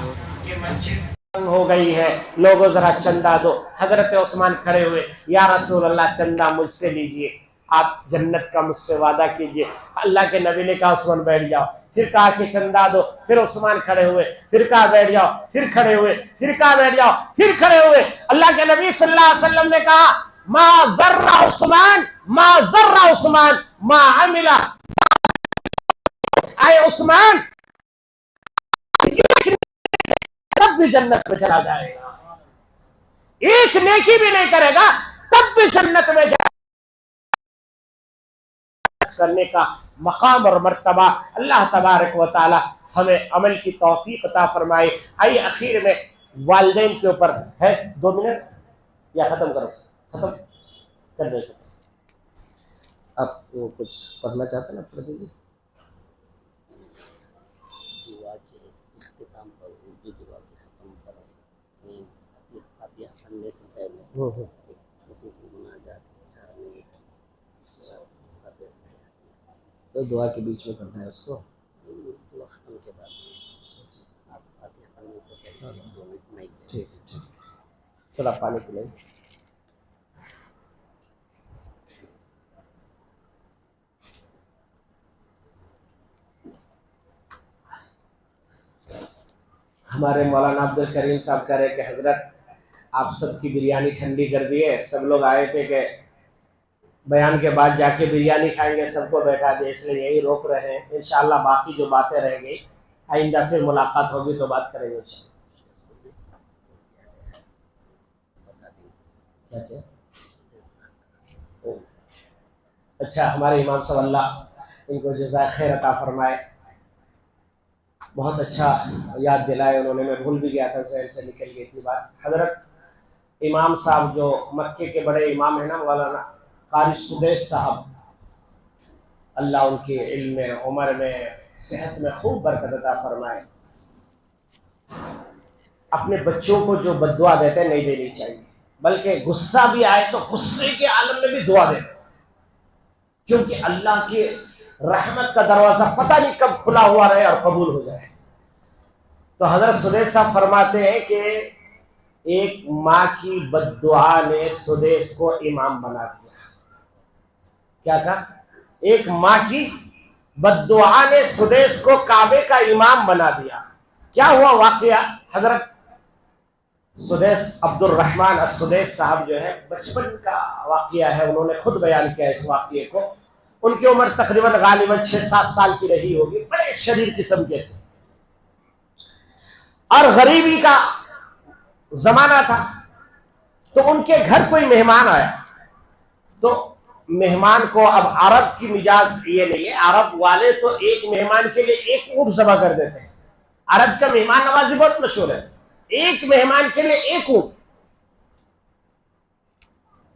कि मस्जिद हो गई है, लोगों जरा चंदा दो। हजरत उस्मान खड़े हुए, या रसूल अल्लाह चंदा मुझसे लीजिए, आप जन्नत का मुझसे वादा कीजिए। अल्लाह के नबी ने कहा उस्मान बैठ जाओ। फिर कहा कि चंदा दो, फिर उस्मान खड़े हुए, फिर कहा बैठ जाओ, फिर खड़े हुए, फिर कहा बैठ जाओ, फिर खड़े हुए। अल्लाह के नबी सल्लल्लाहु अलैहि वसल्लम ने कहा मा ज़र्रा उस्मान, मा ज़र्रा उस्मान मा अमिला। आए उस्मान तब भी जन्नत में चला जाएगा, एक नेकी भी नहीं करेगा तब भी जन्नत में जाएगा। करने का मकाम और मर्तबा अल्लाह तबारक व तआला हमें अमल की तौफीक अता फरमाए। आइए आखिर में वालिदैन के ऊपर है 2 मिनट, या खत्म करो, खत्म कर दे। अब वो कुछ पढ़ना चाहते ना पढ़ दीजिए। दुआ के इख्तिताम पर उर्दू दुआ के ख़त्म पर फातिहा पढ़ने से पहले एक छोटी सी मुनाजात तो दुआ के बीच में करना है उसको, दुआ ख़त्म के बाद आप फातिहा पढ़ने से पहले 2 मिनट नहीं। ठीक ठीक, थोड़ा पानी पिलाइए। हमारे मौलाना अब्दुल करीम साहब कह रहे कि हजरत आप सबकी बिरयानी ठंडी कर दिए, सब लोग आए थे कि बयान के बाद जाके बिरयानी खाएंगे, सबको बैठा दिए, इसलिए यही रोक रहे हैं। इंशाअल्लाह बाकी जो बातें रह गई आइंदा फिर मुलाकात होगी तो बात करेंगे क्या क्या। अच्छा, हमारे इमाम साहब अल्लाह इनको जज़ाए खैर अता फरमाए, बहुत अच्छा याद दिलाए उन्होंने, मैं भूल भी गया था, जहन से निकल गई थी बात। हजरत इमाम साहब जो मक्के के बड़े इमाम है ना, मौलाना कारी सुदैस साहब, अल्लाह उनके इल्म में, उम्र में, सेहत में खूब बरकत अता फरमाए। अपने बच्चों को जो बद्दुआ देते हैं नहीं देनी चाहिए, बल्कि गुस्सा भी आए तो गुस्से के आलम में भी दुआ देते, क्योंकि अल्लाह के रहमत का दरवाजा पता नहीं कब खुला हुआ रहे और कबूल हो जाए। तो हजरत सुदैस साहब फरमाते हैं कि एक माँ की बद्दुआ ने सुदैस को इमाम बना दिया। क्या कहा? एक माँ की बद्दुआ ने सुदैस को काबे का इमाम बना दिया। क्या हुआ वाकया? हजरत सुदैस अब्दुल रहमान अस-सुदैस साहब जो है, बचपन का वाकया है, उन्होंने खुद बयान किया इस वाकये को। उनकी उम्र तकरीबन गालिबन 6-7 साल की रही होगी, बड़े शरीर किस्म के थे और गरीबी का जमाना था। तो उनके घर कोई मेहमान आया, तो मेहमान को, अब अरब की मिजाज ये नहीं है, अरब वाले तो एक मेहमान के लिए एक ऊंट ज़बह कर देते हैं। अरब का मेहमान नवाजी बहुत मशहूर है, एक मेहमान के लिए एक ऊंट।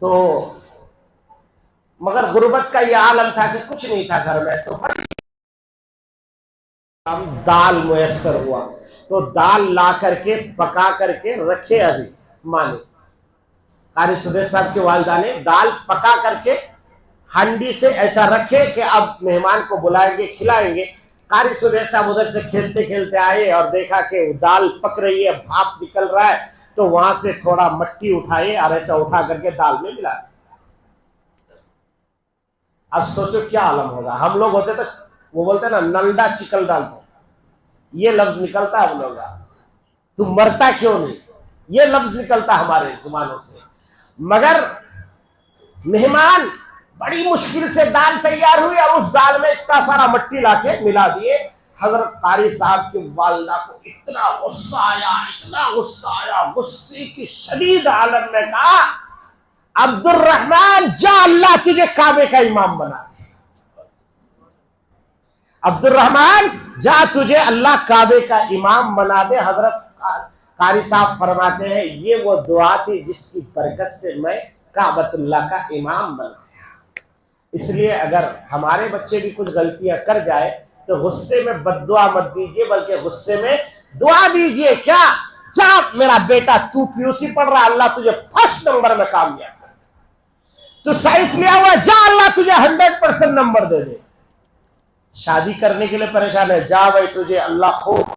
तो मगर गुर्बत का यह आलम था कि कुछ नहीं था घर में, तो दाल मुयस्सर हुआ, तो दाल ला करके पका करके रखे। अभी माने कारी सुदैस साहब के वालिदा ने दाल पका करके हांडी से ऐसा रखे कि अब मेहमान को बुलाएंगे, खिलाएंगे। कारी सुदैस साहब उधर से खेलते खेलते आए और देखा कि दाल पक रही है, भाप निकल रहा है, तो वहां से थोड़ा मट्टी उठाए और ऐसा उठा करके दाल में मिला। अब सोचो क्या आलम होगा। हम लोग होते तो वो बोलते ना, नलडा चिकल दाल, तो ये लफ्ज निकलता हम लोग, तू मरता क्यों नहीं, ये लफ्ज निकलता हमारे जुबानों से। मगर मेहमान, बड़ी मुश्किल से दाल तैयार हुई और उस दाल में इतना सारा मट्टी लाके मिला दिए। हजरत कारी साहब की वालिदा को इतना गुस्सा आया, इतना गुस्सा आया, गुस्से की शदीद हालत में कहा, अब्दुल रहमान जा, अल्लाह तुझे काबे का इमाम बना दे। अब्दुर्रहमान जा, तुझे अल्लाह काबे का इमाम बना दे। हजरत कारी साहब फरमाते हैं ये वो दुआ थी जिसकी बरकत से मैं काबतुल्लाह का इमाम बना। इसलिए अगर हमारे बच्चे भी कुछ गलतियां कर जाए तो गुस्से में बद्दुआ मत दीजिए, बल्कि गुस्से में दुआ दीजिए। क्या, जा मेरा बेटा तू पीयूसी पढ़ रहा, अल्लाह तुझे फर्स्ट नंबर में कामयाब कर। तू साइंस लिया हुआ, जा अल्लाह तुझे 100% नंबर दे दे। शादी करने के लिए परेशान है, जा भाई तुझे अल्लाह खूब।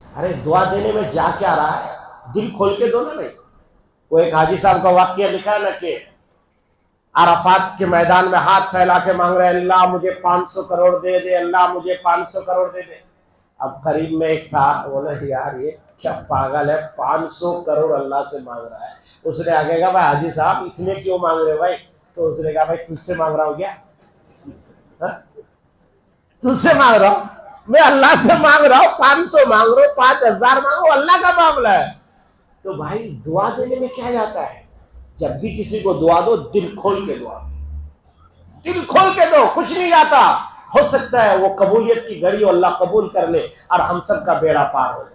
अरे दुआ देने में जा क्या रहा है, दिल खोल के दो ना भाई। वो एक हाजी साहब का वाक्य लिखा है ना कि अराफात के मैदान में हाथ फैला के मांग रहे, अल्लाह मुझे 500 करोड़ दे दे, अल्लाह मुझे 500 करोड़ दे दे। अब करीब में एक था, बोला यार ये क्या पागल है, 500 करोड़ अल्लाह से मांग रहा है। उसने आगे कहा भाई हाजी साहब इतने क्यों मांग रहे हो भाई? तो उसने कहा भाई तुझसे मांग रहा हूं क्या? तुझसे मांग रहा हूं मैं, अल्लाह से मांग रहा हूं। 500 मांग रहा हूं, 5000 मांगो, अल्लाह का मामला है। तो भाई दुआ देने में क्या जाता है, जब भी किसी को दुआ दो दिल खोल के दुआ, दिल खोल के दो, कुछ नहीं जाता। हो सकता है वो कबूलियत की घड़ी अल्लाह कबूल कर ले और हम सब का बेड़ा पार हो जाए।